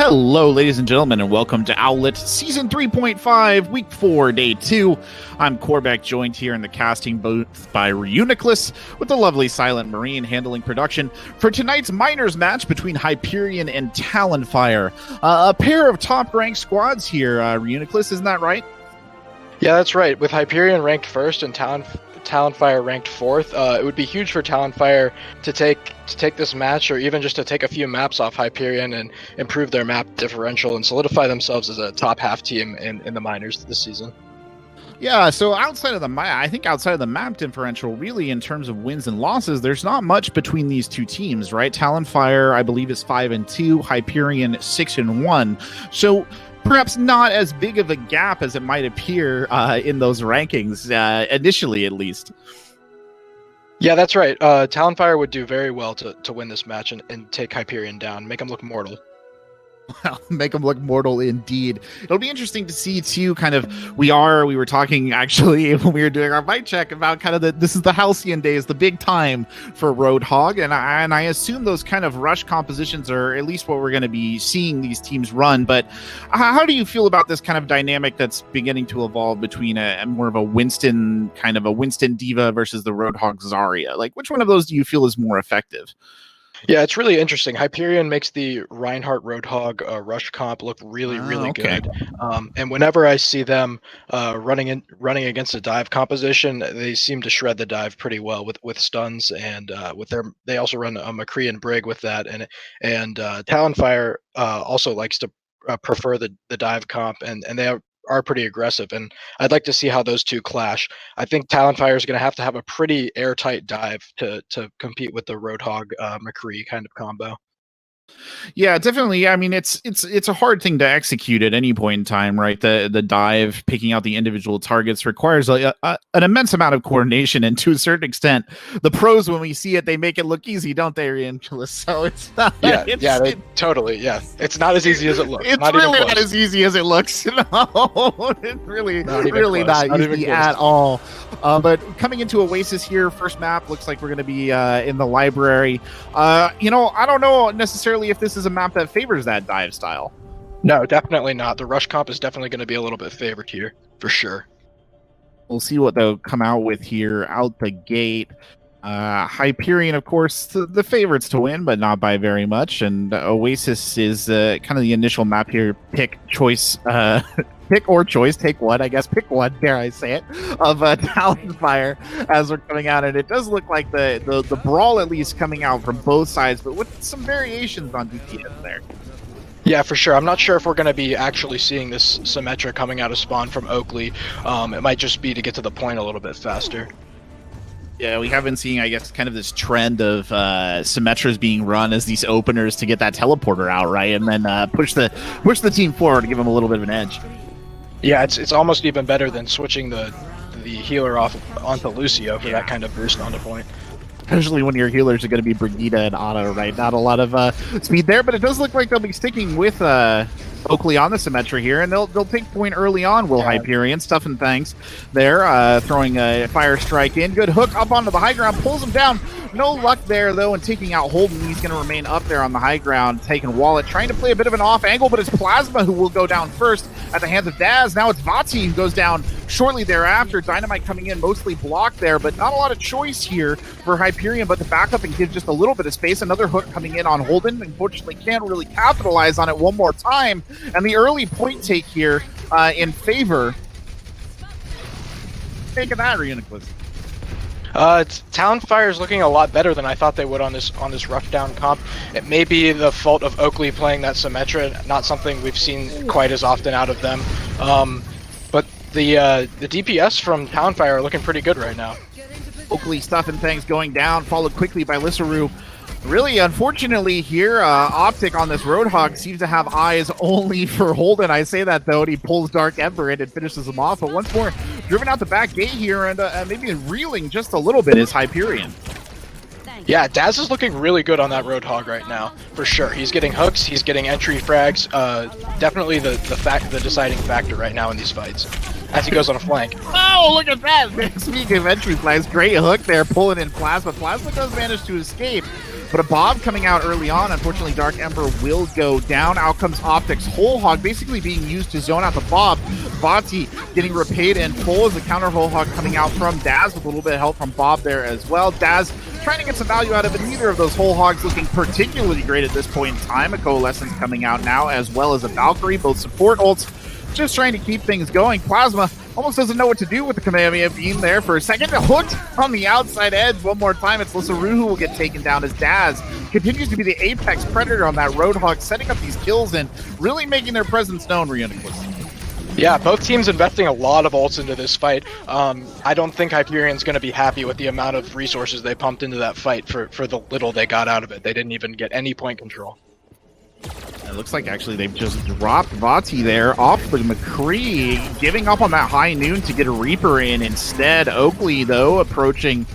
Hello, ladies and gentlemen, and welcome to Owlet Season 3.5, Week 4, Day 2. I'm Corbec, joined here in the casting booth by Reuniclus, with the lovely Silent Marine handling production for tonight's Minors match between Hyperion and Talonfire. A pair of top-ranked squads here, Reuniclus, isn't that right? Yeah, that's right. With Hyperion ranked first and Talonfire ranked fourth, it would be huge for Talonfire to take this match, or even just to take a few maps off Hyperion and improve their map differential and solidify themselves as a top half team in the minors this season. Yeah, so outside of the map differential, really in terms of wins and losses, there's not much between these two teams, right? Talonfire, I believe, is 5-2, Hyperion 6-1. So perhaps not as big of a gap as it might appear in those rankings, initially at least. Yeah, that's right. Talonfire would do very well to win this match and take Hyperion down, make them look mortal. Well, make them look mortal indeed. It'll be interesting to see too. We were talking actually when we were doing our mic check about this is the halcyon days, the big time for Roadhog, and I assume those kind of rush compositions are at least what we're going to be seeing these teams run. But how do you feel about this kind of dynamic that's beginning to evolve between a more of a Winston Diva versus the Roadhog Zarya? Like, which one of those do you feel is more effective? Yeah, it's really interesting. Hyperion makes the Reinhardt Roadhog rush comp look really good. And whenever I see them running against a dive composition, they seem to shred the dive pretty well with stuns, and they also run a McCree and Brig with that, and Talonfire also likes to prefer the dive comp, and they are pretty aggressive, and I'd like to see how those two clash. I think Talonfire is going to have a pretty airtight dive to compete with the Roadhog McCree kind of combo. Yeah, definitely. I mean, it's a hard thing to execute at any point in time, right? The dive, picking out the individual targets requires an immense amount of coordination, and to a certain extent, the pros, when we see it, they make it look easy, don't they, Reuniclus? So it's not. Totally. Yeah, it's not as easy as it looks. It's really not as easy as it looks. No, it's really not easy at all. But coming into Oasis here, first map looks like we're going to be in the library. I don't know necessarily if this is a map that favors that dive style. No, definitely not. The rush comp is definitely going to be a little bit favored here, for sure. We'll see what they'll come out with here out the gate. Hyperion, of course, the favorites to win, but not by very much. And Oasis is kind of the initial map here. Pick or choice, take one, I guess. Pick one, dare I say it, of Talonfire as we're coming out. And it does look like the brawl, at least, coming out from both sides, but with some variations on DPS there. Yeah, for sure. I'm not sure if we're going to be actually seeing this Symmetra coming out of spawn from Oakley. It might just be to get to the point a little bit faster. Yeah, we have been seeing, I guess, kind of this trend of Symmetras being run as these openers to get that teleporter out, right? And then push the team forward to give them a little bit of an edge. Yeah, it's almost even better than switching the healer off onto Lucio for that kind of boost onto point. Especially when your healers are going to be Brigida and Otto, right? Not a lot of speed there, but it does look like they'll be sticking with Oakley on the Symmetra here, and they'll take point early on. Hyperion, stuff and thanks there, throwing a fire strike in. Good hook up onto the high ground, pulls him down. No luck there, though, in taking out Holden. He's going to remain up there on the high ground, taking Wallet, trying to play a bit of an off angle, but it's Plasma who will go down first at the hands of Daz. Now it's Vati who goes down shortly thereafter. Dynamite coming in, mostly blocked there, but not a lot of choice here for Hyperion, but to back up and give just a little bit of space. Another hook coming in on Holden. Unfortunately, can't really capitalize on it one more time. And the early point take here in favor. Take that, Reuniclus. Talonfire is looking a lot better than I thought they would on this rough down comp. It may be the fault of Oakley playing that Symmetra, not something we've seen quite as often out of them. But the DPS from Talonfire are looking pretty good right now. Oakley stuffing things going down, followed quickly by Lissaru. Really, unfortunately here, Optic on this Roadhog seems to have eyes only for Holden. I say that, though, and he pulls Dark Ember in and finishes him off. But once more, driven out the back gate here, and maybe reeling just a little bit is Hyperion. Yeah, Daz is looking really good on that Roadhog right now, for sure. He's getting hooks, he's getting entry frags. Definitely the deciding factor right now in these fights, as he goes on a flank. Oh, look at that! Speaking of entry flags, great hook there, pulling in Plasma. Plasma does manage to escape. But a Bob coming out early on. Unfortunately, Dark Ember will go down. Out comes Optic's Whole Hog, basically being used to zone out the Bob. Vati getting repaid in full as the counter Whole Hog coming out from Daz with a little bit of help from Bob there as well. Daz trying to get some value out of it. Neither of those Whole Hogs looking particularly great at this point in time. A Coalescence coming out now, as well as a Valkyrie, both support ults. Just trying to keep things going. Plasma almost doesn't know what to do with the Kamehameha Beam there for a second. Hooked on the outside edge one more time. It's Lissaru who will get taken down as Daz continues to be the apex predator on that Roadhog, setting up these kills and really making their presence known, Reuniclus. Yeah, both teams investing a lot of ults into this fight. I don't think Hyperion's going to be happy with the amount of resources they pumped into that fight for the little they got out of it. They didn't even get any point control. It looks like actually they've just dropped Vati there off the McCree, giving up on that high noon to get a Reaper in instead. Oakley, though, approaching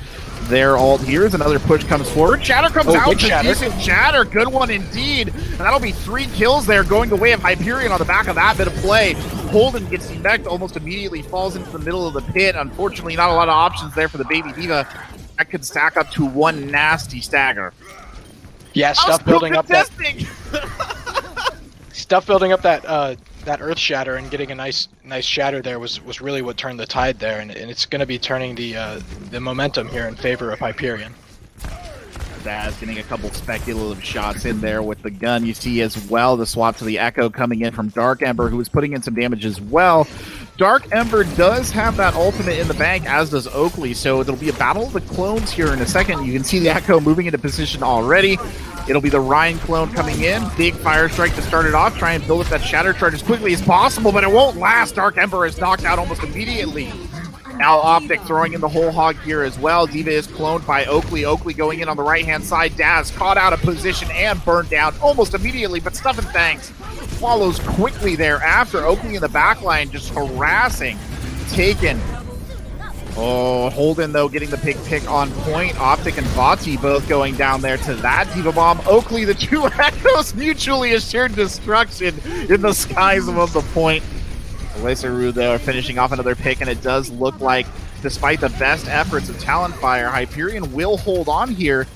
their ult. Here's another push comes forward. Shatter comes out. Decent Shatter. Good one indeed. And that'll be 3 kills there going the way of Hyperion on the back of that bit of play. Holden gets decked, almost immediately falls into the middle of the pit. Unfortunately, not a lot of options there for the Baby Diva. That could stack up to one nasty stagger. Yeah, stuff building up that that Earth Shatter and getting a nice shatter there was really what turned the tide there, and it's going to be turning the momentum here in favor of Hyperion. Daz getting a couple speculative shots in there with the gun. You see as well the swap to the Echo coming in from Dark Ember, who is putting in some damage as well. Dark Ember does have that ultimate in the bank, as does Oakley, so it'll be a battle of the clones here in a second. You can see the Echo moving into position already. It'll be the Ryan clone coming in. Big fire strike to start it off. Try and build up that shatter charge as quickly as possible, but it won't last. Dark Ember is knocked out almost immediately. Now Optic throwing in the Whole Hog here as well. Diva is cloned by Oakley. Oakley going in on the right-hand side. Daz caught out of position and burned down almost immediately, but Stuff and Thanks follows quickly thereafter. Oakley in the back line just harassing. Taken. Oh, Holden, though, getting the big pick on point. Optic and Vati both going down there to that Diva Bomb. Oakley, the 2 Echoes, mutually assured destruction in the skies above the point. Lissaru, though, are finishing off another pick, and it does look like, despite the best efforts of Talonfire, Hyperion will hold on here.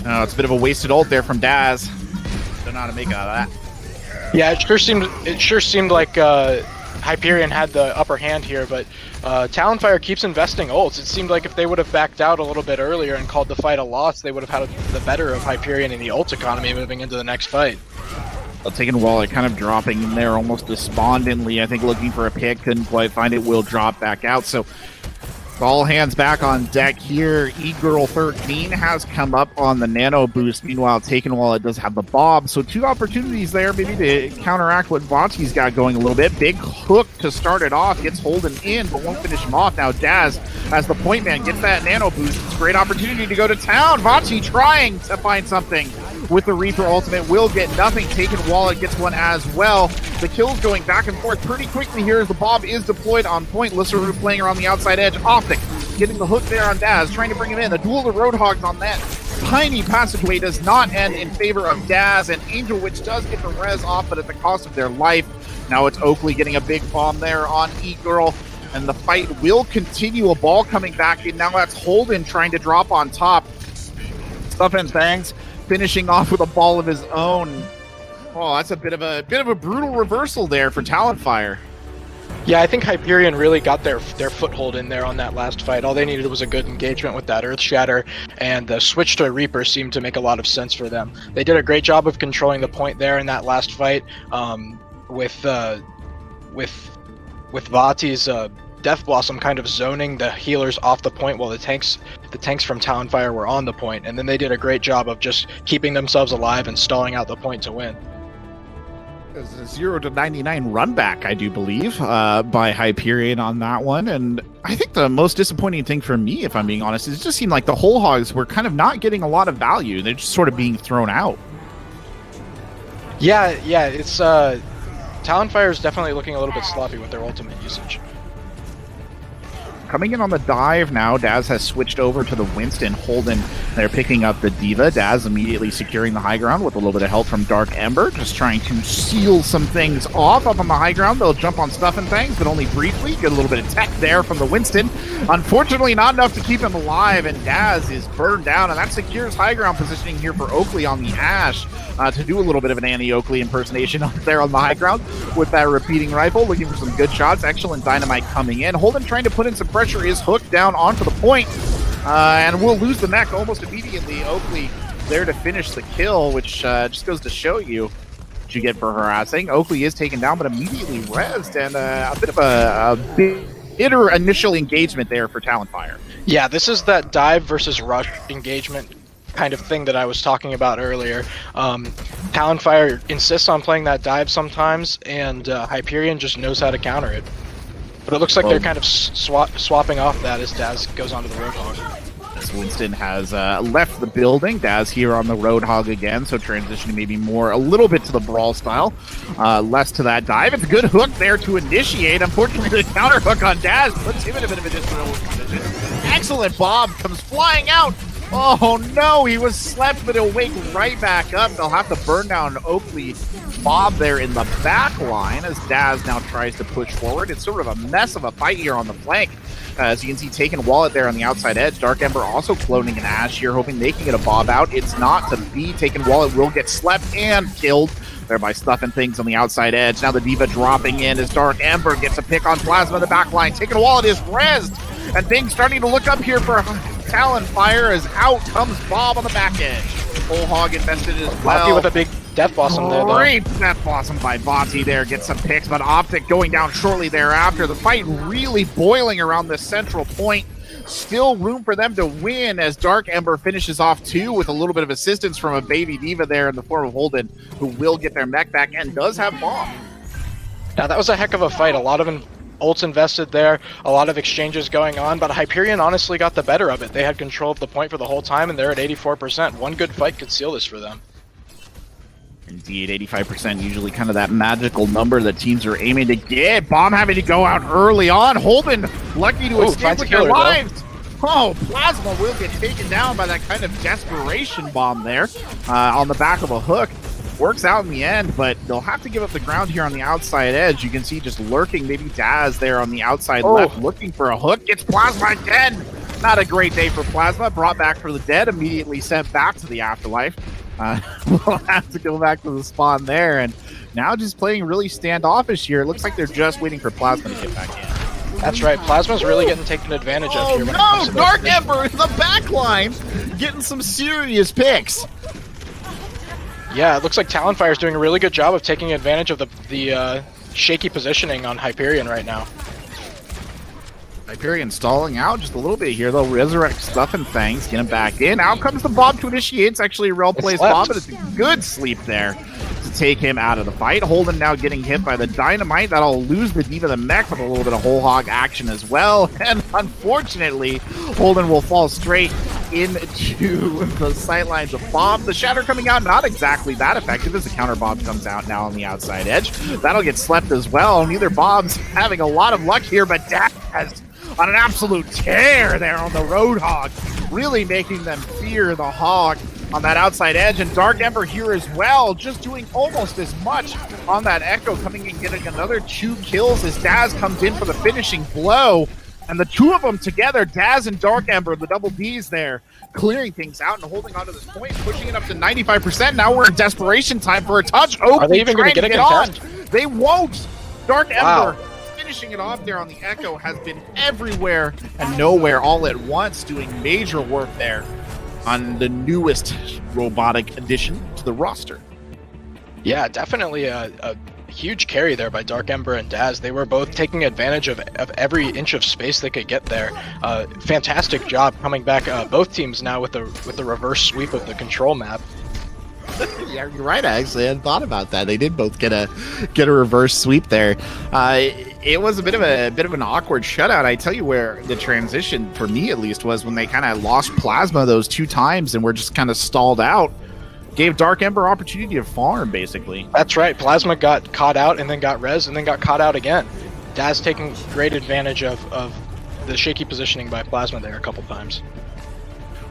Oh, it's a bit of a wasted ult there from Daz. Don't know how to make out of that. Yeah, it sure seemed like Hyperion had the upper hand here, but Talonfire keeps investing ults. It seemed like if they would have backed out a little bit earlier and called the fight a loss, they would have had the better of Hyperion in the ult economy moving into the next fight. Well, taking Wallet kind of dropping in there almost despondently. I think looking for a pick, couldn't quite find it, will drop back out. So all hands back on deck here. E-Girl 13 has come up on the nano boost. Meanwhile, Taken Wallet does have the Bob. So 2 opportunities there maybe to counteract what Vati's got going a little bit. Big hook to start it off. Gets Holden in, but won't finish him off. Now Daz, as the point man, gets that nano boost. It's a great opportunity to go to town. Vati trying to find something with the Reaper ultimate, will get nothing. Taken Wallet gets one as well. The kills going back and forth pretty quickly here as the Bob is deployed on point. Lissaru playing around the outside edge. Optic getting the hook there on Daz, trying to bring him in. The duel of the Roadhogs on that tiny passageway does not end in favor of Daz, and Angel Witch does get the res off, but at the cost of their life. Now it's Oakley getting a big bomb there on E-Girl, and the fight will continue. A ball coming back in. Now that's Holden trying to drop on top. Stuff and Thanks finishing off with a ball of his own. Oh, that's a bit of a brutal reversal there for Talonfire. Yeah, I think Hyperion really got their foothold in there on that last fight. All they needed was a good engagement with that Earth Shatter, and the switch to Reaper seemed to make a lot of sense for them. They did a great job of controlling the point there in that last fight, with Vati's Death Blossom kind of zoning the healers off the point while the tanks from Talonfire were on the point, and then they did a great job of just keeping themselves alive and stalling out the point to win. There's a 0 to 99 run back, I do believe, by Hyperion on that one, and I think the most disappointing thing for me, if I'm being honest, is it just seemed like the Whole Hogs were kind of not getting a lot of value. They're just sort of being thrown out. Yeah, it's Talonfire is definitely looking a little bit sloppy with their ultimate usage. coming in on the dive now. Daz has switched over to the Winston. Holden, they're picking up the D.Va. Daz immediately securing the high ground with a little bit of help from Dark Ember, just trying to seal some things off up on the high ground. They'll jump on stuff and things, but only briefly. Get a little bit of tech there from the Winston. Unfortunately, not enough to keep him alive, and Daz is burned down, and that secures high ground positioning here for Oakley on the Ash to do a little bit of an Annie Oakley impersonation up there on the high ground with that repeating rifle, looking for some good shots. Excellent dynamite coming in. Holden trying to put in some pressure, is hooked down onto the point, and will lose the mech almost immediately. Oakley there to finish the kill, which just goes to show you what you get for harassing. Oakley is taken down, but immediately rezzed, and a bit of a bitter initial engagement there for Talonfire. Yeah, this is that dive versus rush engagement kind of thing that I was talking about earlier. Talonfire insists on playing that dive sometimes, and Hyperion just knows how to counter it. But it looks like they're kind of swapping off that as Daz goes onto the Roadhog. This Winston has left the building. Daz here on the Roadhog again, so transitioning maybe more a little bit to the brawl style, less to that dive. It's a good hook there to initiate. Unfortunately, the counter hook on Daz puts him in a bit of a disadvantage position. Excellent bomb comes flying out. Oh no, he was slept, but he'll wake right back up. They'll have to burn down Oakley Bob there in the back line as Daz now tries to push forward. It's sort of a mess of a fight here on the flank. As you can see, taking Wallet there on the outside edge. Dark Ember also cloning an Ash here, hoping they can get a Bob out. It's not to be. Taken Wallet will get slept and killed, thereby stuffing things on the outside edge. Now the D.Va dropping in as Dark Ember gets a pick on Plasma in the back line. Taking Wallet is rezzed, and things starting to look up here for Talonfire as out comes Bob on the back edge. Whole Hog invested as well. Vati with a big Death Blossom there, though. Great Death Blossom by Vati there. Gets some picks, but Optic going down shortly thereafter. The fight really boiling around the central point. Still room for them to win as Dark Ember finishes off two with a little bit of assistance from a baby D.Va there in the form of Holden, who will get their mech back and does have Bomb. Now, that was a heck of a fight. A lot of ults invested there, a lot of exchanges going on, but Hyperion honestly got the better of it. They had control of the point for the whole time, and they're at 84%. One good fight could seal this for them. Indeed, 85% usually kind of that magical number that teams are aiming to get. Bomb having to go out early on. Holden lucky to escape with their lives. Oh, Plasma will get taken down by that kind of desperation bomb there on the back of a hook. Works out in the end, but they'll have to give up the ground here on the outside edge. You can see just lurking maybe Daz there on the outside left, looking for a hook. Gets Plasma again. Not a great day for Plasma. Brought back for the dead, immediately sent back to the afterlife. We'll have to go back to the spawn there, and now just playing really standoffish here. It looks like they're just waiting for Plasma to get back in. That's right. Plasma's really getting taken advantage of here. Oh no! Dark Ember in the back line getting some serious picks. Yeah, it looks like Talonfire is doing a really good job of taking advantage of the shaky positioning on Hyperion right now. Hyperion stalling out just a little bit here. They'll resurrect Stuff and Fangs, get him back in. Out comes the Bob to initiate. It's actually a well-placed Bob, but it's a good sleep there to take him out of the fight. Holden now getting hit by the Dynamite. That'll lose the D.Va the mech with a little bit of Whole Hog action as well. And unfortunately, Holden will fall straight into the sightlines of Bob. The Shatter coming out, not exactly that effective as the counter Bob comes out now on the outside edge. That'll get slept as well. Neither Bob's having a lot of luck here, but Daz has on an absolute tear there on the Roadhog, really making them fear the Hog on that outside edge. And Dark Ember here as well, just doing almost as much on that Echo, coming and getting another 2 kills as Daz comes in for the finishing blow. And the two of them together, Daz and Dark Ember, the double Ds there, clearing things out and holding on to this point, pushing it up to 95%. Now we're in desperation time for a touch. Oh, are they even going to get a contest? They won't. Dark Ember finishing it off there on the Echo has been everywhere and nowhere all at once, doing major work there on the newest robotic addition to the roster. Yeah, definitely a huge carry there by Dark Ember and Daz. They were both taking advantage of every inch of space they could get there. Fantastic job coming back. Both teams now with the reverse sweep of the control map. Yeah, you're right. Actually, I hadn't thought about that. They did both get a reverse sweep there. It was a bit of an awkward shutout. I tell you where the transition for me at least was when they kind of lost Plasma those 2 times and were just kind of stalled out. Gave Dark Ember opportunity to farm, basically. That's right. Plasma got caught out and then got res and then got caught out again. Daz taking great advantage of the shaky positioning by Plasma there a couple times.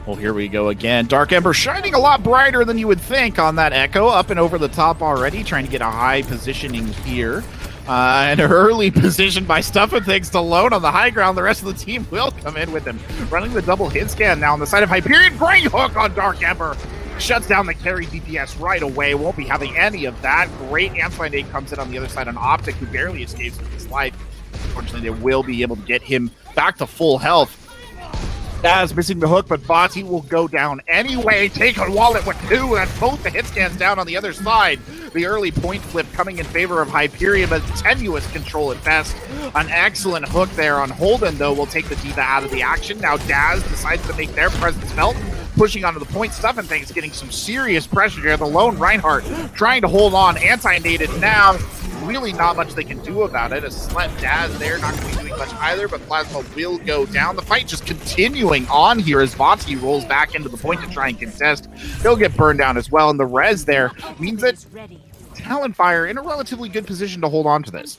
Well, here we go again. Dark Ember shining a lot brighter than you would think on that Echo. Up and over the top already, trying to get a high positioning here. An early position by Stuffin' Things to Lone on the high ground. The rest of the team will come in with him. Running the double hit scan now on the side of Hyperion. Great hook on Dark Ember. Shuts down the carry DPS right away. Won't be having any of that. Great anti-nade comes in on the other side on Optic, who barely escapes with his life. Unfortunately, they will be able to get him back to full health. Daz missing the hook, but Vati will go down anyway. Take on Wallet with 2, and both the hit scans down on the other side. The early point flip coming in favor of Hyperion, but tenuous control at best. An excellent hook there on Holden, though, will take the D.Va out of the action. Now Daz decides to make their presence felt, pushing onto the point. Stuffin' Things getting some serious pressure here. The lone Reinhardt trying to hold on, anti-nated now. Really not much they can do about it. A slut Daz there, not going to be doing much either, but Plasma will go down. The fight just continuing on here as Vati rolls back into the point to try and contest. He'll get burned down as well, and the res there means that Talonfire in a relatively good position to hold on to this.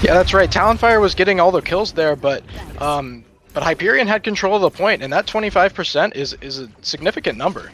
Yeah, that's right. Talonfire was getting all the kills there, but Hyperion had control of the point, and that 25% is a significant number.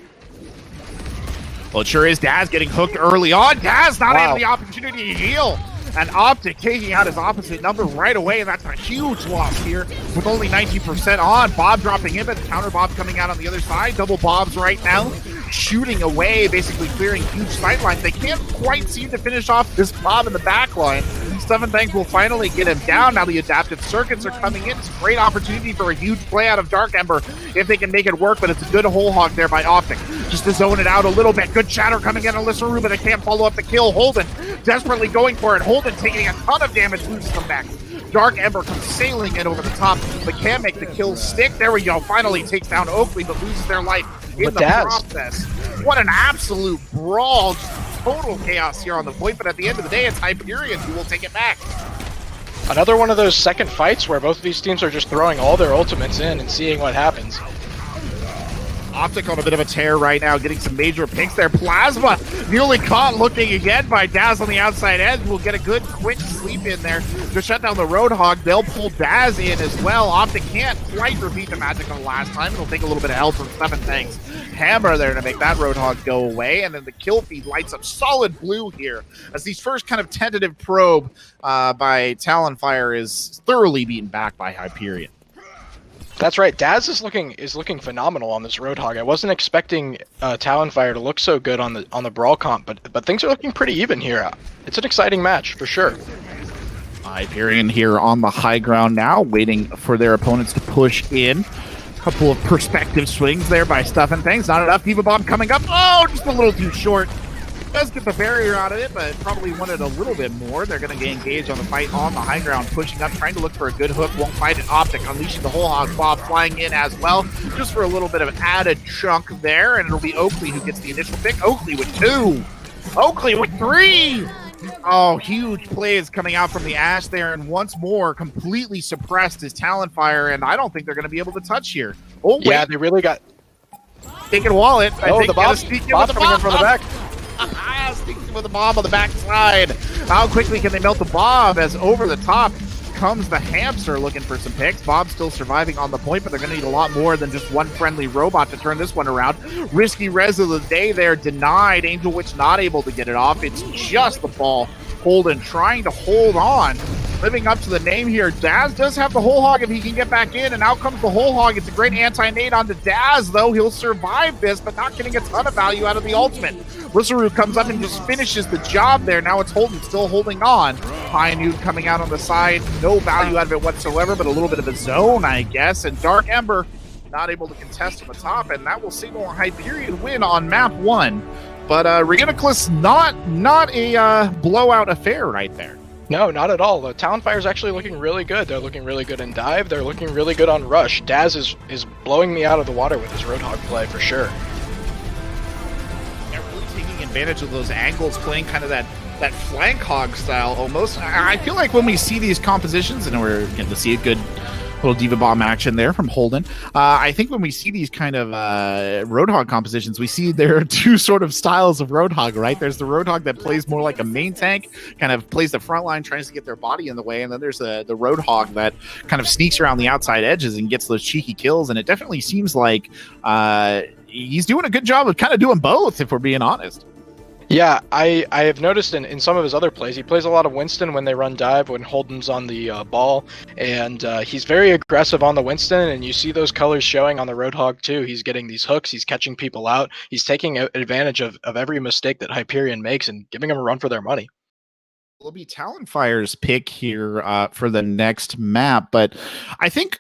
Well, it sure is. Daz getting hooked early on. Daz not having the opportunity to heal. And Optic taking out his opposite number right away, and that's a huge loss here with only 19% on. Bob dropping in, but the counter Bob coming out on the other side. Double Bobs right now, shooting away, basically clearing huge sidelines. They can't quite seem to finish off this Bob in the back line. Stuffin' Things will finally get him down. Now the adaptive circuits are coming in. It's a great opportunity for a huge play out of Dark Ember if they can make it work, but it's a good whole hog there by Optic. Just to zone it out a little bit. Good chatter coming in on Alyssa Rubin. They can't follow up the kill. Holden desperately going for it. Holden taking a ton of damage, loses them back. Dark Ember comes sailing in over the top, but can make the kill stick. There we go. Finally takes down Oakley, but loses their life in the process. What an absolute brawl. Total chaos here on the point, but at the end of the day, it's Hyperion who will take it back. Another one of those second fights where both of these teams are just throwing all their ultimates in and seeing what happens. Optic on a bit of a tear right now, getting some major picks there. Plasma nearly caught looking again by Daz on the outside edge. Will get a good quick sleep in there to shut down the Roadhog. They'll pull Daz in as well. Optic can't quite repeat the magic on the last time. It'll take a little bit of help from Stuffin' Things. Hammer there to make that Roadhog go away, and then the kill feed lights up solid blue here as these first kind of tentative probe by Talonfire is thoroughly beaten back by Hyperion. That's right. Daz is looking phenomenal on this Roadhog. I wasn't expecting Talonfire to look so good on the brawl comp, but things are looking pretty even here. It's an exciting match for sure. Hyperion here on the high ground now, waiting for their opponents to push in. Couple of perspective swings there by Stuffin' Things. Not enough. D.Va Bomb coming up. Oh, just a little too short. Does get the barrier out of it, but probably wanted a little bit more. They're going to engage on the fight on the high ground, pushing up, trying to look for a good hook. Won't find it. Optic unleashing the whole hog. Bob flying in as well, just for a little bit of an added chunk there, and it'll be Oakley who gets the initial pick. Oakley with 2. Oakley with 3. Oh, huge plays coming out from the Ash there, and once more completely suppressed his Talonfire, and I don't think they're going to be able to touch here. Oh, wait. Yeah, they really got... Taking Wallet. Oh, the Bob's coming in from the back. Sneaking with the bomb on the backside. How quickly can they melt the bomb as over the top comes the Hamster looking for some picks. Bob still surviving on the point, but they're going to need a lot more than just one friendly robot to turn this one around. Risky res of the day there denied. Angel Witch not able to get it off. It's just the ball. Holden trying to hold on. Living up to the name here. Daz does have the whole hog if he can get back in, and out comes the whole hog. It's a great anti-nade onto Daz, though. He'll survive this, but not getting a ton of value out of the ultimate. Lissaru comes up and just finishes the job there. Now it's Holden still holding on. High Nude coming out on the side. No value out of it whatsoever, but a little bit of a zone, I guess. And Dark Ember not able to contest on the top, and that will signal a Hyperion win on map 1. But Reuniclus not a blowout affair right there. No, not at all. The Talonfire is actually looking really good. They're looking really good in dive. They're looking really good on rush. Daz is blowing me out of the water with his Roadhog play for sure. They're really taking advantage of those angles, playing kind of that flank hog style almost. I feel like when we see these compositions, and we're getting to see a good Little Diva Bomb action there from Holden. I think when we see these kind of Roadhog compositions, we see there are two sort of styles of Roadhog, right? There's the Roadhog that plays more like a main tank, kind of plays the front line, tries to get their body in the way, and then there's the Roadhog that kind of sneaks around the outside edges and gets those cheeky kills, and it definitely seems like he's doing a good job of kind of doing both, if we're being honest. Yeah, I have noticed in some of his other plays, he plays a lot of Winston when they run dive, when Holden's on the ball, and he's very aggressive on the Winston, and you see those colors showing on the Roadhog too. He's getting these hooks, he's catching people out, he's taking advantage of every mistake that Hyperion makes and giving them a run for their money. Will be Talonfire's pick here for the next map, but I think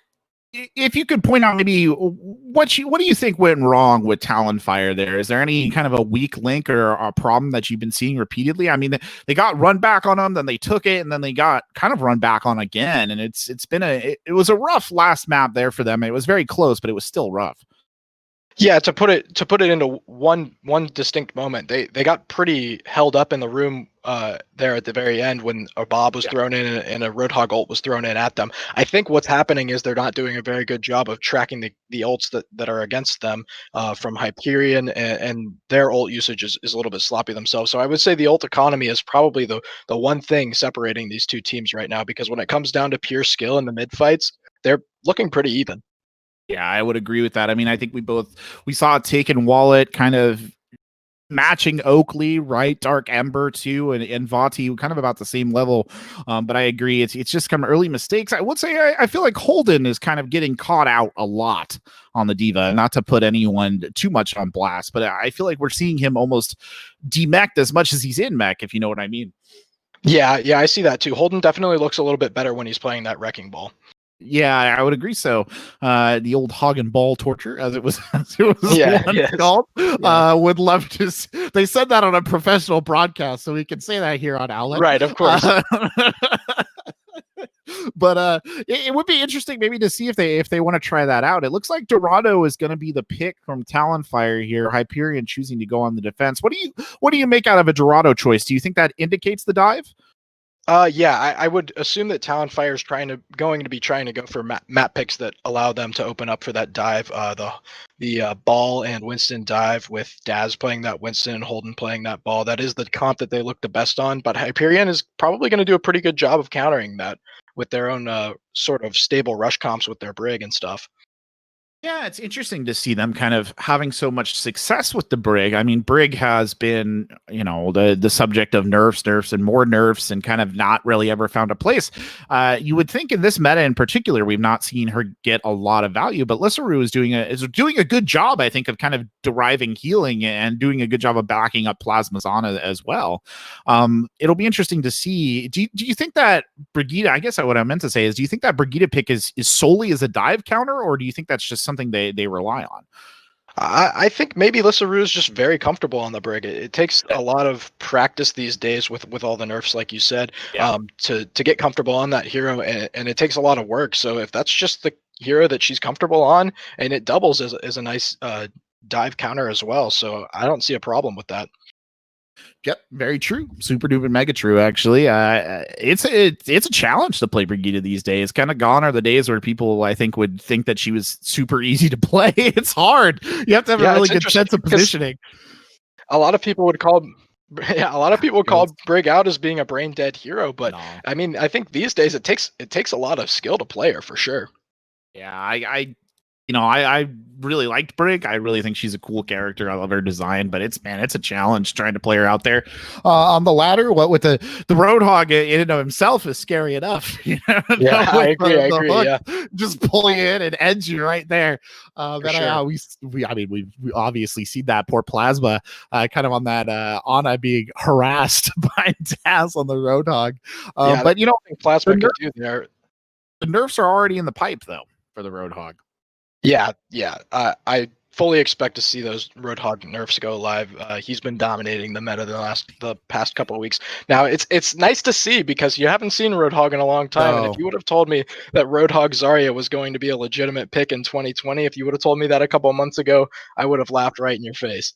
if you could point out maybe what do you think went wrong with Talonfire there? Is there any kind of a weak link or a problem that you've been seeing repeatedly? I mean, they got run back on them, then they took it, and then they got kind of run back on again. And it was a rough last map there for them. It was very close, but it was still rough. Yeah, to put it into one distinct moment, they got pretty held up in the room there at the very end when a Bob was thrown in and a Roadhog ult was thrown in at them. I think what's happening is they're not doing a very good job of tracking the ults that are against them from Hyperion, and their ult usage is a little bit sloppy themselves. So I would say the ult economy is probably the one thing separating these two teams right now, because when it comes down to pure skill in the mid fights, they're looking pretty even. Yeah, I would agree with that. I mean, I think we saw Taken Wallet kind of matching Oakley, right? Dark Ember too, and Vati kind of about the same level. But I agree, it's just kind of early mistakes. I would say I feel like Holden is kind of getting caught out a lot on the Diva. Not to put anyone too much on blast, but I feel like we're seeing him almost demeched as much as he's in mech, if you know what I mean. Yeah, I see that too. Holden definitely looks a little bit better when he's playing that Wrecking Ball. Yeah, I would agree. So, the old hog and ball torture, as it was, once called. Yeah. Would love to. They said that on a professional broadcast, so we can say that here on Owlet. Right, of course. But it would be interesting maybe to see if they want to try that out. It looks like Dorado is going to be the pick from Talonfire here. Hyperion choosing to go on the defense. What do you make out of a Dorado choice? Do you think that indicates the dive? Yeah, I would assume that Talonfire is going to be trying to go for map picks that allow them to open up for that dive. The ball and Winston dive with Daz playing that Winston and Holden playing that ball. That is the comp that they look the best on. But Hyperion is probably going to do a pretty good job of countering that with their own sort of stable rush comps with their Brig and stuff. Yeah, it's interesting to see them kind of having so much success with the Brig. I mean, Brig has been, the subject of nerfs, and more nerfs, and kind of not really ever found a place. You would think in this meta in particular, we've not seen her get a lot of value, but Lissaru is doing a good job, I think, of kind of deriving healing and doing a good job of backing up Plasma Zana as well. It'll be interesting to see. Do you think that Brigitte, I guess what I meant to say is, do you think that Brigitte pick is solely as a dive counter, or do you think that's just something they rely on? I think maybe Lissaru is just very comfortable on the Brig. It takes a lot of practice these days with all the nerfs, like you said, to get comfortable on that hero, and it takes a lot of work. So if that's just the hero that she's comfortable on, and it doubles as a nice dive counter as well, so I don't see a problem with that. Yep, very true. Super duper mega true, actually. It's a challenge to play Brigitte these days. Kind of gone are the days where people, I think, would think that she was super easy to play. It's hard. You have to have a really good sense of positioning. A lot of people would call Brig out as being a brain dead hero, but no. I mean, I think these days it takes a lot of skill to play her for sure. Yeah, I really liked Brig. I really think she's a cool character. I love her design, but it's a challenge trying to play her out there on the ladder. What with the Roadhog in and of himself is scary enough. Yeah, I agree. Yeah, just pull you in and edge you right there. We obviously see that poor Plasma kind of on that Ana being harassed by Daz on the Roadhog. But Plasma could do there. The nerfs are already in the pipe though for the Roadhog. Yeah. I fully expect to see those Roadhog nerfs go live. He's been dominating the meta the past couple of weeks. Now it's nice to see, because you haven't seen Roadhog in a long time. And if you would have told me that Roadhog Zarya was going to be a legitimate pick in 2020, if you would have told me that a couple of months ago, I would have laughed right in your face.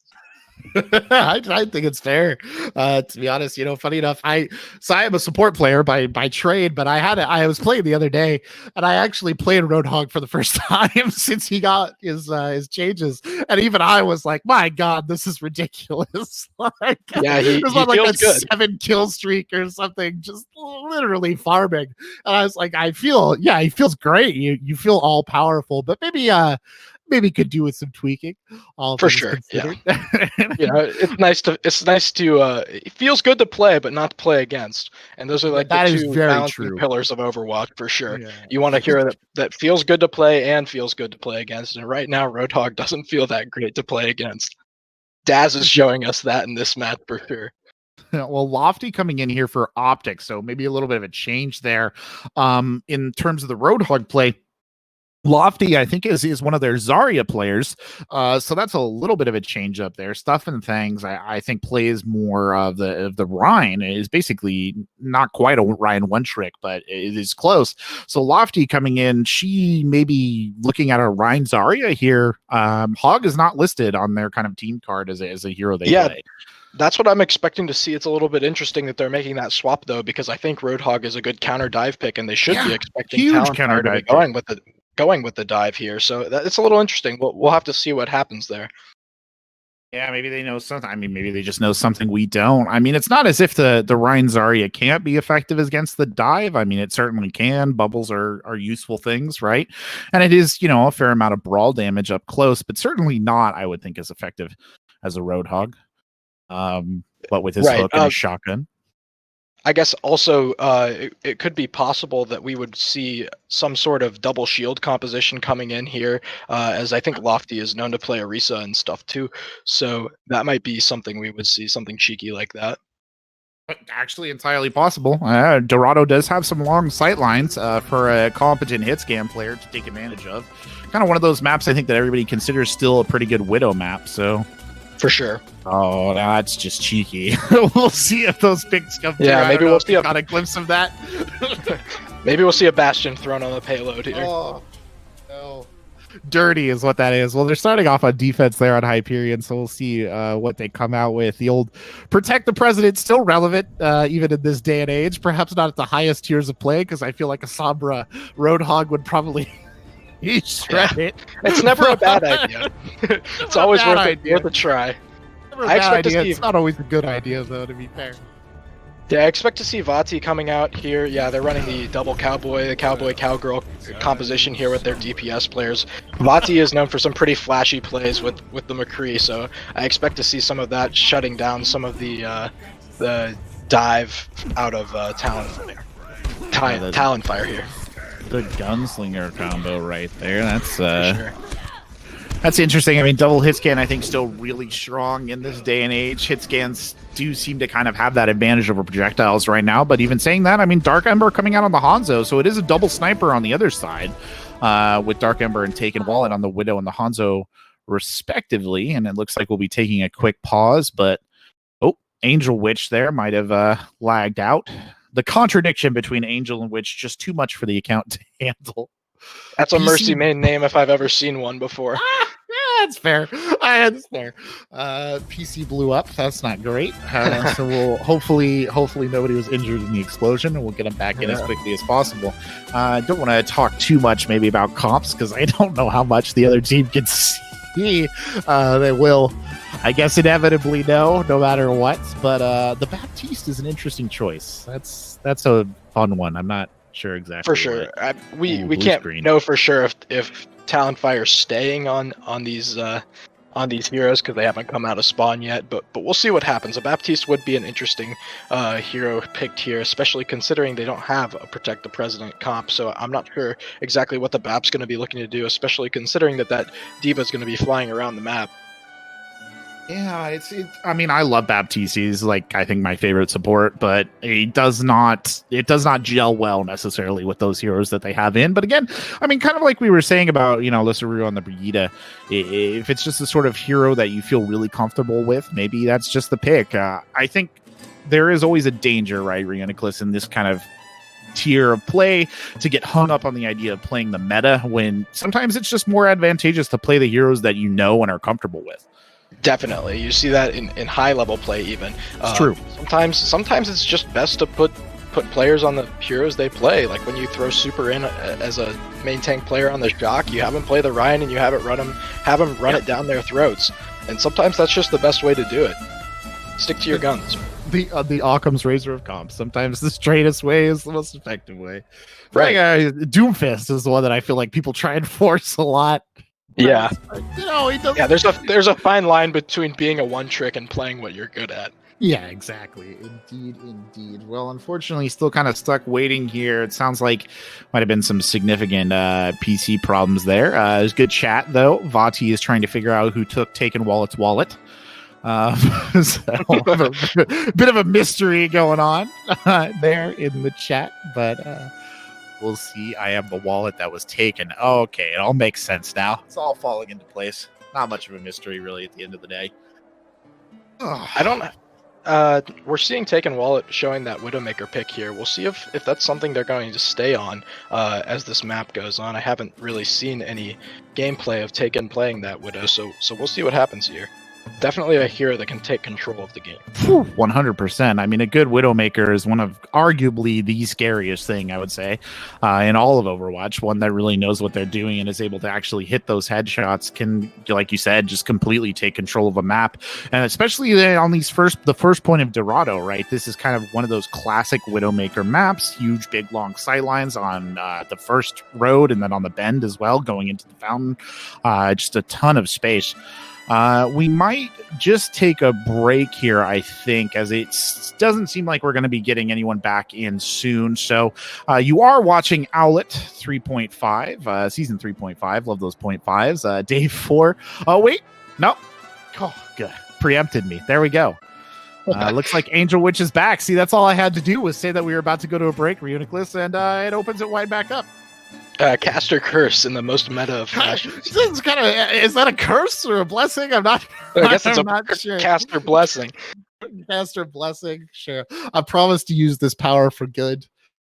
I think it's fair. To be honest, funny enough, I am a support player by trade, but I was playing the other day, and I actually played Roadhog for the first time since he got his changes, and even I was like, my God, this is ridiculous. Like, Yeah, he there's not like feels a good. 7 kill streak or something, just literally farming. And I was like, he feels great. You feel all powerful, but maybe could do with some tweaking. All For things sure, yeah. considered. It's nice to it feels good to play, but not to play against. And those are like the That is two very balancing true. pillars of Overwatch for sure. Yeah. You want to hear that feels good to play and feels good to play against. And right now, Roadhog doesn't feel that great to play against. Daz is showing us that in this match for sure. Well, Lofty coming in here for optics, so maybe a little bit of a change there. In terms of the Roadhog play, Lofty, I think, is one of their Zarya players, so that's a little bit of a change up there. Stuff and Things, I think, plays more of the Rhine. Is basically not quite a Rhine one trick, but it is close. So Lofty coming in, she may be looking at a Rhine Zarya here. Hog is not listed on their kind of team card as a hero they play. That's what I'm expecting to see. It's a little bit interesting that they're making that swap, though, because I think Roadhog is a good counter dive pick, and they should be expecting Talonfire to be going with the dive here. So it's a little interesting. We'll have to see what happens there. Yeah, maybe they know something. I mean, maybe they just know something we don't. I mean, it's not as if the Rhine Zarya can't be effective against the dive. I mean, it certainly can. Bubbles are useful things, right? And it is, a fair amount of brawl damage up close, but certainly not, I would think, as effective as a Roadhog. But with his hook and his shotgun. I guess also it could be possible that we would see some sort of double shield composition coming in here, as I think Lofty is known to play Orisa and stuff too. So that might be something we would see, something cheeky like that. Actually, entirely possible. Dorado does have some long sight lines for a competent hit scan player to take advantage of. Kind of one of those maps I think that everybody considers still a pretty good Widow map. So. For sure. Oh, that's just cheeky. We'll see if those picks come through. Yeah, maybe we'll see a glimpse of that. Maybe we'll see a Bastion thrown on the payload here. Oh, no. Dirty is what that is. Well, they're starting off on defense there on Hyperion, so we'll see what they come out with. The old Protect the President still relevant, even in this day and age. Perhaps not at the highest tiers of play, because I feel like a Sombra Roadhog would probably... shred it. It's never a bad idea. It's always worth a try. It's not always a good idea, though, to be fair. Yeah, I expect to see Vati coming out here. Yeah, they're running the double cowboy, the cowboy-cowgirl composition here with their DPS players. Vati is known for some pretty flashy plays with the McCree, so I expect to see some of that shutting down some of the dive out of Talonfire here. The gunslinger combo right there. That's sure. That's interesting. I mean, double hit scan, I think, still really strong in this day and age. Hit scans do seem to kind of have that advantage over projectiles right now. But even saying that, I mean, Dark Ember coming out on the Hanzo, so it is a double sniper on the other side with Dark Ember and Taken Wallet on the Widow and the Hanzo respectively. And it looks like we'll be taking a quick pause, but Angel Witch there might have lagged out. The contradiction between Angel and Witch, just too much for the account to handle. That's a Mercy main name if I've ever seen one before. That's fair. That's fair. PC blew up. That's not great. So we'll hopefully nobody was injured in the explosion, and we'll get them back in as quickly as possible. I don't want to talk too much maybe about comps because I don't know how much the other team can see. They will, I guess, inevitably know, no matter what. But the Baptiste is an interesting choice. That's a fun one. I'm not sure exactly. For sure. We can't know for sure if Talonfire's staying on these heroes because they haven't come out of spawn yet, but we'll see what happens. A Baptiste would be an interesting hero picked here, especially considering they don't have a Protect the President comp, so I'm not sure exactly what the Bap's going to be looking to do, especially considering that D.Va is going to be flying around the map. Yeah, I mean, I love Baptiste. He's like, I think, my favorite support, but it does not gel well necessarily with those heroes that they have in. But again, I mean, kind of like we were saying about, Lissaru on the Brigitte, if it's just the sort of hero that you feel really comfortable with, maybe that's just the pick. I think there is always a danger, right, Reuniclus, in this kind of tier of play to get hung up on the idea of playing the meta when sometimes it's just more advantageous to play the heroes that you know and are comfortable with. Definitely, you see that in high level play even. It's true. Sometimes it's just best to put players on the heroes they play. Like when you throw Super in as a main tank player on the Shock, you have him play the Ryan and you have him run it down their throats. And sometimes that's just the best way to do it. Stick to your guns. The Occam's razor of comps. Sometimes the straightest way is the most effective way. Right. Doomfist is the one that I feel like people try and force a lot. Yeah. You know, he doesn't. Yeah, there's a fine line between being a one trick and playing what you're good at. Yeah, exactly. Indeed. Well, unfortunately, still kind of stuck waiting here. It sounds like might have been some significant PC problems there. There's good chat, though. Vati is trying to figure out who took Taken Wallet's wallet. So a bit of a mystery going on there in the chat, but we'll see. I am the wallet that was taken. Okay, it all makes sense now. It's all falling into place. Not much of a mystery, really, at the end of the day. I don't. We're seeing Taken Wallet showing that Widowmaker pick here. We'll see if that's something they're going to stay on as this map goes on. I haven't really seen any gameplay of Taken playing that Widow, so we'll see what happens here. Definitely a hero that can take control of the game. 100%. I mean, a good Widowmaker is one of arguably the scariest thing, I would say, in all of Overwatch. One that really knows what they're doing and is able to actually hit those headshots, can, like you said, just completely take control of a map. And especially on the first point of Dorado, right? This is kind of one of those classic Widowmaker maps, huge, big, long sightlines on the first road and then on the bend as well, going into the fountain. Just a ton of space. We might just take a break here, I think, as it doesn't seem like we're going to be getting anyone back in soon. So you are watching Owlet 3.5, season 3.5. Love those 0.5s. Day 4. Oh, wait. No. Oh, good. Preempted me. There we go. Looks like Angel Witch is back. See, that's all I had to do was say that we were about to go to a break, Reuniclus, and it opens it wide back up. Caster Curse in the most meta of fashions. Is that a curse or a blessing? I guess it's sure. Caster Blessing. Caster Blessing, sure. I promise to use this power for good.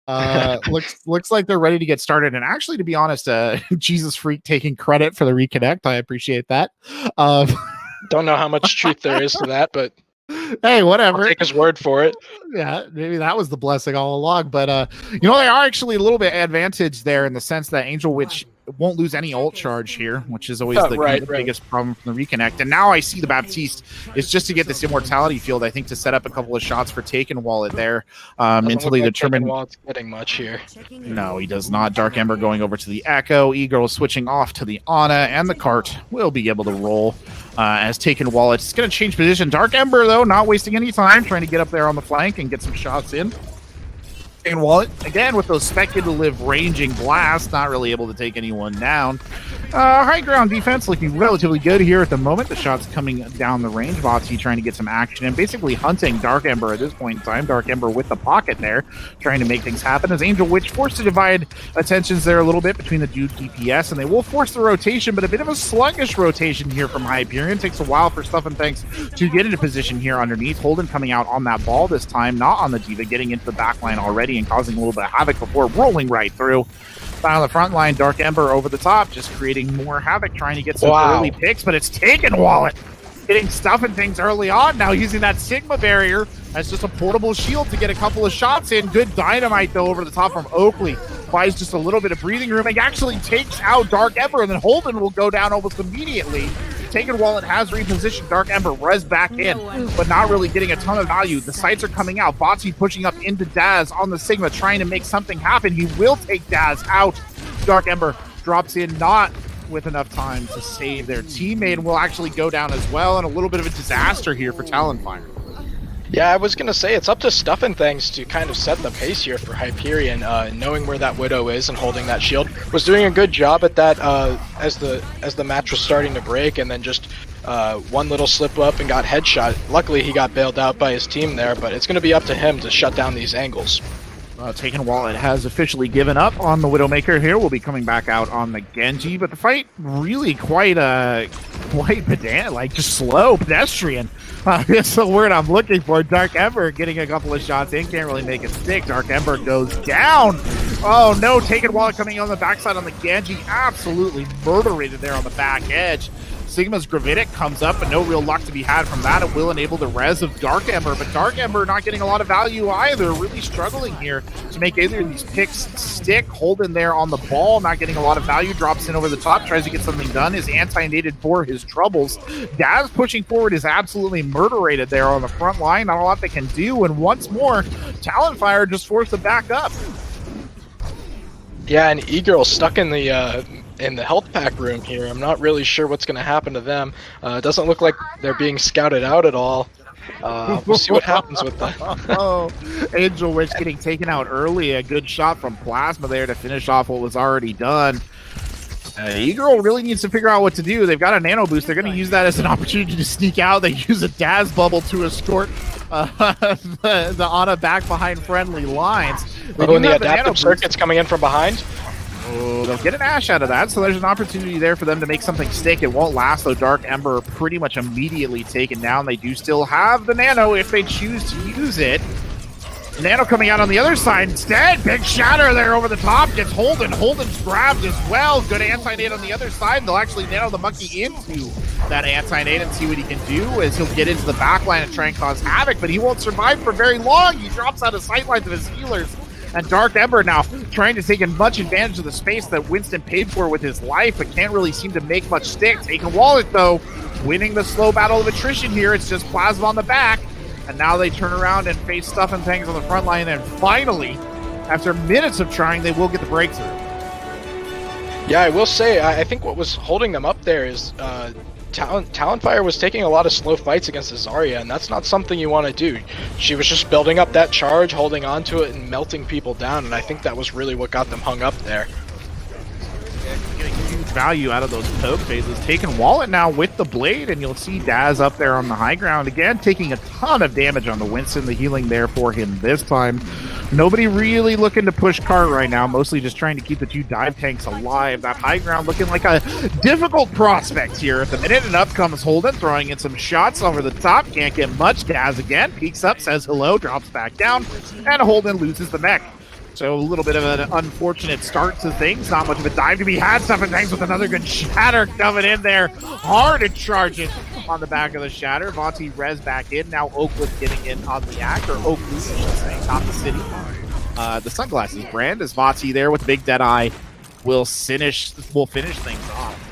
Looks like they're ready to get started. And actually, to be honest, Jesus Freak taking credit for the reconnect. I appreciate that. Don't know how much truth there is to that, but hey, whatever. I'll take his word for it. Yeah, maybe that was the blessing all along. But they are actually a little bit advantaged there in the sense that Angel Witch won't lose any ult charge here, which is always the biggest problem from the reconnect. And now I see the Baptiste is just to get this immortality field, I think, to set up a couple of shots for Taken Wallet there until they determine. Wallet's getting much here. No, he does not. Dark Ember going over to the Echo. E-Girl switching off to the Ana, and the cart will be able to roll as Taken Wallet. It's going to change position. Dark Ember, though, not wasting any time, trying to get up there on the flank and get some shots in. Taken Wallet, again, with those speculative ranging blasts, not really able to take anyone down. High ground defense looking relatively good here at the moment. The shots coming down the range. Vati trying to get some action and basically hunting Dark Ember at this point in time. Dark Ember with the pocket there, trying to make things happen as Angel Witch forced to divide attentions there a little bit between the dude DPS, and they will force the rotation, but a bit of a sluggish rotation here from Hyperion. Takes a while for Stuff and Thanks to get into position here underneath. Holden coming out on that ball this time, not on the Diva, getting into the back line already and causing a little bit of havoc before rolling right through. On the front line, Dark Ember over the top, just creating more havoc, trying to get some early picks, but it's Taken Wallet getting Stuff and Things early on, now using that Sigma barrier as just a portable shield to get a couple of shots in. Good dynamite, though, over the top from Oakley. Buys just a little bit of breathing room. He actually takes out Dark Ember, and then Holden will go down almost immediately. Taken Wallet has repositioned Dark Ember, res back in, but not really getting a ton of value. The sights are coming out. Bocce pushing up into Daz on the Sigma, trying to make something happen. He will take Daz out. Dark Ember drops in, not with enough time to save their teammate, and will actually go down as well, and a little bit of a disaster here for Talonfire. Yeah, I was going to say, it's up to Stuff and Things to kind of set the pace here for Hyperion, knowing where that Widow is and holding that shield. Was doing a good job at that as the match was starting to break, and then just one little slip up and got headshot. Luckily, he got bailed out by his team there, but it's going to be up to him to shut down these angles. Taken Wallet has officially given up on the Widowmaker here. We'll be coming back out on the Genji, but the fight really quite pedant, like just slow, pedestrian. That's the word I'm looking for. Dark Ember getting a couple of shots in, can't really make it stick. Dark Ember goes down. Oh no, Taken Wallet coming on the backside on the Genji, absolutely murderated there on the back edge. Sigma's Gravitic comes up, but no real luck to be had from that. It will enable the res of Dark Ember, but Dark Ember not getting a lot of value either. Really struggling here to make either of these picks stick. Holden there on the ball, not getting a lot of value. Drops in over the top, tries to get something done. Is anti-nated for his troubles. Daz pushing forward is absolutely murder-rated there on the front line. Not a lot they can do, and once more, Talonfire just forced to back up. Yeah, and E-Girl stuck in the health pack room here. I'm not really sure what's going to happen to them. It doesn't look like they're being scouted out at all. We'll see what happens with that. Oh, Angel Witch getting taken out early. A good shot from Plasma there to finish off what was already done. E-Girl really needs to figure out what to do. They've got a nano boost. They're going to use that as an opportunity to sneak out. They use a Daz bubble to escort the Ana back behind friendly lines. And the adaptive circuit's coming in from behind. Oh, they'll get an Ash out of that, so there's an opportunity there for them to make something stick. It won't last, though. Dark Ember pretty much immediately taken down. They do still have the Nano if they choose to use it. Nano coming out on the other side instead. Big shatter there over the top. Gets Holden. Holden's grabbed as well. Good anti-nade on the other side. They'll actually Nano the monkey into that anti-nade and see what he can do as he'll get into the backline and try and cause havoc, but he won't survive for very long. He drops out of sightlines of his healers. And Dark Ember now trying to take much advantage of the space that Winston paid for with his life, but can't really seem to make much stick. Taking Wallet, though, winning the slow battle of attrition here. It's just Plasma on the back. And now they turn around and face Stuff and Things on the front line. And finally, after minutes of trying, they will get the breakthrough. Yeah, I will say, I think what was holding them up there is Talonfire was taking a lot of slow fights against Zarya, and that's not something you want to do. She was just building up that charge, holding on to it, and melting people down, and I think that was really what got them hung up there. Getting huge value out of those poke phases. Taking Wallet now with the blade, and you'll see Daz up there on the high ground again, taking a ton of damage on the Winston. The healing there for him this time. Nobody really looking to push Cart right now, mostly just trying to keep the two dive tanks alive. That high ground looking like a difficult prospect here at the minute, and up comes Holden, throwing in some shots over the top. Can't get much. Daz again, peeks up, says hello, drops back down, and Holden loses the mech. So a little bit of an unfortunate start to things. Not much of a dive to be had. Stuff and Things with another good shatter coming in there. Hard and charging on the back of the shatter. Vonti res back in. Now Oakwood getting in on the act, or Oakwood, I should say, not the city. The sunglasses brand is Vonti there with Big Dead Eye. Will finish things off.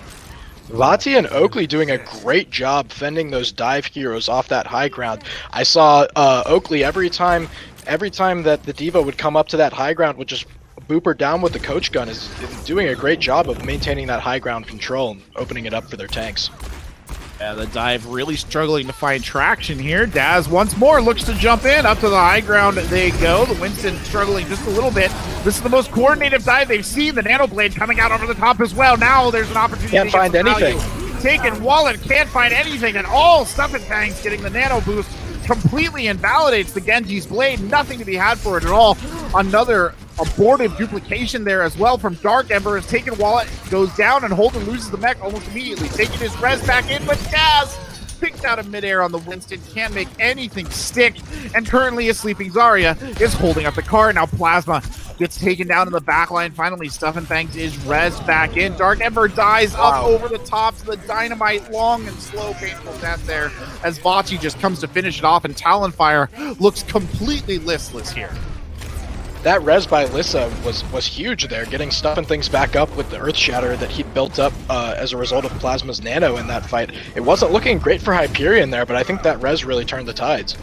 Vati and Oakley doing a great job fending those dive heroes off that high ground. I saw Oakley every time that the Diva would come up to that high ground, would just boop her down with the coach gun, is doing a great job of maintaining that high ground control and opening it up for their tanks. Yeah, the dive really struggling to find traction here. Daz once more looks to jump in. Up to the high ground they go. The Winston struggling just a little bit. This is the most coordinated dive they've seen. The Nano Blade coming out over the top as well. Now there's an opportunity Can't find anything. Taken Wallet, can't find anything at all. Stuff and Tanks getting the Nano Boost. Completely invalidates the Genji's blade. Nothing to be had for it at all. Another abortive duplication there as well from Dark Ember. Has taken Wallet, goes down, and Holden loses the mech almost immediately. Taking his res back in, but Daz picked out of midair on the Winston. Can't make anything stick. And currently a sleeping Zarya is holding up the car. Now Plasma gets taken down in the backline. Finally, Stuff and Thanks is res back in. Dark Ember dies up over the top to the Dynamite. Long and slow, painful death there as Vachi just comes to finish it off, and Talonfire looks completely listless here. That res by Lissa was huge there, getting Stuff and Things back up with the Earth Shatter that he built up as a result of Plasma's Nano in that fight. It wasn't looking great for Hyperion there, but I think that res really turned the tides.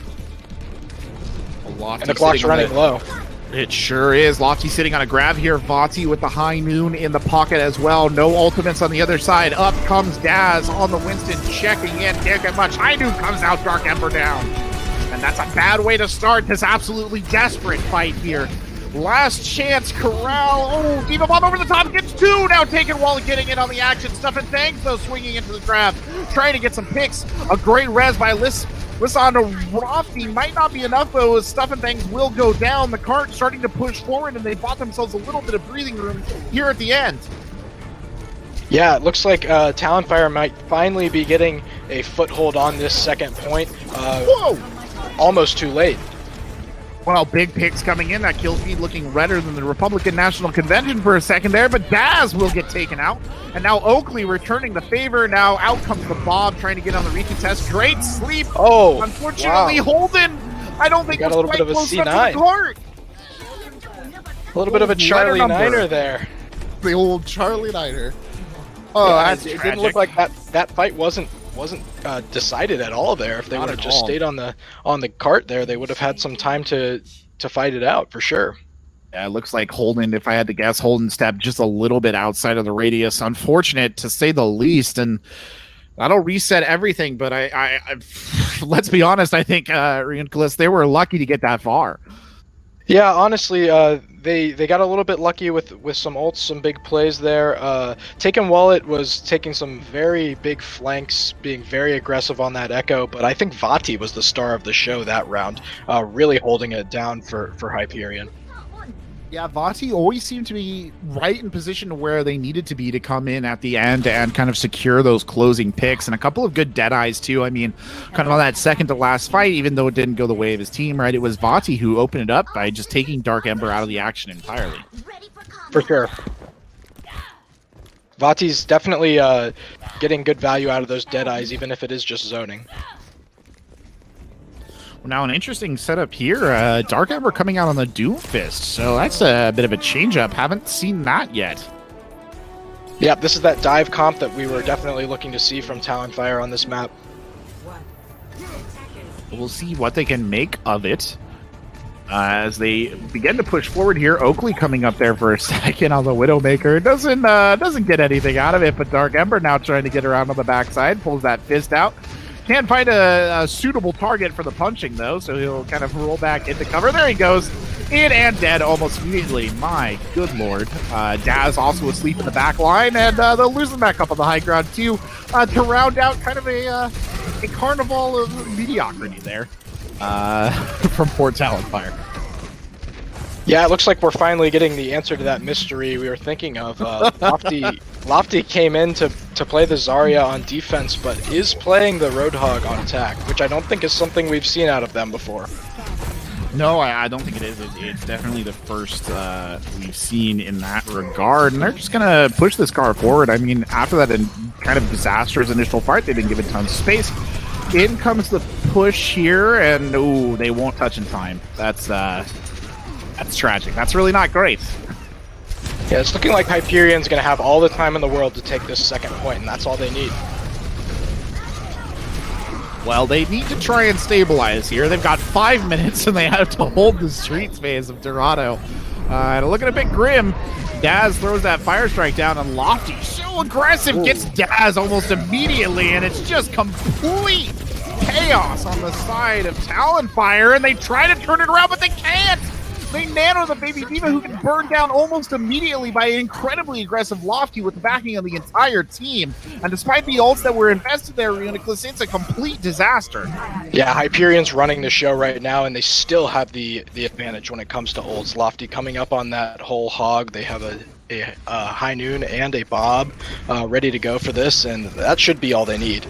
And the clock's running low. It sure is. Lofty sitting on a grab here. Vati with the High Noon in the pocket as well. No ultimates on the other side. Up comes Daz on the Winston, checking in. Can't get much. High Noon comes out. Dark Ember down. And that's a bad way to start this absolutely desperate fight here. Last chance, Corral. Oh, Diva Bomb over the top. Gets two. Now taking Wallet, getting in on the action. Stuff and Things, though, swinging into the grab. Trying to get some picks. A great res by Lissandra Rofty might not be enough, though, as Stuff and Things will go down. The cart starting to push forward, and they bought themselves a little bit of breathing room here at the end. Yeah, it looks like Talonfire might finally be getting a foothold on this second point. Whoa! Almost too late. Well, big picks coming in. That kill feed looking redder than the Republican National Convention for a second there, but Daz will get taken out. And now Oakley returning the favor. Now out comes the Bob trying to get on the recontest. Great sleep. Oh, unfortunately, wow. Holden, I don't think got a little bit of a C9. A little bit of a Charlie Niner there. The old Charlie Niner. Oh, yeah, it didn't look like that fight wasn't decided at all there. If they would have just stayed on the cart there, they would have had some time to fight it out for sure. Yeah, it looks like Holden, if I had to guess, Holden stepped just a little bit outside of the radius. Unfortunate, to say the least, and that'll reset everything. But I let's be honest, I think Reuniclus, they were lucky to get that far. Yeah, honestly, they got a little bit lucky with some ults, some big plays there. Taking Owlet was taking some very big flanks, being very aggressive on that Echo, but I think Vati was the star of the show that round, really holding it down for Hyperion. Yeah, Vati always seemed to be right in position where they needed to be to come in at the end and kind of secure those closing picks, and a couple of good Deadeyes too. I mean, kind of on that second to last fight, even though it didn't go the way of his team, right? It was Vati who opened it up by just taking Dark Ember out of the action entirely. For sure. Vati's definitely getting good value out of those Deadeyes, even if it is just zoning. Now, an interesting setup here. Dark Ember coming out on the Doomfist, so that's a bit of a change-up. Haven't seen that yet. Yep, this is that dive comp that we were definitely looking to see from Talonfire on this map. We'll see what they can make of it. As they begin to push forward here, Oakley coming up there for a second on the Widowmaker. Doesn't get anything out of it, but Dark Ember now trying to get around on the backside, pulls that fist out. Can't find a suitable target for the punching, though, so he'll kind of roll back into cover. There he goes. In and dead almost immediately. My good lord. Daz also asleep in the back line, and they'll lose him back up on the high ground, too, to round out kind of a carnival of mediocrity there from poor Talonfire. Yeah, it looks like we're finally getting the answer to that mystery we were thinking of. Lofty came in to play the Zarya on defense, but is playing the Roadhog on attack, which I don't think is something we've seen out of them before. No, I don't think it is. It's definitely the first we've seen in that regard, and they're just going to push this car forward. I mean, after that kind of disastrous initial fight, they didn't give it tons of space. In comes the push here, and ooh, they won't touch in time. That's tragic. That's really not great. Yeah, it's looking like Hyperion's going to have all the time in the world to take this second point, and that's all they need. Well, they need to try and stabilize here. They've got 5 minutes, and they have to hold the street space of Dorado. And looking a bit grim. Daz throws that Fire Strike down, and Lofty, so aggressive, gets Daz almost immediately, and it's just complete chaos on the side of Talonfire, and they try to turn it around, but they can't! They nano the Baby Diva, who can burn down almost immediately by an incredibly aggressive Lofty with the backing of the entire team. And despite the ults that were invested there, Reuniclus, it's a complete disaster. Yeah, Hyperion's running the show right now, and they still have the advantage when it comes to ults. Lofty coming up on that whole hog. They have a High Noon and a Bob ready to go for this, and that should be all they need.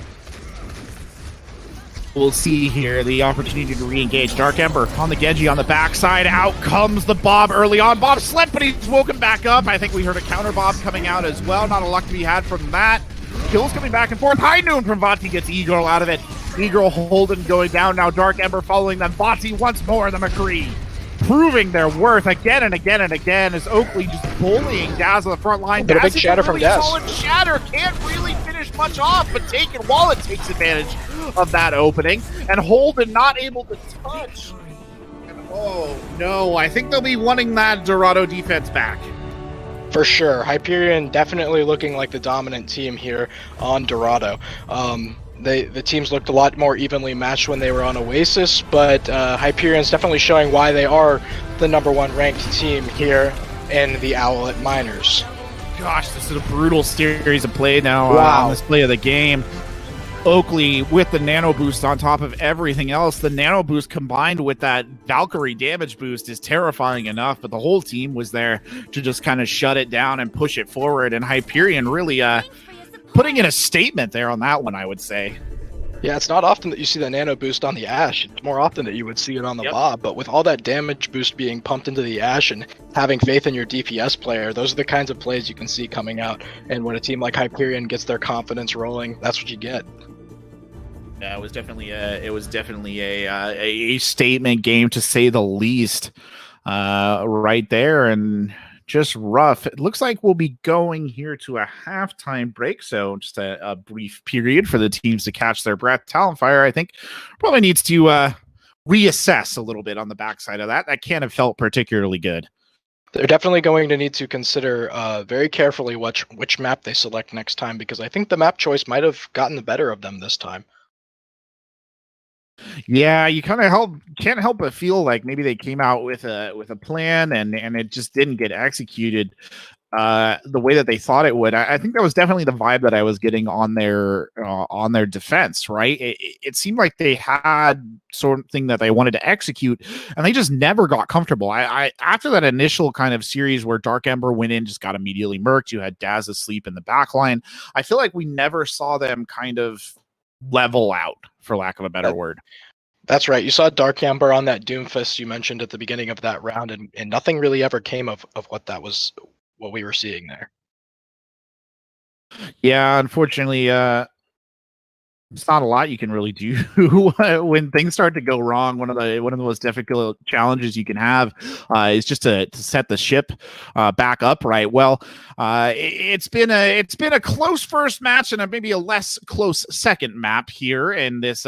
We'll see here the opportunity to re-engage. Dark Ember on the Genji on the backside. Out comes the Bob early on. Bob slept, but he's woken back up. I think we heard a counter Bob coming out as well. Not a luck to be had from that. Kills coming back and forth. High Noon from Vati gets E-Girl out of it. E-Girl Holden going down. Now Dark Ember following them. Vati once more, the McCree. Proving their worth again and again and again as Oakley just bullying Daz on the front line. But a big shatter from Daz. Solid shatter, can't really finish much off, but Owlet takes advantage of that opening, and Holden not able to touch. And oh no, I think they'll be wanting that Dorado defense back. For sure, Hyperion definitely looking like the dominant team here on Dorado. The teams looked a lot more evenly matched when they were on Oasis, but Hyperion's definitely showing why they are the #1 ranked team here in the Owlet Minors. Gosh, this is a brutal series of play now wow. On this play of the game. Oakley with the nano boost on top of everything else. The nano boost combined with that Valkyrie damage boost is terrifying enough, but the whole team was there to just kind of shut it down and push it forward, and Hyperion really putting in a statement there on that one, I would say. Yeah, it's not often that you see the nano boost on the Ashe. It's more often that you would see it on the Yep. Bob. But with all that damage boost being pumped into the Ashe and having faith in your DPS player, those are the kinds of plays you can see coming out. And when a team like Hyperion gets their confidence rolling, that's what you get. Yeah, it was definitely a statement game, to say the least, right there, and just rough. It looks like we'll be going here to a halftime break, so just a brief period for the teams to catch their breath. Talonfire, I think, probably needs to reassess a little bit on the backside of that. That can't have felt particularly good. They're definitely going to need to consider very carefully which map they select next time, because I think the map choice might have gotten the better of them this time. Yeah, you kind of can't help but feel like maybe they came out with a plan and it just didn't get executed the way that they thought it would. I think that was definitely the vibe that I was getting on their defense. Right, it seemed like they had something that they wanted to execute, and they just never got comfortable. I after that initial kind of series where Dark Ember went in, just got immediately murked. You had Daz asleep in the back line. I feel like we never saw them kind of level out, for lack of a better word. That's right. You saw Dark Amber on that Doomfist you mentioned at the beginning of that round, and nothing really ever came of what we were seeing there. Yeah, unfortunately, it's not a lot you can really do when things start to go wrong. One of the most difficult challenges you can have is just to set the ship back up right. Well, it's been a close first match and maybe a less close second map here in this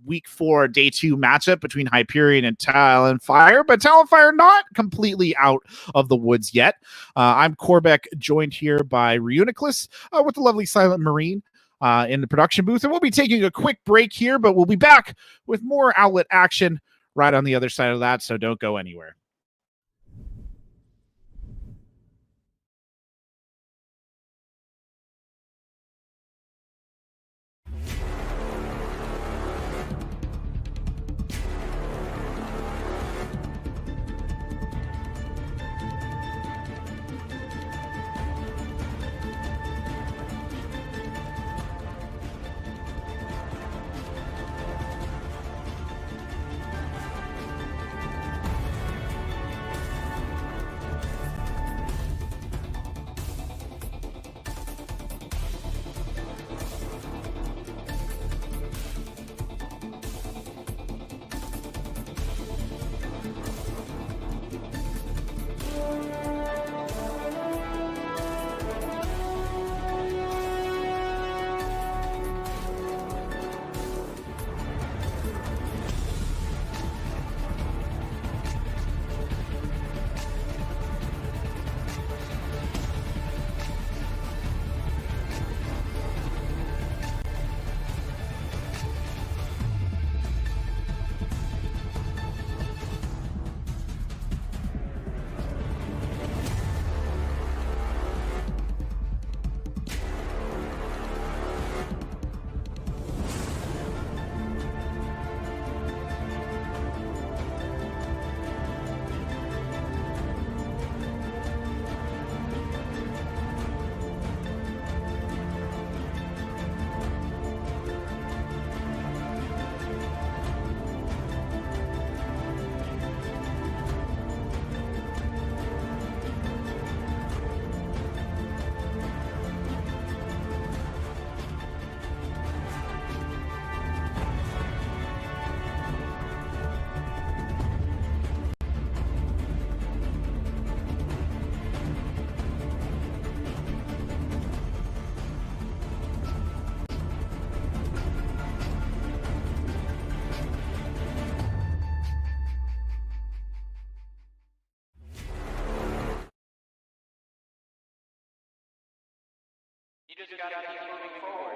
week 4 day 2 matchup between Hyperion and Talonfire, but Talonfire not completely out of the woods yet. I'm Corbec, joined here by Reuniclus with the lovely Silent Marine in the production booth, and we'll be taking a quick break here, but we'll be back with more Owlet action right on the other side of that, so don't go anywhere. You just gotta keep moving forward.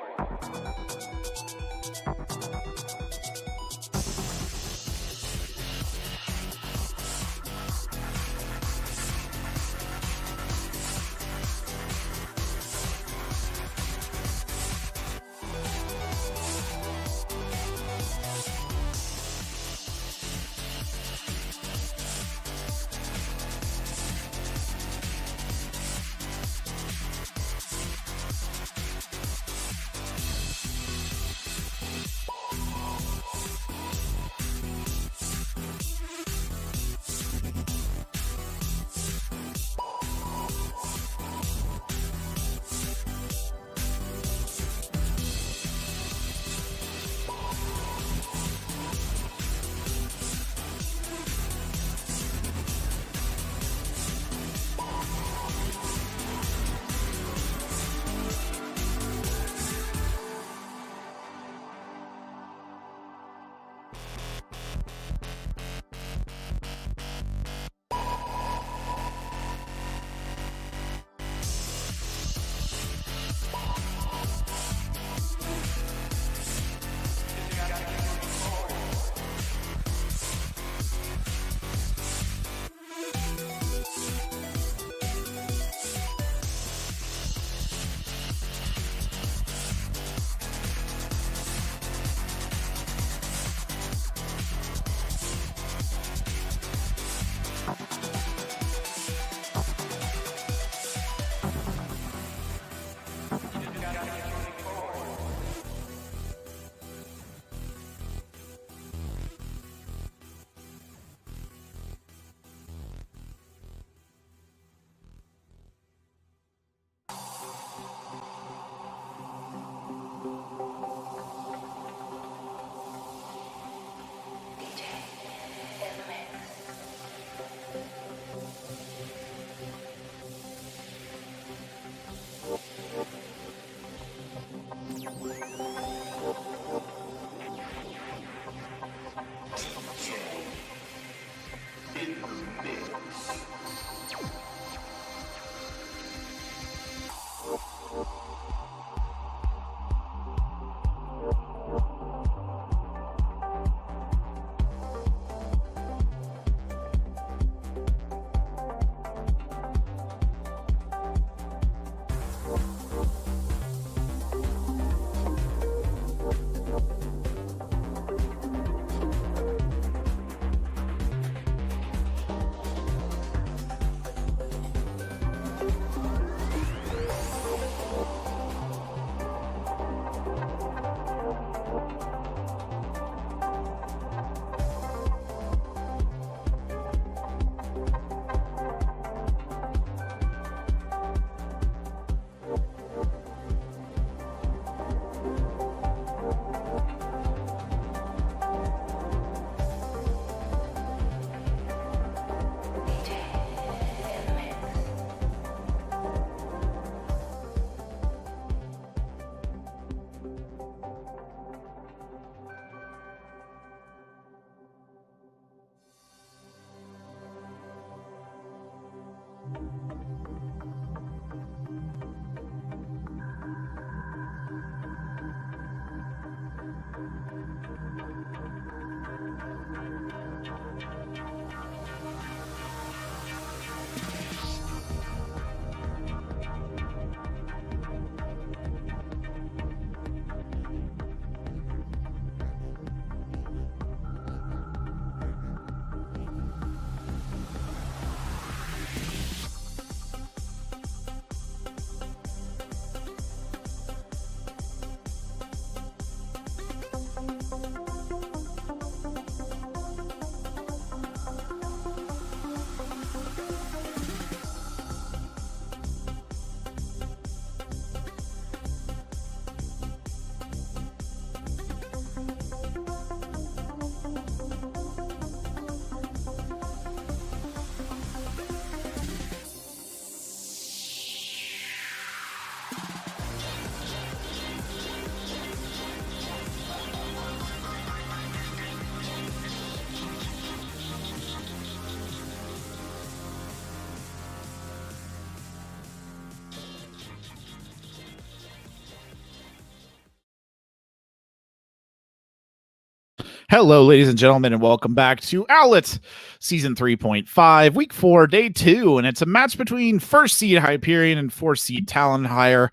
Hello, ladies and gentlemen, and welcome back to Owlet Season 3.5, Week 4, Day 2, and it's a match between first seed Hyperion and 4th seed Talonfire,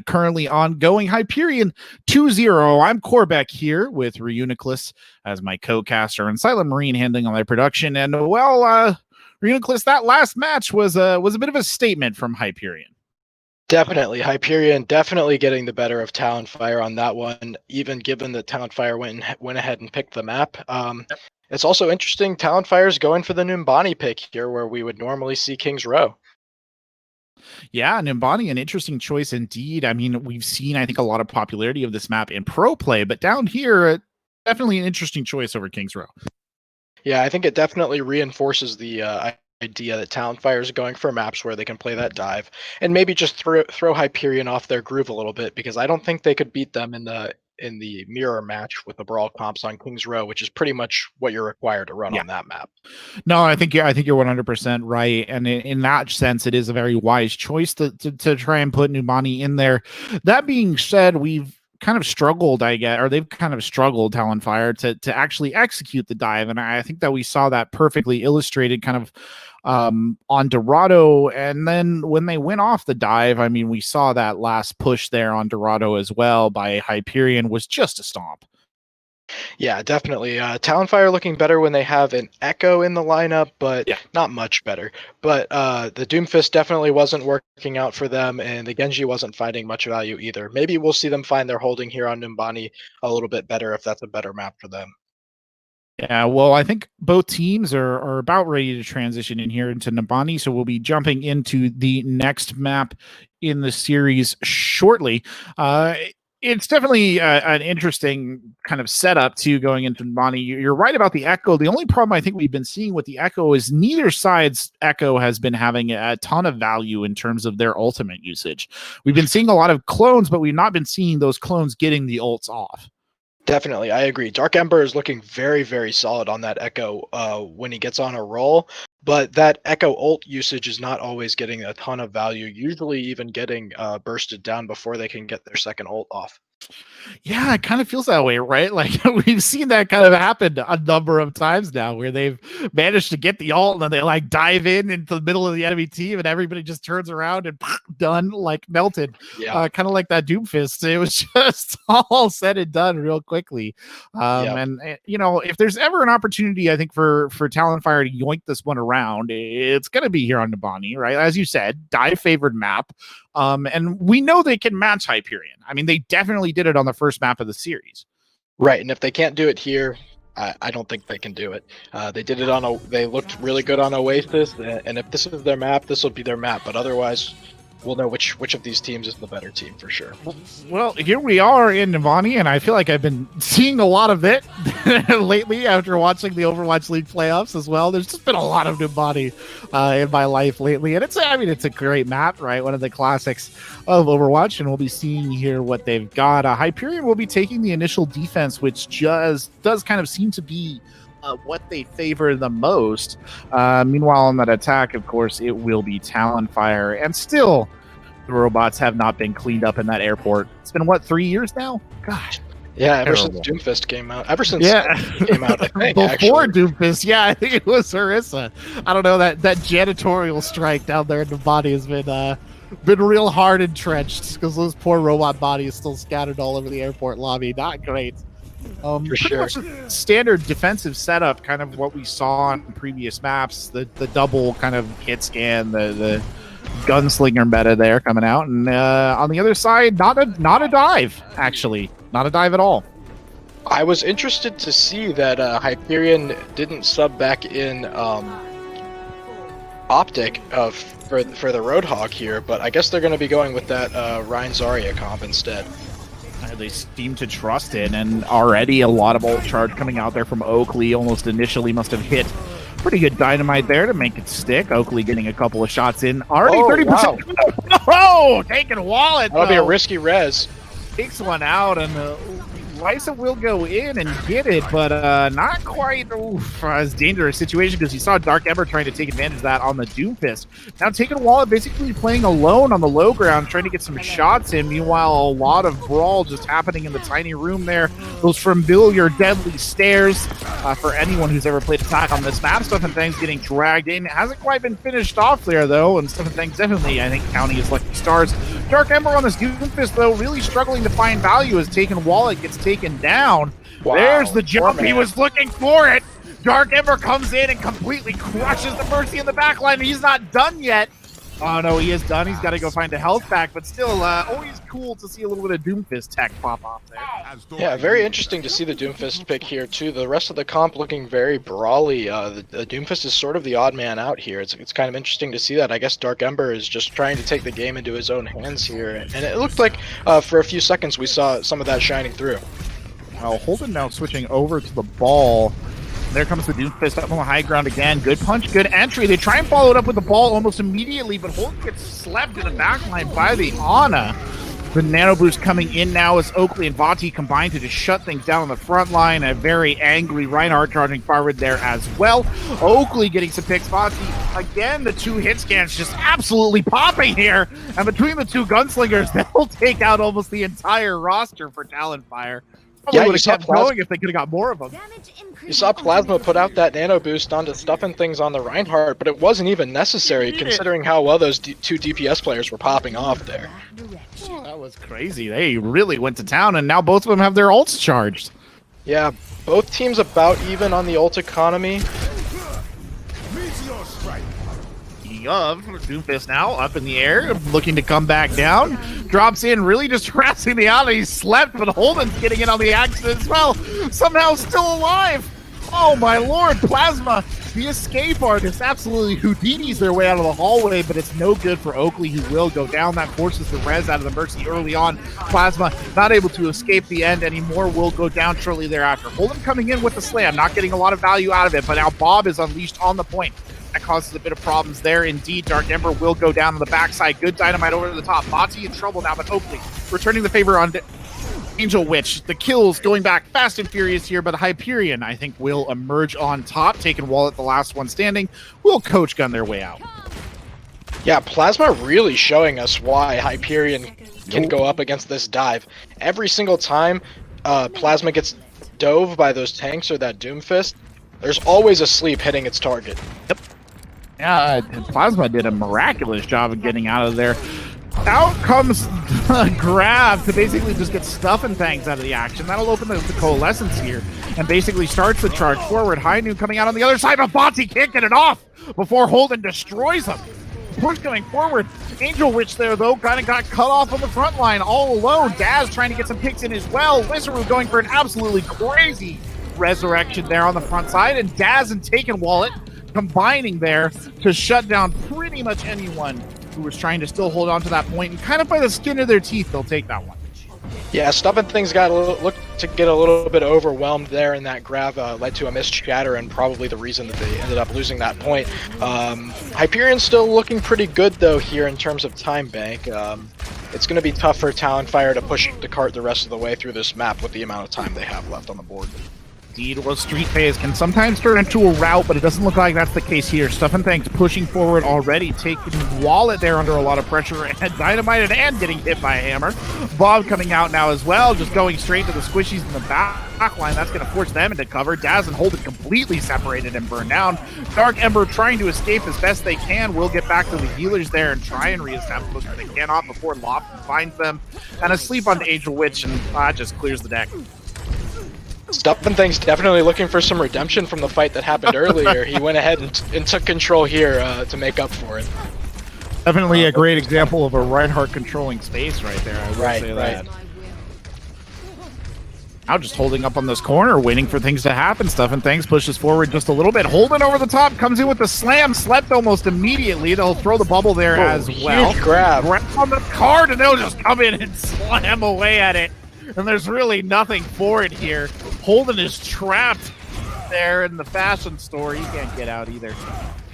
currently ongoing. Hyperion 2-0. I'm Corbec here with Reuniclus as my co-caster and Silent Marine handling on my production, and well, Reuniclus, that last match was a bit of a statement from Hyperion. Definitely. Hyperion definitely getting the better of Talonfire on that one, even given that Talonfire went ahead and picked the map. It's also interesting, Talonfire's going for the Numbani pick here, where we would normally see King's Row. Yeah, Numbani, an interesting choice indeed. I mean, we've seen, I think, a lot of popularity of this map in pro play, but down here, definitely an interesting choice over King's Row. Yeah, I think it definitely reinforces the idea that Talonfire is going for maps where they can play that dive and maybe just throw Hyperion off their groove a little bit, because I don't think they could beat them in the mirror match with the brawl comps on King's Row, which is pretty much what you're required to run on that map. No, I think you're 100% right, and in that sense, it is a very wise choice to try and put Numbani in there. That being said, we've kind of struggled, they've kind of struggled, Talonfire, to actually execute the dive, and I think that we saw that perfectly illustrated kind of on Dorado, and then when they went off the dive, I mean, we saw that last push there on Dorado as well by Hyperion was just a stomp. Yeah, definitely. Talonfire looking better when they have an Echo in the lineup, but not much better. But the Doomfist definitely wasn't working out for them, and the Genji wasn't finding much value either. Maybe we'll see them find their holding here on Numbani a little bit better if that's a better map for them. Yeah, well, I think both teams are about ready to transition in here into Numbani, so we'll be jumping into the next map in the series shortly. It's definitely an interesting kind of setup too going into Numbani. You're right about the Echo. The only problem I think we've been seeing with the Echo is neither side's Echo has been having a ton of value in terms of their ultimate usage. We've been seeing a lot of clones, but we've not been seeing those clones getting the ults off. Definitely, I agree. Dark Ember is looking very, very solid on that Echo when he gets on a roll, but that Echo ult usage is not always getting a ton of value, usually even getting bursted down before they can get their second ult off. Yeah, it kind of feels that way, right? Like we've seen that kind of happen a number of times now where they've managed to get the ult and then they like dive into the middle of the enemy team and everybody just turns around and done, like melted. Yeah. Kind of like that Doomfist. It was just all said and done real quickly. And you know, if there's ever an opportunity, I think for Talonfire to yoink this one around, it's going to be here on Numbani, right? As you said, dive favored map. And we know they can match Hyperion. I mean, they definitely did it on the first map of the series. Right, and if they can't do it here, I don't think they can do it. They did it they looked really good on Oasis, and if this is their map, this will be their map. But otherwise, we'll know which of these teams is the better team for sure. Well, here we are in Numbani, and I feel like I've been seeing a lot of it lately after watching the Overwatch League playoffs as well. There's just been a lot of Numbani in my life lately, and it's a great map, right? One of the classics of Overwatch, and we'll be seeing here what they've got. Hyperion will be taking the initial defense, which just does kind of seem to be what they favor the most. Meanwhile, on that attack, of course, it will be Talonfire. And still, the robots have not been cleaned up in that airport. It's been, what, 3 years now? Gosh. Yeah, ever Terrible. since Doomfist came out. Ever since it came out, I think. Before actually. Doomfist, yeah, I think it was Harissa. I don't know, that janitorial strike down there in the body has been real hard entrenched because those poor robot bodies still scattered all over the airport lobby. Not great. Pretty sure. much a standard defensive setup, kind of what we saw on previous maps. The double kind of hit scan, the gunslinger meta there coming out, and on the other side, not a dive actually, not a dive at all. I was interested to see that Hyperion didn't sub back in Optic for the Roadhog here, but I guess they're going to be going with that Ryan Zarya comp instead. They seem to trust it, and already a lot of ult charge coming out there from Oakley. Almost initially must have hit pretty good dynamite there to make it stick. Oakley getting a couple of shots in. Already 30%. Oh, taking Wallet. That'll be a risky res. Takes one out, and Lysa will go in and get it, but not quite as dangerous situation because you saw Dark Ember trying to take advantage of that on the Doomfist. Now taking Wallet basically playing alone on the low ground, trying to get some shots in. Meanwhile, a lot of brawl just happening in the tiny room there. Those familiar deadly stairs for anyone who's ever played attack on this map. Stuff and Things getting dragged in. It hasn't quite been finished off there though, and Stuff and Things definitely, I think, counting his lucky stars. Dark Ember on this Doomfist though, really struggling to find value as taking Wallet gets taken down. Wow. There's the jump. He was looking for it. Dark Ember comes in and completely crushes the Mercy in the backline. He's not done yet. Oh no, he is done. He's got to go find a health pack, but still, always cool to see a little bit of Doomfist tech pop off there. Yeah, very interesting to see the Doomfist pick here too. The rest of the comp looking very brawly. The Doomfist is sort of the odd man out here. It's kind of interesting to see that. I guess Dark Ember is just trying to take the game into his own hands here, and it looked like for a few seconds we saw some of that shining through. Well, Holden now switching over to the ball. There comes the Doomfist up on the high ground again. Good punch, good entry. They try and follow it up with the ball almost immediately, but Holden gets slept in the backline by the Ana. The nano boost coming in now as Oakley and Vati combine to just shut things down on the front line. A very angry Reinhardt charging forward there as well. Oakley getting some picks. Vati, again, the two hit scans just absolutely popping here. And between the two gunslingers, they'll take out almost the entire roster for Talonfire. Probably would have kept going if they could have got more of them. You saw Plasma put out that nano boost onto stuffing things on the Reinhardt, but it wasn't even necessary considering how well those two DPS players were popping off there. Oh, that was crazy. They really went to town, and now both of them have their ults charged. Yeah, both teams about even on the ult economy. Of Doomfist now up in the air, looking to come back down. Drops in, really just harassing the Ana. He slept, but Holden's getting in on the action as well. Somehow still alive. Oh my lord, Plasma, the escape artist, absolutely Houdini's their way out of the hallway, but it's no good for Oakley, who will go down. That forces the res out of the Mercy early on. Plasma not able to escape the end anymore, will go down shortly thereafter. Holden coming in with the slam, not getting a lot of value out of it, but now Bob is unleashed on the point. That causes a bit of problems there. Indeed, Dark Ember will go down on the backside. Good dynamite over to the top. Vati in trouble now, but Oakley returning the favor on Angel Witch. The kills going back fast and furious here, but Hyperion, I think, will emerge on top. Taking Wallet, the last one standing, will coach gun their way out. Yeah, Plasma really showing us why Hyperion can go up against this dive. Every single time Plasma gets dove by those tanks or that Doomfist, there's always a sleep hitting its target. Yep. Yeah, Plasma did a miraculous job of getting out of there. Out comes Grab to basically just get Stuffing Things out of the action. That'll open the Coalescence here and basically starts the charge forward. High Noon coming out on the other side, but Vati can't get it off before Holden destroys him. Push going forward. Angel Witch there, though, kind of got cut off on the front line all alone. Daz trying to get some picks in as well. Lizaru going for an absolutely crazy resurrection there on the front side, and Daz and Taken Wallet combining there to shut down pretty much anyone who was trying to still hold on to that point, and kind of by the skin of their teeth, they'll take that one. Yeah, Stuffing Things got looked to get a little bit overwhelmed there, and that grab led to a missed shatter, and probably the reason that they ended up losing that point. Hyperion's still looking pretty good, though, here in terms of time bank. It's going to be tough for Talonfire to push the cart the rest of the way through this map with the amount of time they have left on the board. Indeed, well, Street Phase can sometimes turn into a rout, but it doesn't look like that's the case here. Stuff and Thanks pushing forward already, taking Wallet there under a lot of pressure, and Dynamited and getting hit by a hammer. Bob coming out now as well, just going straight to the squishies in the back line. That's going to force them into cover. Daz and Holden completely separated and burned down. Dark Ember trying to escape as best they can. Will get back to the healers there and try and reestablish, but they cannot before Loft finds them. And asleep on the Angel Witch, and just clears the deck. Stuff and Things definitely looking for some redemption from the fight that happened earlier. He went ahead and took control here to make up for it. Definitely a great example of a Reinhardt controlling space right there. I will say that. Now just holding up on this corner, waiting for things to happen. Stuff and Things pushes forward just a little bit. Holden over the top, comes in with the slam, slept almost immediately. They'll throw the bubble there as well. Huge grab. On the card, and they'll just come in and slam away at it. And there's really nothing for it here. Holden is trapped there in the fashion store. He can't get out either.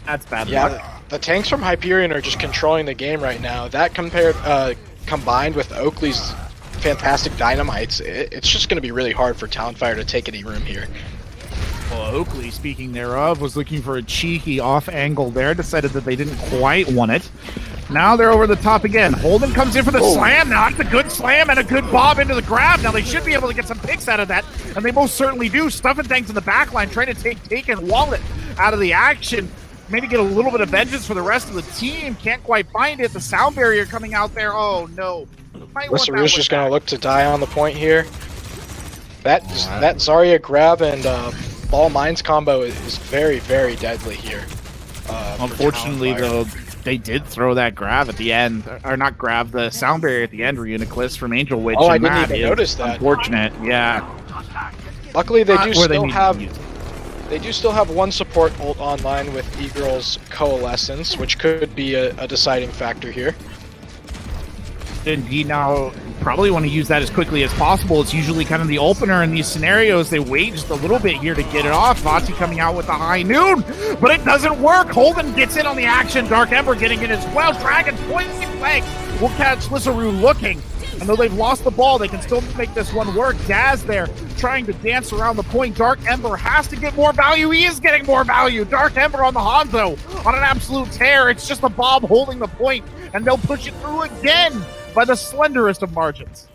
That's bad luck. The tanks from Hyperion are just controlling the game right now. That combined with Oakley's fantastic dynamites, it's just going to be really hard for Talonfire to take any room here. Well, Oakley, speaking thereof, was looking for a cheeky off angle there, decided that they didn't quite want it. Now they're over the top again. Holden comes in for the slam. Now it's a good slam and a good bob into the grab. Now they should be able to get some picks out of that, and they most certainly do. Stuff and Things in the back line, trying to take Taken Wallet out of the action. Maybe get a little bit of vengeance for the rest of the team. Can't quite find it. The sound barrier coming out there. Oh, no. Lissaru's just going to look to die on the point here. That Zarya grab and Ball Mines combo is very, very deadly here. Unfortunately, though, they did throw that grab at the end. Or not grab, the sound barrier at the end, Reuniclus from Angel Witch. Oh, I didn't even notice that. Unfortunate, yeah. Luckily, they do still have one support ult online with E-Girl's Coalescence, which could be a deciding factor here. Indeed, now probably want to use that as quickly as possible. It's usually kind of the opener in these scenarios. They wait just a little bit here to get it off. Vati coming out with the high noon, but it doesn't work. Holden gets in on the action. Dark Ember getting in as well. Dragon point blank will catch Lissaru looking. And though they've lost the ball, they can still make this one work. Daz there trying to dance around the point. Dark Ember has to get more value. He is getting more value. Dark Ember on the Hanzo on an absolute tear. It's just a Bob holding the point, and they'll push it through again by the slenderest of margins.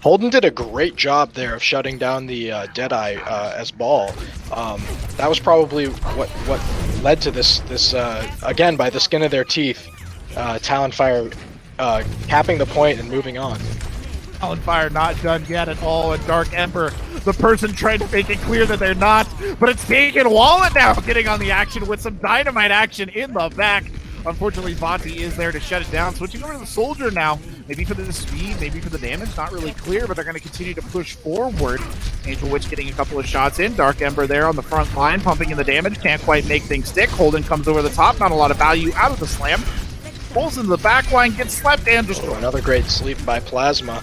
Holden did a great job there of shutting down the Deadeye as Ball. That was probably what led to this again, by the skin of their teeth, Talonfire capping the point and moving on. Talonfire not done yet at all, and Dark Ember, the person trying to make it clear that they're not, but it's Taken Wallet now getting on the action with some dynamite action in the back. Unfortunately, Vati is there to shut it down. Switching over to the Soldier now. Maybe for the speed, maybe for the damage. Not really clear, but they're going to continue to push forward. Angel Witch getting a couple of shots in. Dark Ember there on the front line, pumping in the damage. Can't quite make things stick. Holden comes over the top. Not a lot of value out of the slam. Pulls into the back line, gets slept and destroyed. Another great sleep by Plasma.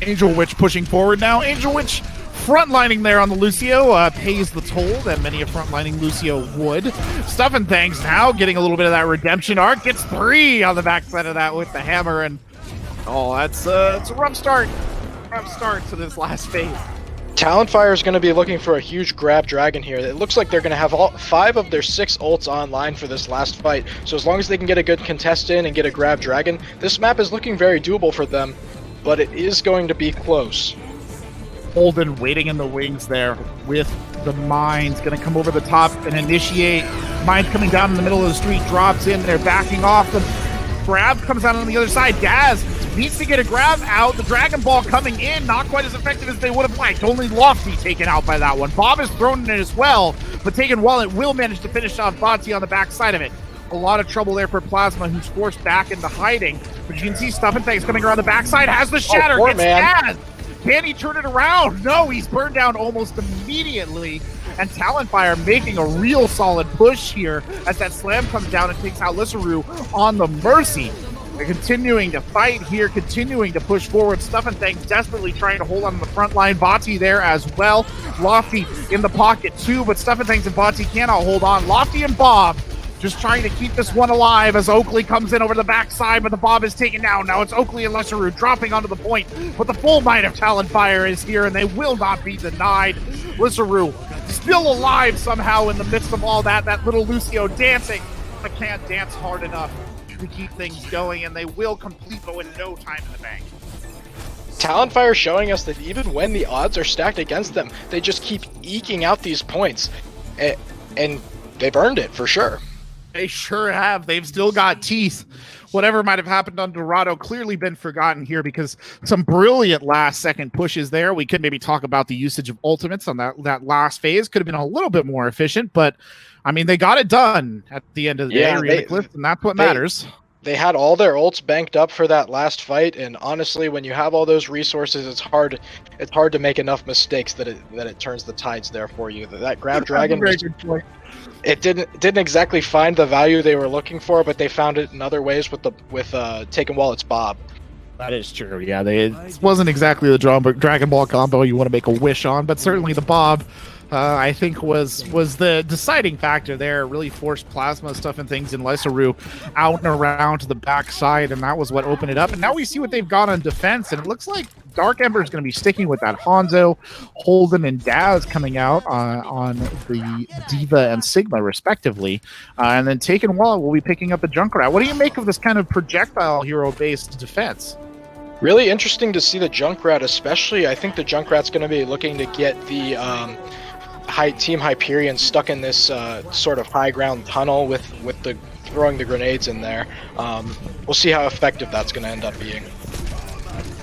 Angel Witch pushing forward now. Angel Witch frontlining there on the Lucio pays the toll that many a frontlining Lucio would. Stuff and Things now getting a little bit of that redemption arc. Gets 3 on the backside of that with the hammer, and it's a rough start. Rough start to this last phase. Talonfire is going to be looking for a huge grab dragon here. It looks like they're going to have 5 of their 6 ults online for this last fight. So as long as they can get a good contest in and get a grab dragon, this map is looking very doable for them, but it is going to be close. Holden waiting in the wings there with the Mines. Going to come over the top and initiate. Mines coming down in the middle of the street, drops in. They're backing off. The grab comes out on the other side. Daz needs to get a grab out. The Dragon Ball coming in, not quite as effective as they would have liked. Only Lofty taken out by that one. Bob is thrown in it as well, but Taken Wallet will manage to finish off Vati on the backside of it. A lot of trouble there for Plasma, who's forced back into hiding. But you can see Stuff and Things coming around the backside. Has the shatter. Poor gets man. Daz. Can he turn it around? No, he's burned down almost immediately. And Talonfire making a real solid push here as that slam comes down and takes out Lissaru on the Mercy. They're continuing to fight here, continuing to push forward. Stuff and Things desperately trying to hold on to the front line. Vati there as well. Lofty in the pocket too, but Stuff and Things and Vati cannot hold on. Lofty and Bob just trying to keep this one alive as Oakley comes in over the backside, but the bomb is taken down. Now it's Oakley and Lesseru dropping onto the point, but the full might of Talonfire is here, and they will not be denied. Lesseru still alive somehow in the midst of all that. That little Lucio dancing, but can't dance hard enough to keep things going, and they will complete though in no time in the bank. Talonfire showing us that even when the odds are stacked against them, they just keep eking out these points, and they've earned it for sure. They sure have. They've still got teeth. Whatever might have happened on Dorado clearly been forgotten here, because some brilliant last-second pushes there. We could maybe talk about the usage of ultimates on that last phase. Could have been a little bit more efficient, but I mean, they got it done at the end of the day, Reuniclus, and that's what matters. They had all their ults banked up for that last fight, and honestly, when you have all those resources, it's hard to make enough mistakes that it turns the tides there for you. That grab dragon, it didn't exactly find the value they were looking for, but they found it in other ways with taking Wallet's Bob. That is true. Yeah, it wasn't exactly the Dragon Ball combo you want to make a wish on, but certainly the Bob. I think was the deciding factor there. It really forced plasma stuff and things in Lesseru out and around to the backside, and that was what opened it up. And now we see what they've got on defense, and it looks like Dark Ember is going to be sticking with that. Hanzo, Holden, and Daz coming out on the Diva and Sigma, respectively. And then Taken Wallet will be picking up the Junkrat. What do you make of this kind of projectile hero-based defense? Really interesting to see the Junkrat, especially. I think the Junkrat's going to be looking to get the Team Hyperion stuck in this sort of high ground tunnel with the throwing the grenades in there. We'll see how effective that's going to end up being.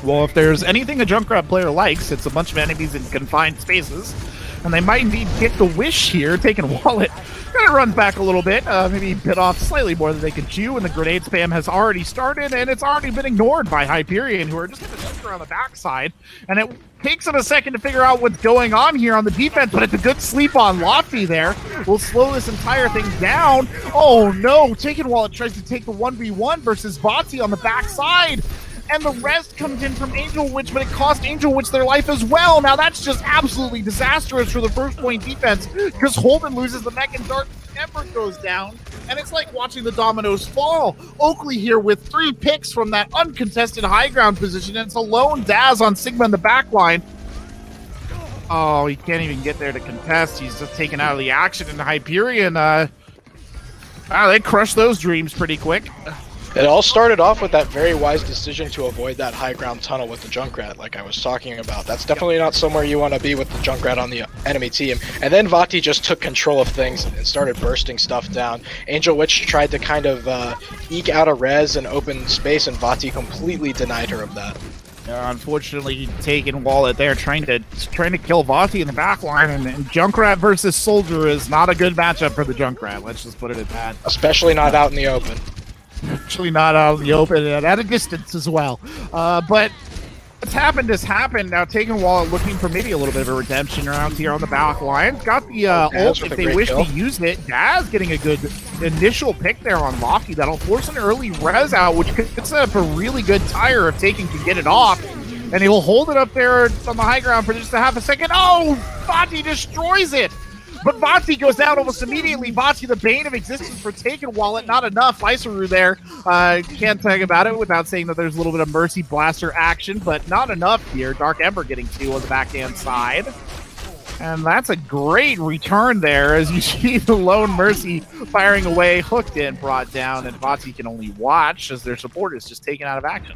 Well, if there's anything a Junkrat player likes, it's a bunch of enemies in confined spaces, and they might indeed get the wish here. Taking Wallet kind of runs back a little bit, maybe bit off slightly more than they can chew, and the grenade spam has already started, and it's already been ignored by Hyperion, who are just going to jump around the backside, and it takes them a second to figure out what's going on here on the defense, but it's a good sleep on Lofty there. We'll slow this entire thing down. Oh no, Taken Wallet tries to take the 1v1 versus Vati on the backside, and the rest comes in from Angel Witch, but it cost Angel Witch their life as well. Now that's just absolutely disastrous for the first point defense, because Holden loses the mech and Dark Ember goes down, and it's like watching the dominoes fall. Oakley here with 3 picks from that uncontested high ground position, and it's a lone Daz on Sigma in the back line. Oh, he can't even get there to contest. He's just taken out of the action, and Hyperion, they crushed those dreams pretty quick. It all started off with that very wise decision to avoid that high ground tunnel with the Junkrat, like I was talking about. That's definitely not somewhere you want to be with the Junkrat on the enemy team. And then Vati just took control of things and started bursting stuff down. Angel Witch tried to kind of eke out a res and open space, and Vati completely denied her of that. Unfortunately, Taken Wallet there trying to kill Vati in the back line, and Junkrat versus Soldier is not a good matchup for the Junkrat. Let's just put it at that. Especially not out in the open. Actually not out in the open and at a distance as well. But what's happened has happened. Now Taken Wallet looking for maybe a little bit of a redemption around here on the back line. Got the ult if they wish to use it. Daz getting a good initial pick there on Lofty. That'll force an early res out, which could set up a really good tire if Taken can get it off. And he'll hold it up there on the high ground for just a half a second. Oh, Vati destroys it. But Vati goes down almost immediately. Vati, the bane of existence for Taken Wallet. Not enough. Lysaru there. Can't talk about it without saying that there's a little bit of Mercy Blaster action, but not enough here. Dark Ember getting 2 on the backhand side. And that's a great return there as you see the lone Mercy firing away, hooked in, brought down, and Vati can only watch as their support is just taken out of action.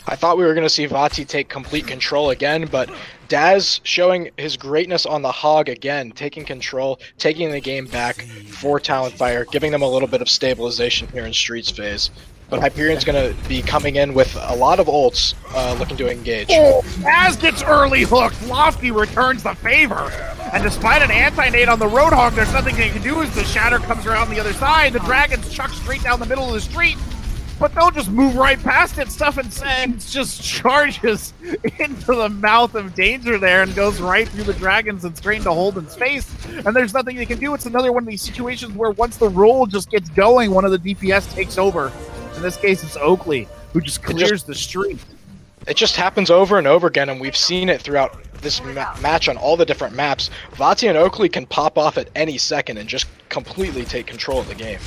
I thought we were going to see Vati take complete control again, but Daz showing his greatness on the hog again, taking control, taking the game back for Talonfire, giving them a little bit of stabilization here in Streets phase. But Hyperion's going to be coming in with a lot of ults looking to engage. Oh, Daz gets early hooked. Lofty returns the favor. And despite an anti-nade on the Roadhog, there's nothing they can do as the Shatter comes around the other side. The Dragon's chucked straight down the middle of the street. But they'll just move right past it. Stuff and Sands just charges into the mouth of danger there and goes right through the Dragons and straight into Holden's face. And there's nothing they can do. It's another one of these situations where once the roll just gets going, one of the DPS takes over. In this case, it's Oakley, who just clears the street. It just happens over and over again, and we've seen it throughout this match on all the different maps, Vati and Oakley can pop off at any second and just completely take control of the game.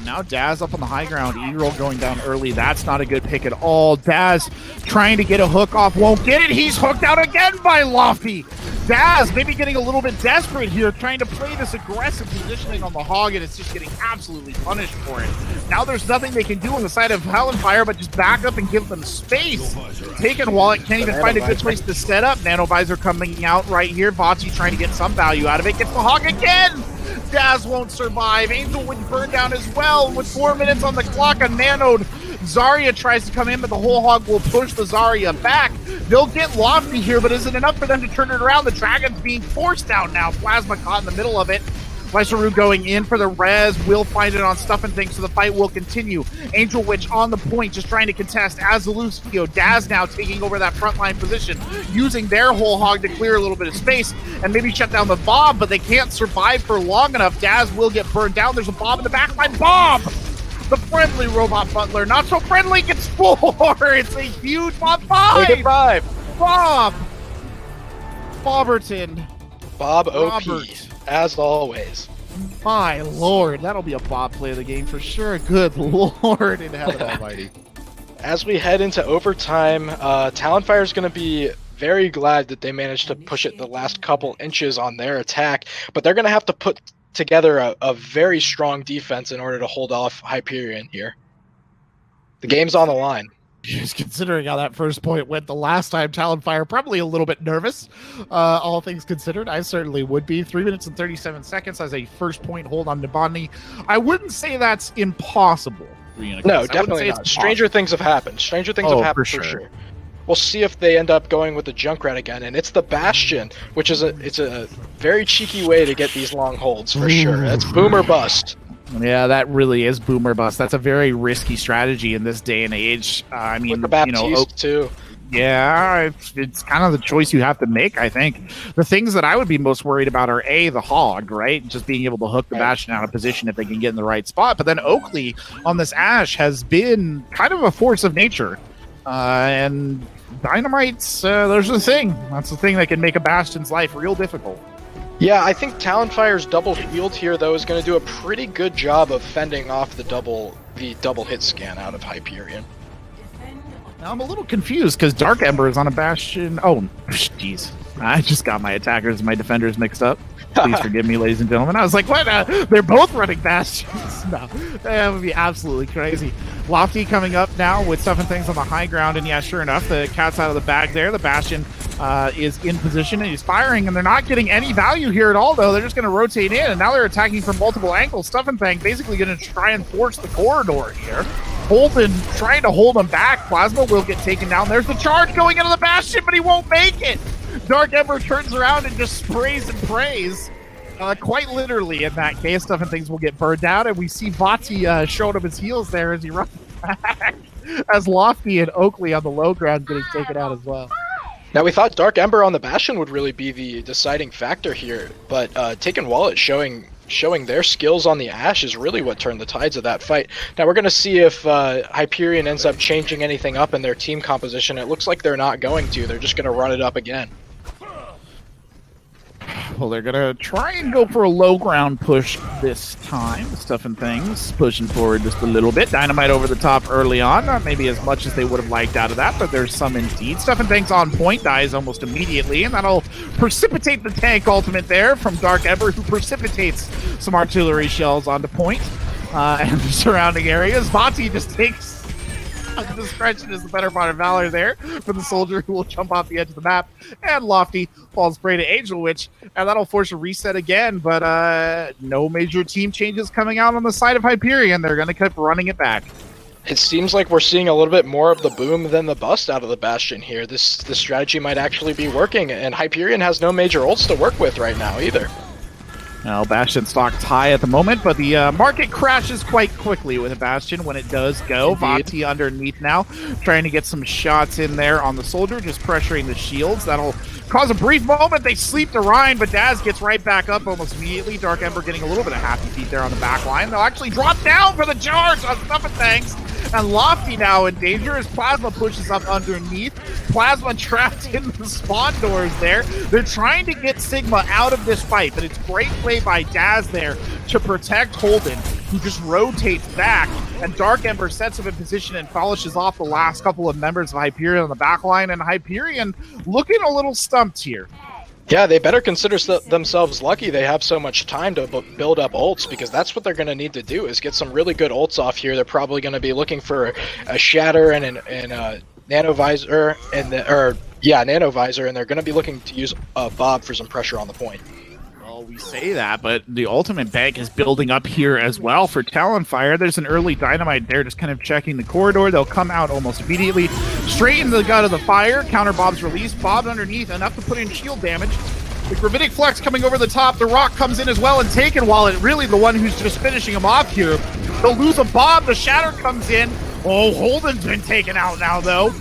Now Daz up on the high ground, E-roll going down early. That's not a good pick at all. Daz trying to get a hook off, won't get it. He's hooked out again by Lofty. Daz maybe getting a little bit desperate here, trying to play this aggressive positioning on the hog, and it's just getting absolutely punished for it. Now there's nothing they can do on the side of Talonfire but just back up and give them space. Taken Wallet can't even find a good place to set up. Nanovisor coming out right here. Vati trying to get some value out of it. Gets the hog again. Daz won't survive. Angel would burn down as well. With 4 minutes on the clock, a nanoed Zarya tries to come in, but the whole hog will push the Zarya back. They'll get Lofty here, but is it enough for them to turn it around? The Dragon's being forced down now. Plasma caught in the middle of it. Viceroy going in for the res, will find it on Stuff and Things, so the fight will continue. Angel Witch on the point, just trying to contest as Lucio. Daz now taking over that frontline position, using their whole hog to clear a little bit of space and maybe shut down the Bob, but they can't survive for long enough. Daz will get burned down. There's a Bob in the backline. Bob! The friendly robot butler, not so friendly, gets 4! It's a huge Bob 5! Bob! Bobberton. Bob OP, Robert. as always. My lord, that'll be a Bob play of the game for sure. Good lord in heaven almighty. As we head into overtime, Talonfire is going to be very glad that they managed to push it the last couple inches on their attack, but they're going to have to put together a very strong defense in order to hold off Hyperion here. The game's on the line. Just considering how that first point went the last time, Talonfire probably a little bit nervous, all things considered. I certainly would be. 3 minutes and 37 seconds as a first point hold on Nibani. I wouldn't say that's impossible. No, definitely not. Stranger things have happened. Stranger things have happened for sure. We'll see if they end up going with the Junkrat again, and it's the Bastion, which is a very cheeky way to get these long holds for sure. That's boom or bust. Yeah, that really is boom or bust. That's a very risky strategy in this day and age. I mean, with the Baptiste too. Yeah, it's kind of the choice you have to make, I think. The things that I would be most worried about are A, the hog, right? Just being able to hook the Bastion out of position if they can get in the right spot. But then Oakley on this Ashe has been kind of a force of nature. And Dynamites, there's the thing. That's the thing that can make a Bastion's life real difficult. Yeah, I think Talonfire's double shield here, though, is going to do a pretty good job of fending off the double hit scan out of Hyperion. Now I'm a little confused because Dark Ember is on a Bastion. Oh, jeez. I just got my attackers and my defenders mixed up. Please forgive me, ladies and gentlemen. I was like, what? They're both running Bastions. No, that would be absolutely crazy. Lofty coming up now with Stuff and Things on the high ground. And yeah, sure enough, the cat's out of the bag there. The Bastion is in position and he's firing. And they're not getting any value here at all, though. They're just going to rotate in. And now they're attacking from multiple angles. Stuff and Things basically going to try and force the corridor here. Holden trying to hold him back. Plasma will get taken down. There's the charge going into the Bastion, but he won't make it. Dark Ember turns around and just sprays and prays. Quite literally in that case. Stuff and Things will get burned down, and we see Vati showing him his heels there as he runs back. As Lofty and Oakley on the low ground getting taken out as well. Now, we thought Dark Ember on the Bastion would really be the deciding factor here, but Taken Wallet showing their skills on the Ashe is really what turned the tides of that fight. Now, we're going to see if Hyperion ends up changing anything up in their team composition. It looks like they're not going to. They're just going to run it up again. Well, they're going to try and go for a low ground push this time. Stuff and Things pushing forward just a little bit. Dynamite over the top early on. Not maybe as much as they would have liked out of that, but there's some indeed. Stuff and Things on point. Dies almost immediately, and that'll precipitate the tank ultimate there from Dark Ember, who precipitates some artillery shells onto point and the surrounding areas. Vati just takes discretion is the better part of valor there for the soldier who will jump off the edge of the map, and Lofty falls prey to Angel Witch, and that'll force a reset again, but no major team changes coming out on the side of Hyperion. They're going to keep running it back. It seems like we're seeing a little bit more of the boom than the bust out of the Bastion here. This strategy might actually be working, and Hyperion has no major ults to work with right now either. Now, Bastion stocked high at the moment, but the market crashes quite quickly with a Bastion when it does go. Vati underneath now, trying to get some shots in there on the soldier, just pressuring the shields. That'll cause a brief moment. They sleep to Ryan, but Daz gets right back up almost immediately. Dark Ember getting a little bit of happy feet there on the back line. They'll actually drop down for the charge on Stuff and Things, And Lofty now in danger as Plasma pushes up underneath. Plasma trapped in the spawn doors there. They're trying to get Sigma out of this fight, but it's great play by Daz there to protect Holden, who just rotates back, and Dark Ember sets him in position and polishes off the last couple of members of Hyperion on the back line, and Hyperion looking a little stumped here. Yeah, they better consider themselves lucky they have so much time to build up ults, because that's what they're going to need to do, is get some really good ults off here. They're probably going to be looking for a Shatter and a Nanovisor, Nanovisor, and they're going to be looking to use Bob for some pressure on the point. Well, we say that, but the ultimate bank is building up here as well for Talonfire. There's an early Dynamite there just kind of checking the corridor. They'll come out almost immediately, straight into the gut of the fire. Counter Bob's release. Bob underneath, enough to put in shield damage. The Gravitic Flex coming over the top. The Rock comes in as well, and Taken Wallet, really the one who's just finishing him off here. They'll lose a Bob. The Shatter comes in. Oh, Holden's been taken out now, though.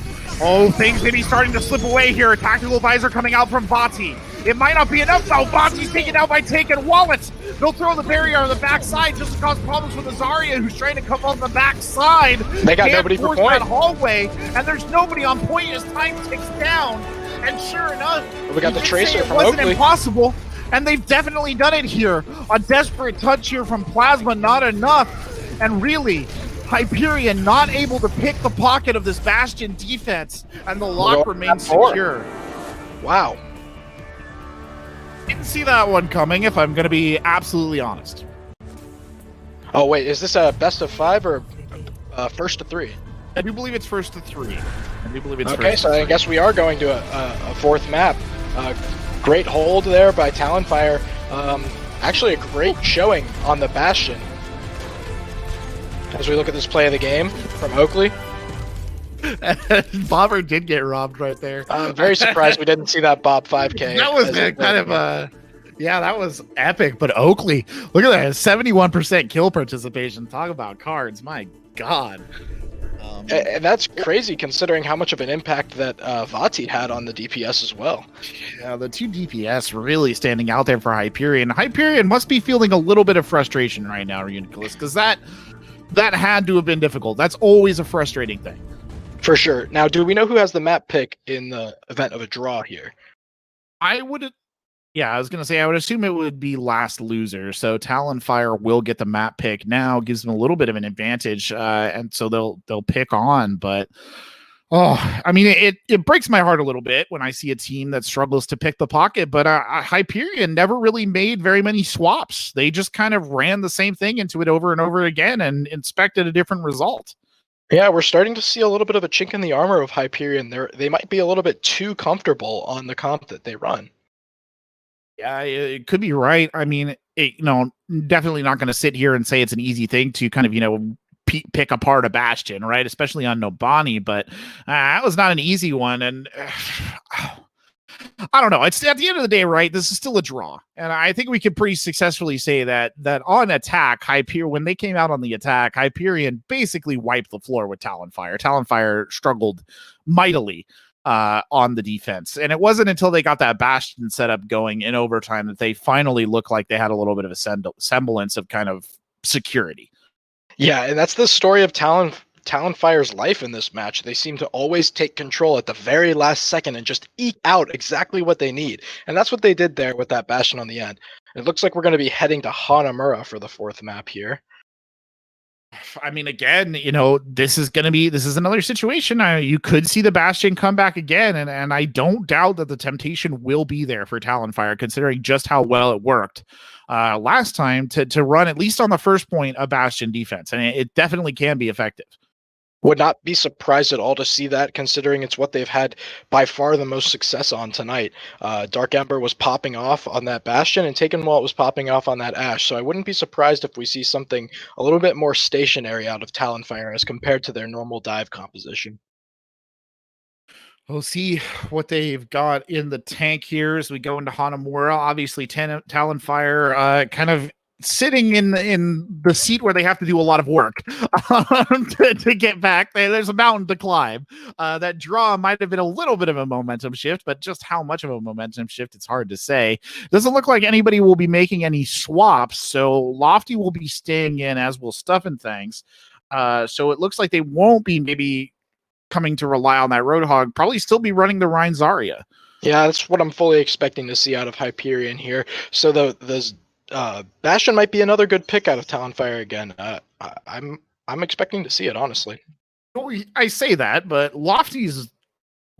Oh, things may be starting to slip away here. A Tactical Visor coming out from Vati. It might not be enough, though. Vati's taken out by Taken Wallet. They'll throw the barrier on the backside just to cause problems with Azaria, who's trying to come on the backside. They got nobody for point. That hallway, and there's nobody on point as time ticks down. And sure enough, we got the Tracer from Oakley. It wasn't impossible, and they've definitely done it here. A desperate touch here from Plasma, not enough. And really, Hyperion not able to pick the pocket of this Bastion defense, and the lock remains secure. Wow. Didn't see that one coming, if I'm going to be absolutely honest. Oh, wait, is this a best of 5 or first to 3? I do believe it's first to 3. Okay, so I guess we are going to a fourth map. Great hold there by Talonfire. Actually, a great showing on the Bastion. As we look at this play of the game from Oakley. Bobber did get robbed right there. I'm very surprised we didn't see that Bob 5K. That was that was epic. But Oakley, look at that, 71% kill participation. Talk about cards, my God. And that's crazy considering how much of an impact that Vati had on the DPS as well. Yeah, the 2 DPS really standing out there for Hyperion. Hyperion must be feeling a little bit of frustration right now, Reuniclus, because that had to have been difficult. That's always a frustrating thing. For sure. Now, do we know who has the map pick in the event of a draw here? I would assume it would be last loser. So Talonfire will get the map pick now, gives them a little bit of an advantage, and so they'll pick on. But I mean, it breaks my heart a little bit when I see a team that struggles to pick the pocket. But Hyperion never really made very many swaps. They just kind of ran the same thing into it over and over again and expected a different result. Yeah, we're starting to see a little bit of a chink in the armor of Hyperion. They might be a little bit too comfortable on the comp that they run. Yeah, it could be right. I mean, definitely not going to sit here and say it's an easy thing to kind of, pick apart a Bastion, right? Especially on Nobani, but that was not an easy one. And I don't know. It's at the end of the day, right? This is still a draw. And I think we could pretty successfully say that on attack, Hyperion, when they came out on the attack, Hyperion basically wiped the floor with Talonfire. Talonfire struggled mightily on the defense. And it wasn't until they got that Bastion setup going in overtime that they finally looked like they had a little bit of a semblance of kind of security. Yeah, and that's the story of Talonfire's life in this match. They seem to always take control at the very last second and just eke out exactly what they need. And that's what they did there with that Bastion on the end. It looks like we're going to be heading to Hanamura for the fourth map here. I mean, again, this is another situation. You could see the Bastion come back again, and I don't doubt that the temptation will be there for Talonfire, considering just how well it worked last time to run, at least on the first point, a Bastion defense, and it definitely can be effective. Would not be surprised at all to see that, considering it's what they've had by far the most success on tonight. Dark Ember was popping off on that Bastion, and Taken Wallet was popping off on that Ashe, so I wouldn't be surprised if we see something a little bit more stationary out of Talonfire as compared to their normal dive composition. We'll see what they've got in the tank here as we go into Hanamura. Obviously, Talonfire kind of sitting in the seat where they have to do a lot of work to get back. There's a mountain to climb. That draw might have been a little bit of a momentum shift, but just how much of a momentum shift, it's hard to say. Doesn't look like anybody will be making any swaps, so Lofty will be staying in, as will Stuff and Things. So it looks like they won't be maybe coming to rely on that Roadhog. Probably still be running the Rhine Zarya. Yeah, that's what I'm fully expecting to see out of Hyperion here. So the Bastion might be another good pick out of Talonfire again. I'm expecting to see it, honestly. Well, I say that, but Lofty's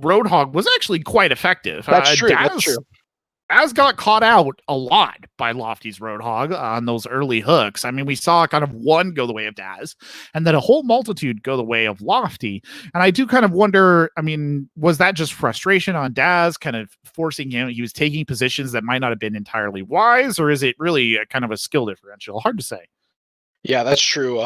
Roadhog was actually quite effective. That's true. That's true. Daz got caught out a lot by Lofty's Roadhog on those early hooks. I mean, we saw kind of one go the way of Daz, and then a whole multitude go the way of Lofty. And I do kind of wonder, I mean, was that just frustration on Daz, kind of forcing him? He was taking positions that might not have been entirely wise, or is it really a kind of a skill differential? Hard to say. Yeah, that's true.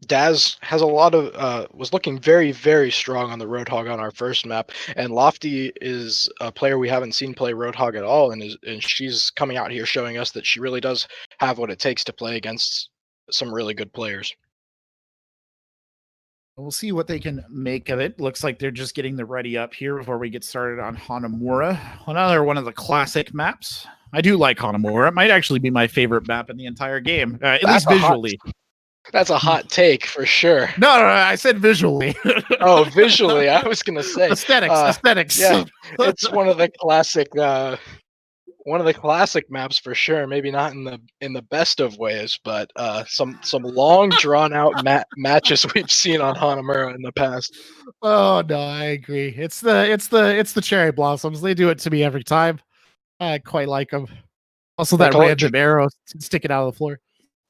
Daz has a lot of was looking very, very strong on the Roadhog on our first map, and Lofty is a player we haven't seen play Roadhog at all, and she's coming out here showing us that she really does have what it takes to play against some really good players. We'll see what they can make of it. Looks like they're just getting the ready up here before we get started on Hanamura. Another one of the classic maps. I do like Hanamura. It might actually be my favorite map in the entire game, at least visually. That's a hot take for sure. No, I said visually. Oh, visually. I was gonna say aesthetics. Yeah, it's one of the classic maps for sure. Maybe not in the best of ways, but some long drawn out matches we've seen on Hanamura in the past. Oh no, I agree. It's the cherry blossoms. They do it to me every time. I quite like them. Also, that random arrow sticking out of the floor.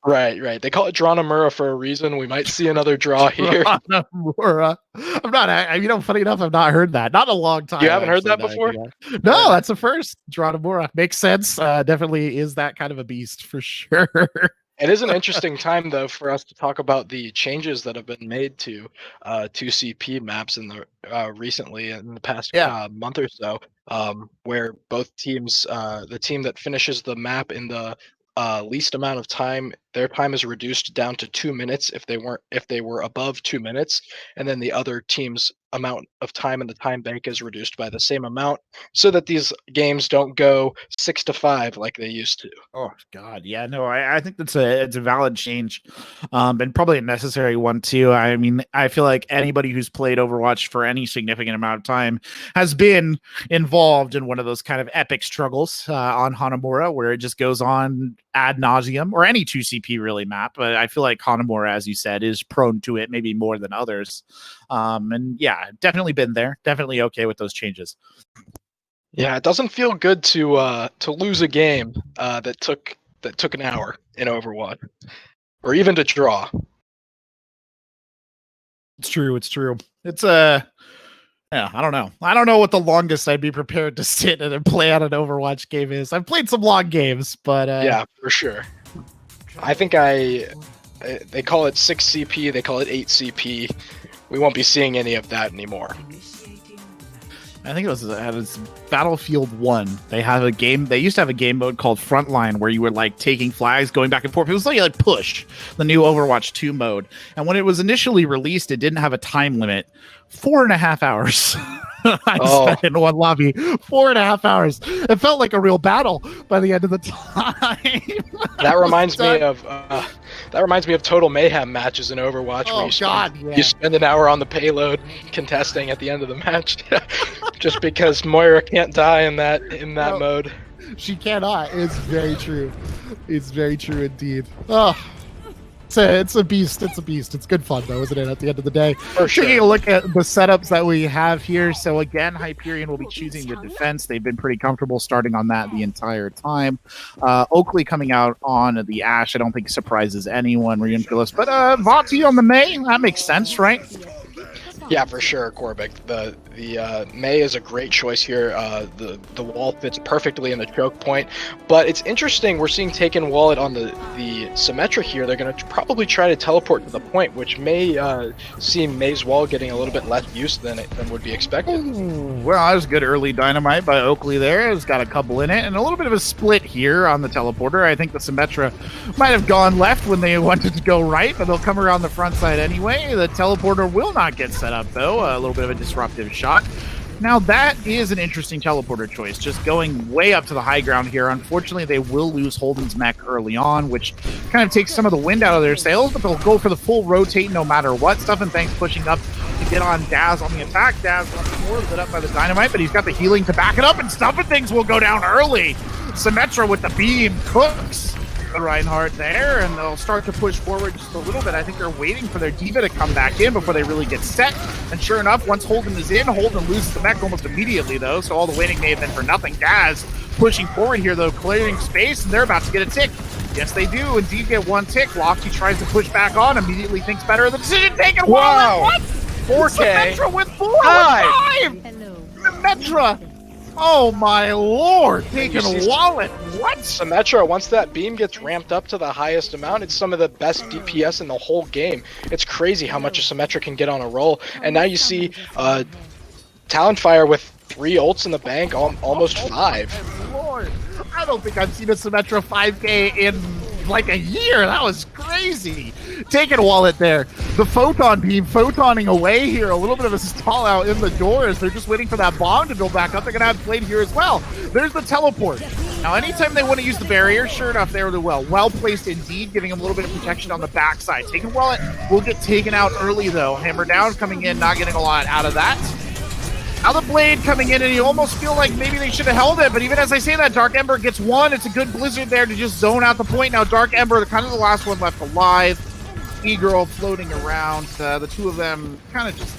Right. They call it Dranamura for a reason. We might see another draw here. Dranamura. I'm not. Funny enough, I've not heard that. Not in a long time. You haven't heard that before? No, that's the first. Dranamura makes sense. Definitely is that kind of a beast for sure. It is an interesting time, though, for us to talk about the changes that have been made to 2CP maps in the recently in the past month or so, where both teams, the team that finishes the map in the least amount of time, their time is reduced down to 2 minutes if they were above 2 minutes, and then the other team's amount of time in the time bank is reduced by the same amount, so that these games don't go 6-5 like they used to. Oh God, yeah, no, I think it's a valid change, and probably a necessary one too. I mean, I feel like anybody who's played Overwatch for any significant amount of time has been involved in one of those kind of epic struggles on Hanamura, where it just goes on ad nauseum, or any 2CP really map. But I feel like Hanamura, as you said, is prone to it maybe more than others. And yeah, definitely been there. Definitely okay with those changes. Yeah, it doesn't feel good to lose a game that took an hour in Overwatch, or even to draw. It's true. It's yeah, I don't know. I don't know what the longest I'd be prepared to sit and play on an Overwatch game is. I've played some long games, but yeah, for sure. I think they call it 6CP, they call it 8CP. We won't be seeing any of that anymore. I think it was Battlefield 1. They have a game. They used to have a game mode called Frontline where you were like taking flags, going back and forth. It was like Push, the new Overwatch 2 mode. And when it was initially released, it didn't have a time limit. 4.5 hours. I spent in one lobby. 4.5 hours. It felt like a real battle by the end of the time. That reminds me of Total Mayhem matches in Overwatch. Where you spend an hour on the payload contesting at the end of the match, just because Moira can't die in that mode. She cannot. It's very true. It's very true indeed. Oh. It's a beast. It's a beast. It's good fun, though, isn't it, at the end of the day? For sure. Taking a look at the setups that we have here. So, again, Hyperion will be choosing the defense. They've been pretty comfortable starting on that the entire time. Oakley coming out on the Ashe, I don't think surprises anyone, Reuniclus. But Vati on the May, that makes sense, right? Yeah, for sure, Corbec. The May is a great choice here. The wall fits perfectly in the choke point, but it's interesting. We're seeing Taken Wallet on the Symmetra here. They're going to probably try to teleport to the point, which may see May's wall getting a little bit less use than would be expected. Ooh, well, that was good early dynamite by Oakley there. It's got a couple in it, and a little bit of a split here on the teleporter. I think the Symmetra might have gone left when they wanted to go right, but they'll come around the front side anyway. The teleporter will not get set up, though. A little bit of a disruptive shot. Now that is an interesting teleporter choice, just going way up to the high ground here. Unfortunately, they will lose Holden's mech early on, which kind of takes some of the wind out of their sails, but they'll go for the full rotate no matter what. Stuff and Thanks pushing up to get on Daz on the attack. Daz once more lit up by the dynamite, but he's got the healing to back it up, and Stuff and Things will go down early. Symmetra with the beam cooks the Reinhardt there, and they'll start to push forward just a little bit. I think they're waiting for their D.Va to come back in before they really get set. And sure enough, once Holden is in, Holden loses the mech almost immediately, though, so all the waiting may have been for nothing. Daz pushing forward here, though, clearing space, and they're about to get a tick. Yes, they do indeed get one tick. Lofty tries to push back on, immediately thinks better of the decision taken. Wow! What? 4K! Symmetra with 4 with 5! Symmetra! Oh my lord, taking a wallet. What? Symmetra, once that beam gets ramped up to the highest amount, it's some of the best DPS in the whole game. It's crazy how much a Symmetra can get on a roll. And now you see Talonfire with 3 ults in the bank, almost 5. Lord, I don't think I've seen a Symmetra 5K in like a year. That was crazy. Taking a wallet there. The photon beam photoning away here. A little bit of a stall out in the door as they're just waiting for that bomb to build back up. They're going to have Blade here as well. There's the teleport. Now, anytime they want to use the barrier, sure enough, they really well. Well placed indeed, giving them a little bit of protection on the backside. Taking wallet will get taken out early, though. Hammer down coming in, not getting a lot out of that. Now the Blade coming in, and you almost feel like maybe they should have held it, but even as I say that, Dark Ember gets one. It's a good Blizzard there to just zone out the point. Now Dark Ember, kind of the last one left alive. E-Girl floating around. The two of them kind of just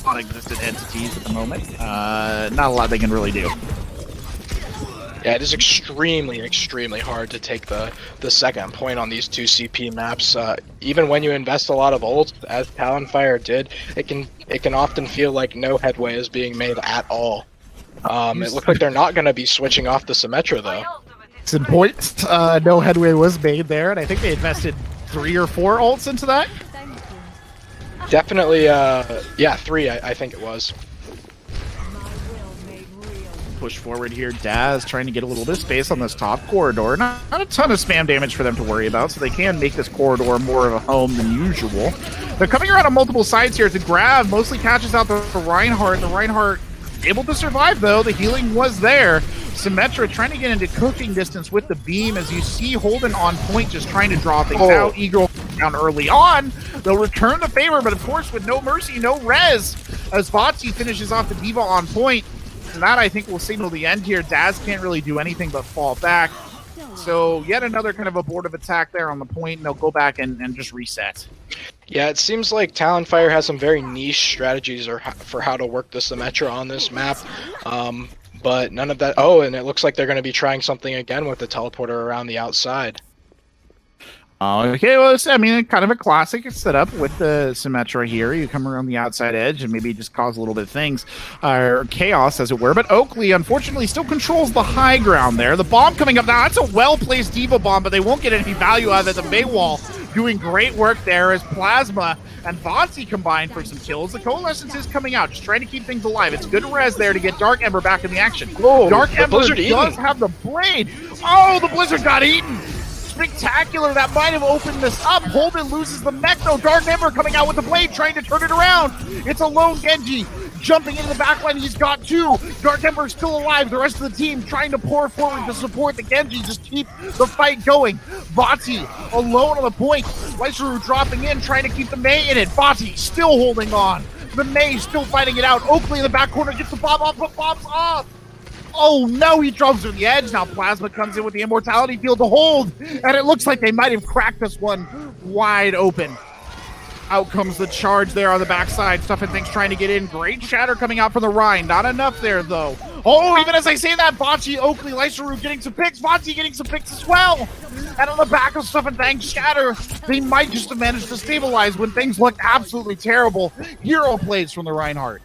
non-existent entities at the moment. Not a lot they can really do. Yeah, it is extremely, extremely hard to take the second point on these 2 CP maps. Even when you invest a lot of ult, as Talonfire did, it can often feel like no headway is being made at all. It looks like they're not going to be switching off the Symmetra, though. Some points. No headway was made there, and I think they invested 3 or 4 ults into that. Definitely, yeah, 3, I think it was. Push forward here. Daz trying to get a little bit of space on this top corridor. Not a ton of spam damage for them to worry about, so they can make this corridor more of a home than usual. They're coming around on multiple sides here to grab. Mostly catches out the Reinhardt. The Reinhardt able to survive, though. The healing was there. Symmetra trying to get into cooking distance with the beam as you see Holden on point just trying to draw things out. Eagle down early on. They'll return the favor, but of course with no mercy, no res, as Vatsy finishes off the D.Va on point. And that, I think, will signal the end here. Daz can't really do anything but fall back. So yet another kind of abortive attack there on the point, and they'll go back and just reset. Yeah, it seems like Talonfire has some very niche strategies for how to work the Symmetra on this map. But none of that... Oh, and it looks like they're going to be trying something again with the teleporter around the outside. Okay, well, I mean, kind of a classic setup with the Symmetra here. You come around the outside edge and maybe just cause a little bit of things, or chaos, as it were. But Oakley, unfortunately, still controls the high ground there. The bomb coming up now, that's a well-placed D.Va bomb, but they won't get any value out of it. The Maywall doing great work there as Plasma and Vatsy combine for some kills. The Coalescence is coming out, just trying to keep things alive. It's good res there to get Dark Ember back in the action. Whoa, Dark Ember Blizzard does have the Blade. Oh, the Blizzard got eaten. Spectacular. That might have opened this up. Holden loses the mech, though. Dark Ember coming out with the Blade, trying to turn it around. It's a lone Genji jumping into the backline. He's got 2. Dark Ember still alive. The rest of the team trying to pour forward to support the Genji. Just keep the fight going. Vatsy alone on the point. Lysaru dropping in, trying to keep the Mei in it. Vatsy still holding on. The Mei still fighting it out. Oakley in the back corner gets the bomb off, but bomb's off. Oh no, he drops to the edge. Now Plasma comes in with the Immortality Field to hold, and it looks like they might have cracked this one wide open. Out comes the charge there on the backside. Stuff and Things trying to get in. Great shatter coming out from the Rhine. Not enough there, though. Oh, even as I say that, Vatsy, Oakley, Lysaru getting some picks. Vatsy getting some picks as well. And on the back of Stuff and Things shatter, they might just have managed to stabilize when things looked absolutely terrible. Hero plays from the Reinhardt.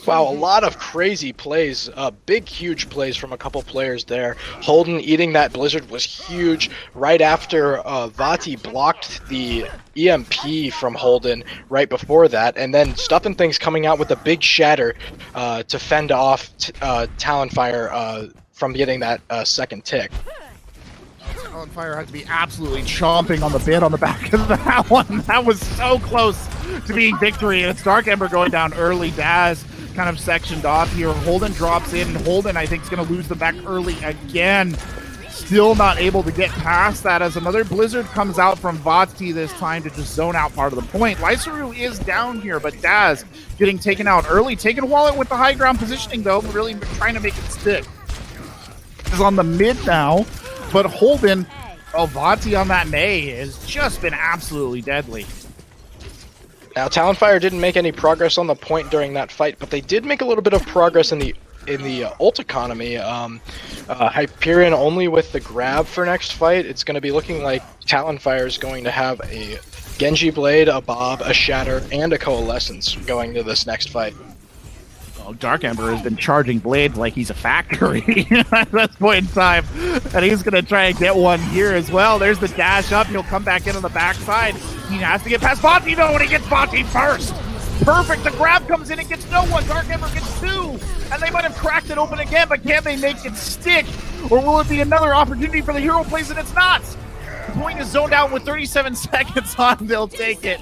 Wow, a lot of crazy plays, big, huge plays from a couple players there. Holden eating that Blizzard was huge. Right after Vatsy blocked the EMP from Holden right before that, and then Stuff and Things coming out with a big shatter to fend off Talonfire from getting that second tick. Talonfire had to be absolutely chomping on the bit on the back of that one. That was so close. to being victory. And it's Dark Ember going down early. Daz kind of sectioned off here. Holden drops in, and Holden, I think, is going to lose the back early again. Still not able to get past that as another Blizzard comes out from Vati this time to just zone out part of the point. Lysaru is down here, but Daz getting taken out early. Taking Wallet with the high ground positioning, though, really trying to make it stick. Is on the mid now, but Holden, Vati on that May has just been absolutely deadly. Now, Talonfire didn't make any progress on the point during that fight, but they did make a little bit of progress in the ult economy. Hyperion only with the grab for next fight. It's going to be looking like Talonfire is going to have a Genji Blade, a Bob, a Shatter, and a Coalescence going to this next fight. Well, Dark Ember has been charging blades like he's a factory at this point in time, and he's going to try and get one here as well. There's the dash up. He'll come back in on the backside. He has to get past Vati, though, and he gets Vati first. Perfect. The grab comes in and gets no one. Dark Ember gets two. And they might have cracked it open again, but can they make it stick? Or will it be another opportunity for the hero plays and it's not? The point is zoned out with 37 seconds on. They'll take it.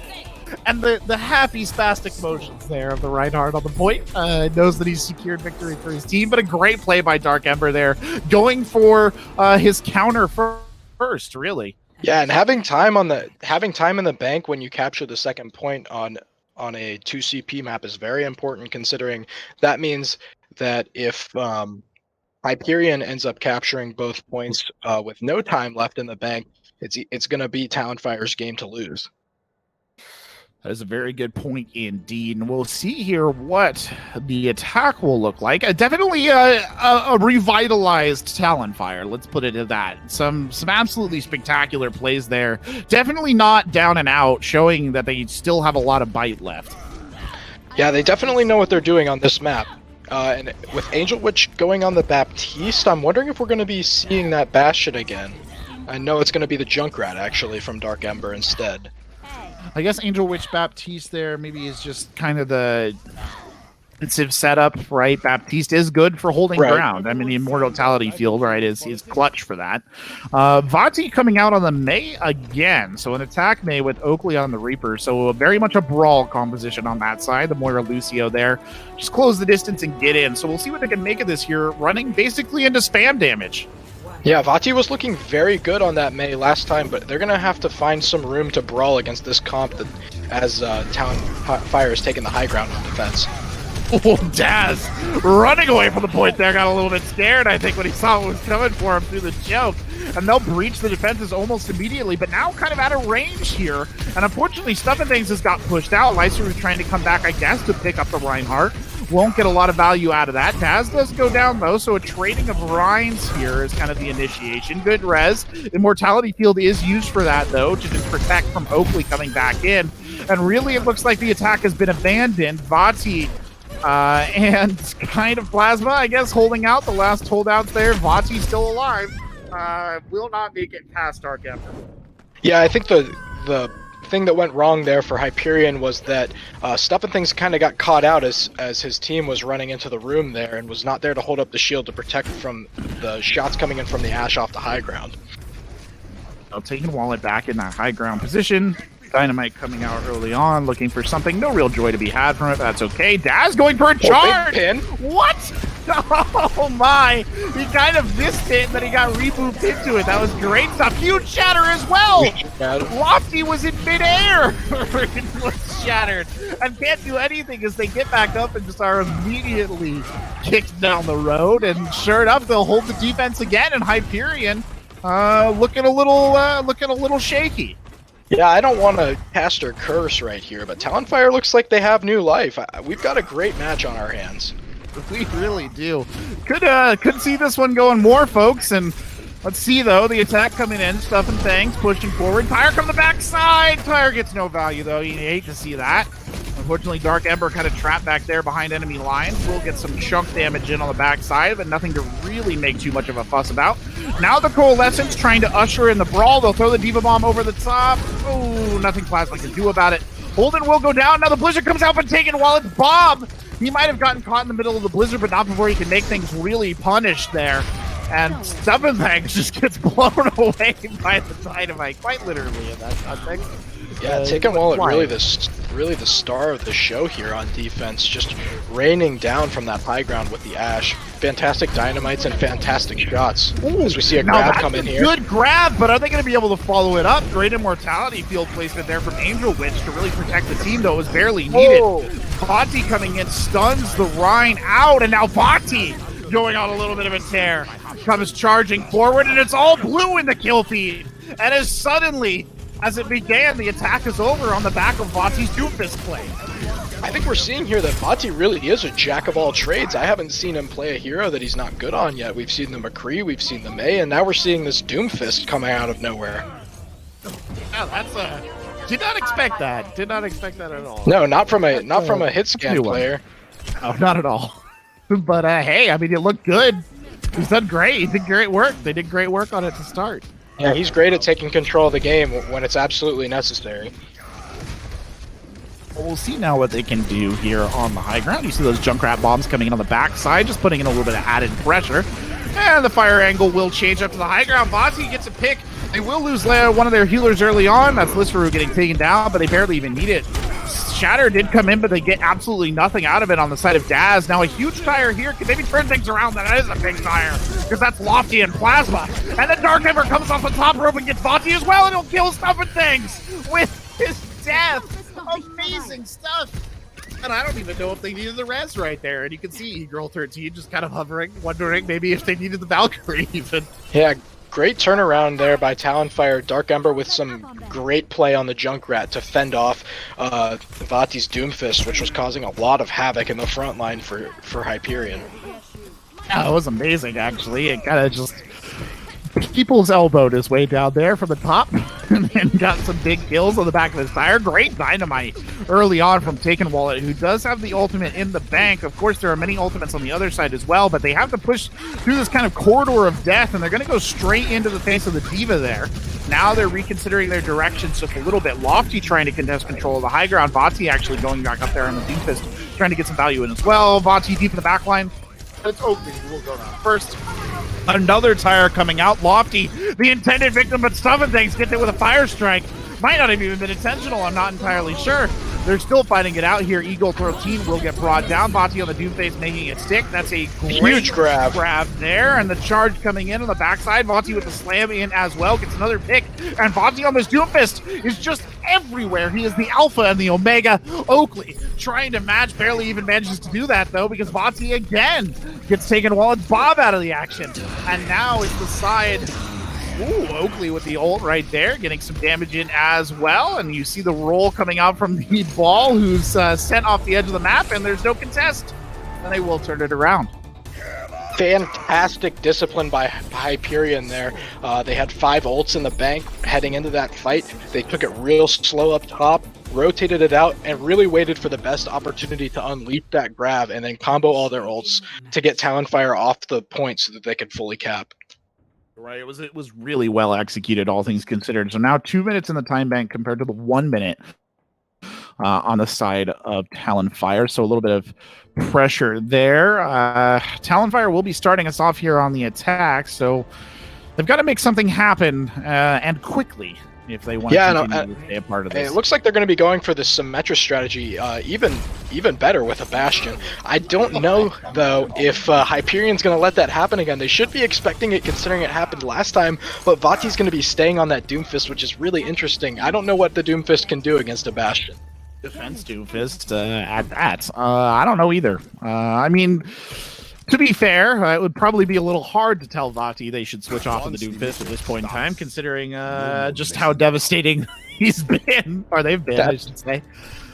And the happy spastic motions there of the Reinhardt on the point knows that he's secured victory for his team, but a great play by Dark Ember there, going for his counter first, really. Yeah, and having time in the bank when you capture the second point on a 2CP map is very important, considering that means that if Hyperion ends up capturing both points with no time left in the bank, it's going to be Talonfire's game to lose. That is a very good point indeed, and we'll see here what the attack will look like. Definitely a revitalized Talonfire, let's put it at that. Some absolutely spectacular plays there. Definitely not down and out, showing that they still have a lot of bite left. Yeah, they definitely know what they're doing on this map. And with Angel Witch going on the Baptiste, I'm wondering if we're going to be seeing that Bastion again. I know it's going to be the Junkrat, actually, from Dark Ember instead. I guess Angel Witch Baptiste there maybe is just kind of the defensive setup, right? Baptiste is good for holding ground. I mean, the Immortality field, right, is clutch for that. Vati coming out on the May again. So an attack May with Oakley on the Reaper. So very much a brawl composition on that side. The Moira Lucio there. Just close the distance and get in. So we'll see what they can make of this here, running basically into spam damage. Yeah, Vati was looking very good on that May last time, but they're going to have to find some room to brawl against this comp that, as Talonfire has taken the high ground on defense. Oh, Daz running away from the point there, got a little bit scared, I think, when he saw what was coming for him through the choke. And they'll breach the defenses almost immediately, but now kind of out of range here. And unfortunately, Stuff and Things has got pushed out. Lysaru trying to come back, I guess, to pick up the Reinhardt. Won't get a lot of value out of that. Daz does go down, though, so a trading of Rhines here is kind of the initiation. Good res. Immortality field is used for that, though, to just protect from Oakley coming back in. And really, it looks like the attack has been abandoned. Vati and kind of Plasma, I guess, holding out. The last holdouts there. Vati's still alive. Will not make it past Dark Ember. Yeah, I think the thing that went wrong there for Hyperion was that Stuff and Things kind of got caught out as his team was running into the room there and was not there to hold up the shield to protect from the shots coming in from the Ash off the high ground. Well, taking Wallet back in that high ground position. Dynamite coming out early on, looking for something. No real joy to be had from it, but that's okay. Daz going for a charge! Big pin. What? Oh my! He kind of missed it, and then he got rebooped into it. That was great stuff. Huge shatter as well! Lofty was in midair! It was shattered. And can't do anything as they get back up and just are immediately kicked down the road. And sure enough, they'll hold the defense again, and Hyperion looking a little shaky. Yeah, I don't want to cast or curse right here, but Talonfire looks like they have new life. We've got a great match on our hands. We really do. Could see this one going more, folks. And let's see, though, the attack coming in, Stuff and Things, pushing forward. Tyre from the backside. Tyre gets no value, though. You hate to see that. Unfortunately, Dark Ember kind of trapped back there behind enemy lines. We'll get some chunk damage in on the backside, but nothing to really make too much of a fuss about. Now the Coalescence trying to usher in the brawl. They'll throw the Diva Bomb over the top. Oh, nothing Plasma can do about it. Holden will go down. Now the Blizzard comes out for taking while it's Bob. He might have gotten caught in the middle of the Blizzard, but not before he can make things really punished there. And Stuff and Things just gets blown away by the Dynamite, quite literally in that context. Yeah, taking Wallet really this really the star of the show here on defense, just raining down from that high ground with the Ash. Fantastic dynamites and fantastic shots. As we see a grab come in here. Good grab, but are they going to be able to follow it up? Great immortality field placement there from Angel Witch to really protect the team, though it was barely needed. Vati coming in, stuns the Rhine out, and now Vati going on a little bit of a tear. Comes charging forward, and it's all blue in the kill feed. And as suddenly as it began, the attack is over on the back of Vati's Doomfist play. I think we're seeing here that Vati really is a jack of all trades. I haven't seen him play a hero that he's not good on yet. We've seen the McCree, we've seen the Mei, and now we're seeing this Doomfist coming out of nowhere. Yeah, that's did not expect that. Did not expect that at all. No, not from a hit scan player. No, not at all. But hey, I mean, it looked good. He's done great. He did great work. They did great work on it to start. Yeah, he's great at taking control of the game when it's absolutely necessary. Well, we'll see now what they can do here on the high ground. You see those Junkrat bombs coming in on the backside, just putting in a little bit of added pressure. And the fire angle will change up to the high ground. Vati gets a pick. They will lose one of their healers early on. That's Listeru getting taken down, but they barely even need it. Shatter did come in, but they get absolutely nothing out of it on the side of Daz. Now a huge tire here. Can maybe turn things around? That is a big tire, because that's Lofty and Plasma. And then Dark Ember comes off the top rope and gets Vati as well, and he'll kill stuff and things with his death. Amazing stuff. And I don't even know if they needed the res right there. And you can see Girl 13 just kind of hovering, wondering maybe if they needed the Valkyrie even. Yeah, great turnaround there by Talonfire. Dark Ember with some great play on the Junkrat to fend off Vati's Doomfist, which was causing a lot of havoc in the front line for Hyperion. Yeah, it was amazing, actually. It kind of just... People's elbowed his way down there from the top and got some big kills on the back of his tire. Great dynamite early on from Taken Wallet, who does have the ultimate in the bank. Of course, there are many ultimates on the other side as well, but they have to push through this kind of corridor of death, and they're going to go straight into the face of the Diva there. Now they're reconsidering their directions just a little bit. Lofty trying to contest control of the high ground. Vati actually going back up there on the Doomfist, trying to get some value in as well. Vati deep in the back line. It's opening. We'll go down first. Another tire coming out. Lofty, the intended victim, but Stuff and Things gets it with a fire strike. Might not have even been intentional. I'm not entirely sure. They're still fighting it out here. Eagle 13 will get brought down. Vati on the Doomface making it stick. That's a huge grab there. And the charge coming in on the backside. Vati with the slam in as well. Gets another pick. And Vati on this Doomfist is just everywhere. He is the Alpha and the Omega. Oakley trying to match. Barely even manages to do that, though, because Vati again gets taken Wallet's Bob out of the action. And now it's the side... Ooh, Oakley with the ult right there, getting some damage in as well. And you see the roll coming out from the ball, who's sent off the edge of the map, and there's no contest. And they will turn it around. Fantastic discipline by Hyperion there. They had 5 ults in the bank heading into that fight. They took it real slow up top, rotated it out, and really waited for the best opportunity to unleash that grab and then combo all their ults to get Talonfire off the point so that they could fully cap. Right, it was really well executed, all things considered. So now 2 minutes in the time bank compared to the 1 minute on the side of Talonfire. So a little bit of pressure there. Talonfire will be starting us off here on the attack. So they've got to make something happen and quickly if they want to stay a part of this. It looks like they're going to be going for the Symmetra strategy even better with a Bastion. I don't know, though, if Hyperion's going to let that happen again. They should be expecting it considering it happened last time, but Vati's going to be staying on that Doomfist, which is really interesting. I don't know what the Doomfist can do against a Bastion. Defense Doomfist at that. I don't know either. I mean... To be fair, it would probably be a little hard to tell Vati they should switch off of the Doomfist at this point in time, considering just how devastating he's been, or they've been, I should say.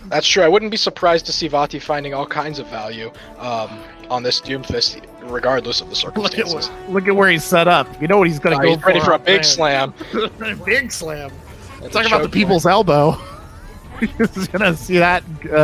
That's true. I wouldn't be surprised to see Vati finding all kinds of value on this Doomfist, regardless of the circumstances. Look at where he's set up. You know what he's going to go he's ready for a big slam. Big slam. Talk about the people's elbow. He's gonna see that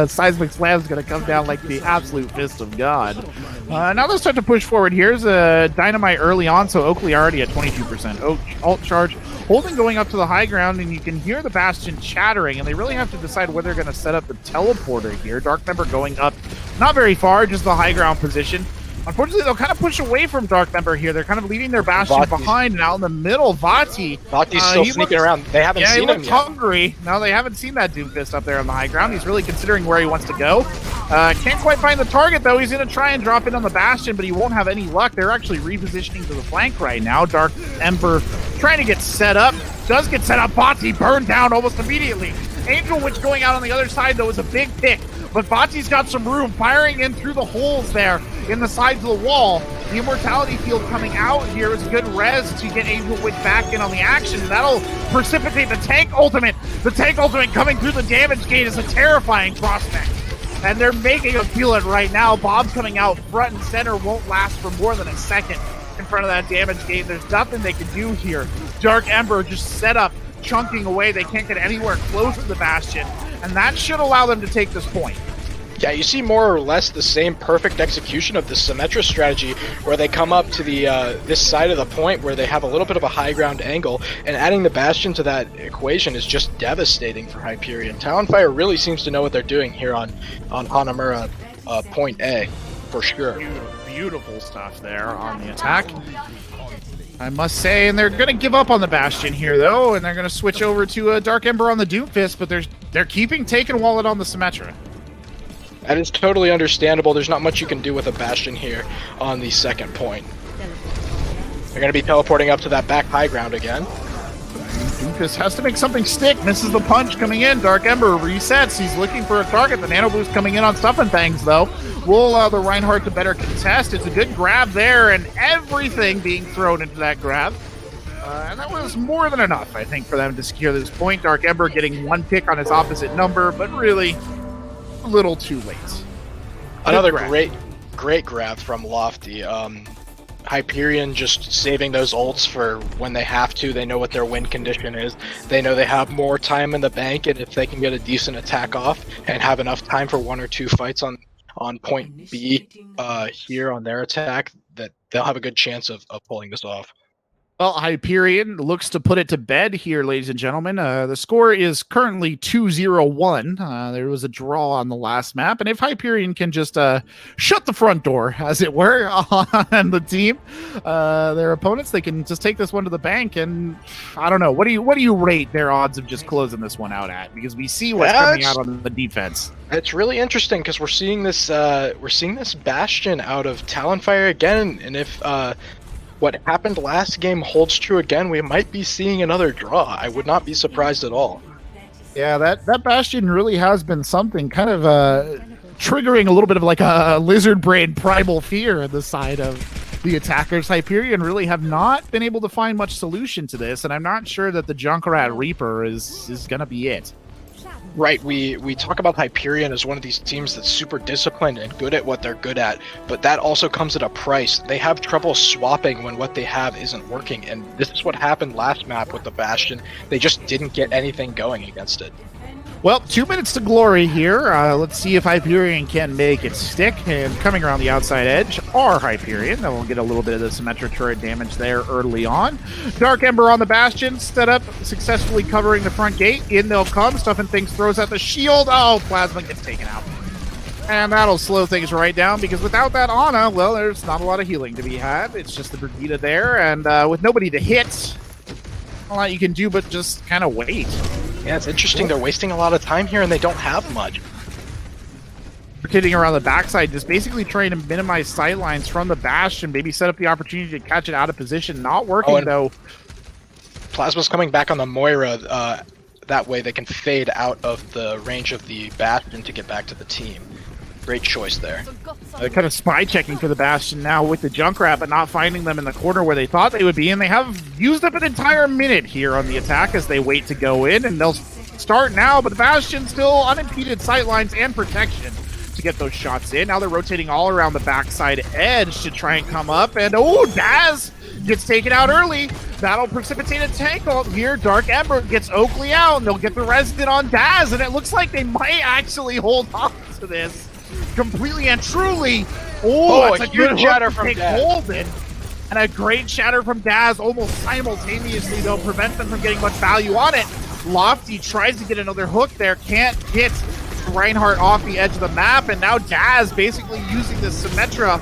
seismic slam is gonna come down like the absolute fist of God. Now they'll start to push forward. Here's a dynamite early on, so Oakley already at 22%. Alt charge, holding going up to the high ground, and you can hear the Bastion chattering, and they really have to decide whether they're gonna set up the teleporter here. Dark Member going up, not very far, just the high ground position. Unfortunately, they'll kind of push away from Dark Ember here. They're kind of leaving their Bastion Vati's behind, and out in the middle, Vati. Vati's still sneaking around. They haven't seen him he yet. looks hungry. No, they haven't seen that Doomfist up there on the high ground. He's really considering where he wants to go. Can't quite find the target, though. He's going to try and drop in on the Bastion, but he won't have any luck. They're actually repositioning to the flank right now. Dark Ember trying to get set up. Does get set up. Vati burned down almost immediately. Angel Witch going out on the other side, though, is a big pick. But Vati's got some room, firing in through the holes there in the sides of the wall. The Immortality Field coming out here is a good res to get Angel Witch back in on the action. And that'll precipitate the tank ultimate. The tank ultimate coming through the damage gate is a terrifying prospect. And they're making him feel it right now. Bob coming out front and center won't last for more than a second in front of that damage gate. There's nothing they can do here. Dark Ember just set up, chunking away. They can't get anywhere close to the Bastion, and that should allow them to take this point. Yeah, you see more or less the same perfect execution of the Symmetra strategy, where they come up to the this side of the point where they have a little bit of a high ground angle, and adding the Bastion to that equation is just devastating for Hyperion. Talonfire really seems to know what they're doing here on Hanamura point A, for sure. Beautiful stuff there on the attack, I must say, and they're going to give up on the Bastion here, though, and they're going to switch over to Dark Ember on the Doomfist, but they're keeping Taken Wallet on the Symmetra. That is totally understandable. There's not much you can do with a Bastion here on the second point. They're going to be teleporting up to that back high ground again. Doomfist has to make something stick. Misses the punch coming in. Dark Ember resets. He's looking for a target. The Nano Boost coming in on Stuff and Things, though. Will allow the Reinhardt to better contest. It's a good grab there, and everything being thrown into that grab. And that was more than enough, I think, for them to secure this point. Dark Ember getting one pick on his opposite number, but really a little too late. Another great grab from Lofty. Hyperion just saving those ults for when they have to. They know what their win condition is. They know they have more time in the bank, and if they can get a decent attack off and have enough time for one or two fights on point B here on their attack, that they'll have a good chance of pulling this off. Well, Hyperion looks to put it to bed here, ladies and gentlemen. The score is currently 2-0-1. There was a draw on the last map, and if Hyperion can just shut the front door, as it were, on the team, their opponents, they can just take this one to the bank. And I don't know, what do you rate their odds of just closing this one out at? Because we see what's coming out on the defense. It's really interesting because we're seeing this Bastion out of Talonfire again, and if what happened last game holds true again, we might be seeing another draw. I would not be surprised at all. Yeah, that Bastion really has been something, kind of triggering a little bit of like a lizard brain primal fear on the side of the attackers. Hyperion really have not been able to find much solution to this, and I'm not sure that the Junkrat Reaper is going to be it. Right, we talk about Hyperion as one of these teams that's super disciplined and good at what they're good at, but that also comes at a price. They have trouble swapping when what they have isn't working, and this is what happened last map with the Bastion. They just didn't get anything going against it. Well, 2 minutes to glory here. Let's see if Hyperion can make it stick. And coming around the outside edge are Hyperion. Then we'll get a little bit of the Symmetra turret damage there early on. Dark Ember on the Bastion, set up, successfully covering the front gate. In they'll come. Stuff and Things throws out the shield. Oh, Plasma gets taken out. And that'll slow things right down, because without that Ana, well, there's not a lot of healing to be had. It's just the Brigida there, and with nobody to hit, a lot you can do but just kind of wait. Yeah, it's interesting. They're wasting a lot of time here, and they don't have much. Rotating around the backside, just basically trying to minimize sightlines from the Bastion, maybe set up the opportunity to catch it out of position. Not working, though. Plasma's coming back on the Moira. That way they can fade out of the range of the Bastion to get back to the team. Great choice there. Kind of spy checking for the Bastion now with the Junkrat, but not finding them in the corner where they thought they would be. And they have used up an entire minute here on the attack as they wait to go in. And they'll start now, but the Bastion still unimpeded sightlines and protection to get those shots in. Now they're rotating all around the backside edge to try and come up. And Daz gets taken out early. That'll precipitate a tank ult here. Dark Ember gets Oakley out, and they'll get the resident on Daz. And it looks like they might actually hold on to this completely and truly. That's a good shatter from Daz. And a great shatter from Daz almost simultaneously, though, prevents them from getting much value on it. Lofty tries to get another hook there, can't get Reinhardt off the edge of the map, and now Daz basically using the Symmetra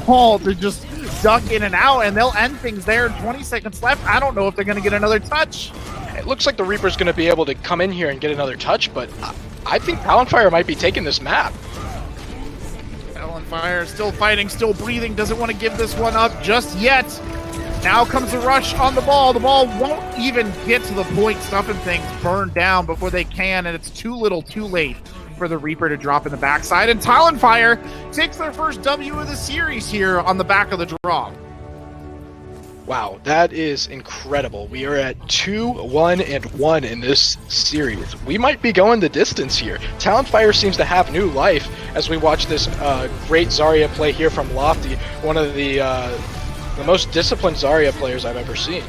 wall to just duck in and out, and they'll end things there. 20 seconds left. I don't know if they're going to get another touch. It looks like the Reaper's going to be able to come in here and get another touch, but I think Talonfire might be taking this map. Talonfire still fighting, still breathing, doesn't want to give this one up just yet. Now comes the rush on the ball. The ball won't even get to the point. Stuffing things burned down before they can, and it's too little too late for the Reaper to drop in the backside. And Talonfire takes their first W of the series here on the back of the draw. Wow, that is incredible. We are at 2-1-1 in this series. We might be going the distance here. Talonfire seems to have new life as we watch this great Zarya play here from Lofty, one of the most disciplined Zarya players I've ever seen.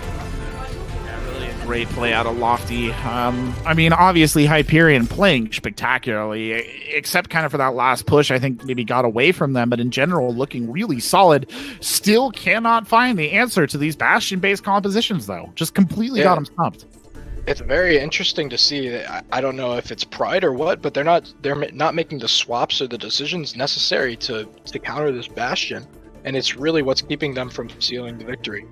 Great play out of Lofty. I mean, obviously Hyperion playing spectacularly, except kind of for that last push. I think maybe got away from them, but in general, looking really solid. Still cannot find the answer to these Bastion-based compositions, though. Just completely got them stumped. It's very interesting to see. I don't know if it's pride or what, but they're not making the swaps or the decisions necessary to counter this Bastion, and it's really what's keeping them from sealing the victory.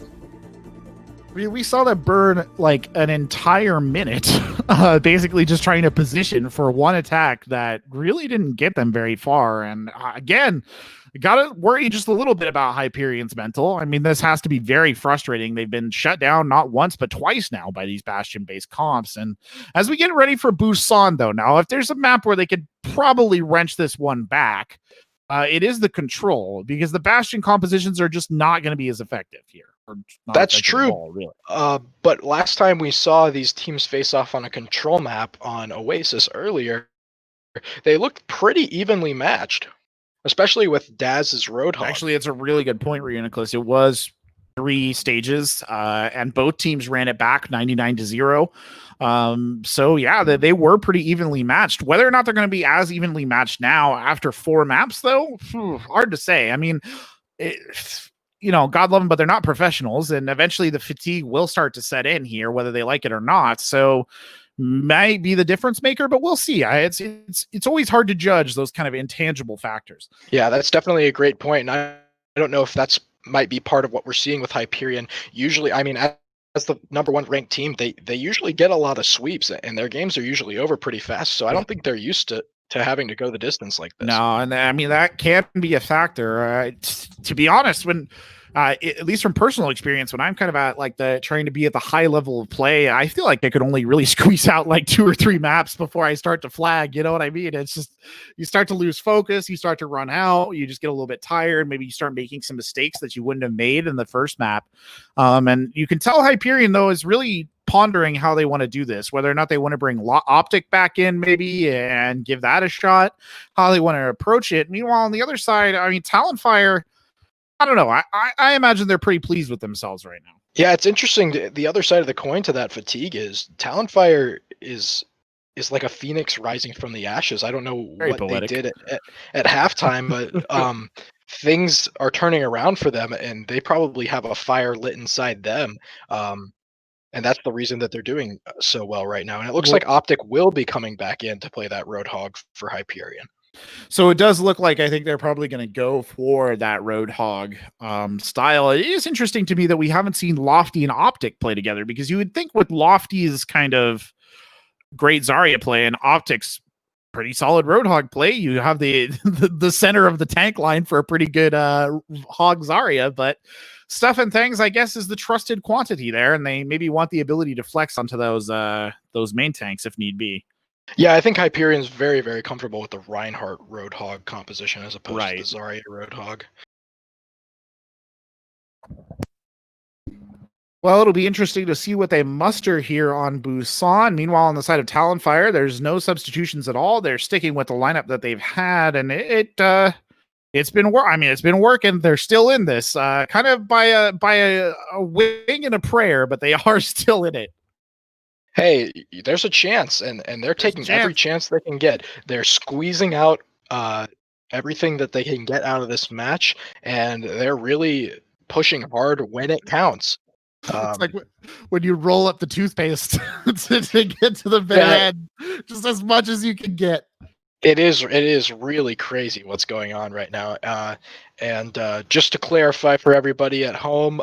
We saw that burn like an entire minute, basically just trying to position for one attack that really didn't get them very far. And again, got to worry just a little bit about Hyperion's mental. I mean, this has to be very frustrating. They've been shut down not once, but twice now by these Bastion-based comps. And as we get ready for Busan, though, now, if there's a map where they could probably wrench this one back, it is the Control, because the Bastion compositions are just not going to be as effective here. That's true. All, really. But last time we saw these teams face off on a Control map on Oasis earlier, they looked pretty evenly matched, especially with Daz's Roadhog. Actually, it's a really good point, Reuniclus. It was 3 stages, and both teams ran it back 99-0. So yeah, they were pretty evenly matched. Whether or not they're going to be as evenly matched now after 4 maps, though, hard to say. I mean, God love them, but they're not professionals, and eventually the fatigue will start to set in here, whether they like it or not. So might be the difference maker, but we'll see. It's always hard to judge those kind of intangible factors. Yeah, that's definitely a great point, and I don't know if that's might be part of what we're seeing with Hyperion. Usually, I mean, as the #1 ranked team, they usually get a lot of sweeps, and their games are usually over pretty fast. So I don't think they're used to having to go the distance like this. No, and I mean that can be a factor. To be honest, when at least from personal experience, when I'm kind of at like trying to be at the high level of play, I feel like I could only really squeeze out like 2 or 3 maps before I start to flag. You know what I mean? It's just you start to lose focus, you start to run out, you just get a little bit tired. Maybe you start making some mistakes that you wouldn't have made in the first map. And you can tell Hyperion though is really pondering how they want to do this, whether or not they want to bring Optic back in maybe and give that a shot, how they want to approach it. Meanwhile, on the other side, I mean, Talonfire, I don't know. I imagine they're pretty pleased with themselves right now. Yeah, it's interesting. The other side of the coin to that fatigue is Talonfire is like a phoenix rising from the ashes. I don't know Very what poetic. they did at halftime, but things are turning around for them, and they probably have a fire lit inside them. And that's the reason that they're doing so well right now. And it looks like Optic will be coming back in to play that Roadhog for Hyperion. So it does look like I think they're probably going to go for that Roadhog style. It is interesting to me that we haven't seen Lofty and Optic play together, because you would think with Lofty's kind of great Zarya play and Optic's pretty solid Roadhog play, you have the center of the tank line for a pretty good Hog Zarya, but Stuff and Things, I guess, is the trusted quantity there, and they maybe want the ability to flex onto those main tanks if need be. Yeah, I think Hyperion's very, very comfortable with the Reinhardt Roadhog composition as opposed to the Zarya Roadhog. Well, it'll be interesting to see what they muster here on Busan. Meanwhile, on the side of Talonfire, there's no substitutions at all. They're sticking with the lineup that they've had, and it's been working. They're still in this, kind of by a wing and a prayer, but they are still in it. Hey, there's a chance, and they're taking every chance they can get. They're squeezing out everything that they can get out of this match, and they're really pushing hard when it counts. It's like when you roll up the toothpaste to get to the bed, just as much as you can get. It is really crazy what's going on right now. And just to clarify for everybody at home,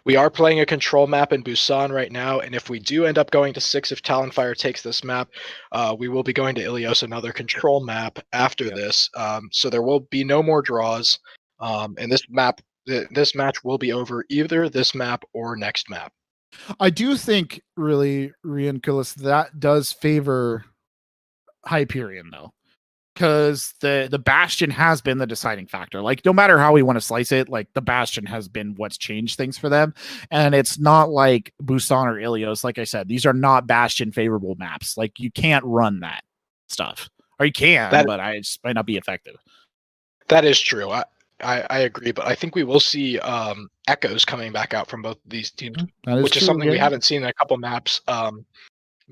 we are playing a control map in Busan right now, and if we do end up going to 6, if Talonfire takes this map, we will be going to Ilios, another control map after this. So there will be no more draws, and this match will be over either this map or next map. I do think, really, Reuniclus, that does favor Hyperion, though. Because the Bastion has been the deciding factor. Like, no matter how we want to slice it, like, the Bastion has been what's changed things for them. And it's not like Busan or Ilios. Like I said, these are not Bastion favorable maps. Like, you can't run that stuff. Or you can, but it just might not be effective. That is true. I agree, but I think we will see echoes coming back out from both these teams, which is something we haven't seen in a couple maps.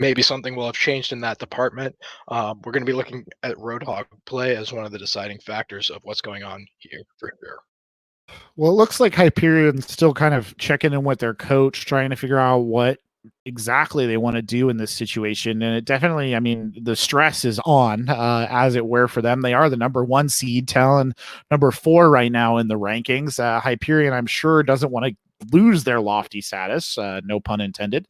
Maybe something will have changed in that department. We're going to be looking at Roadhog play as one of the deciding factors of what's going on here for sure. Well, it looks like Hyperion's still kind of checking in with their coach, trying to figure out what exactly they want to do in this situation. And it definitely, I mean, the stress is on, as it were, for them. They are the number 1 seed, Talon number 4 right now in the rankings. Hyperion, I'm sure, doesn't want to lose their lofty status, no pun intended.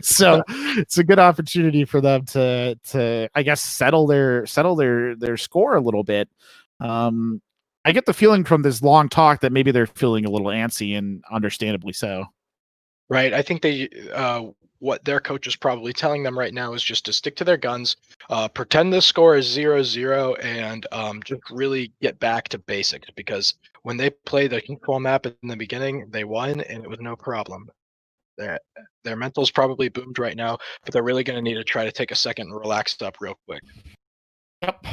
So it's a good opportunity for them to I guess settle their score a little bit. I get the feeling from this long talk that maybe they're feeling a little antsy, and understandably so. Right. I think they what their coach is probably telling them right now is just to stick to their guns, pretend the score is 0-0, and just really get back to basics, because when they play the control map in the beginning, they won and it was no problem. Their mental's probably boomed right now, but they're really going to need to try to take a second and relax up real quick. Yep.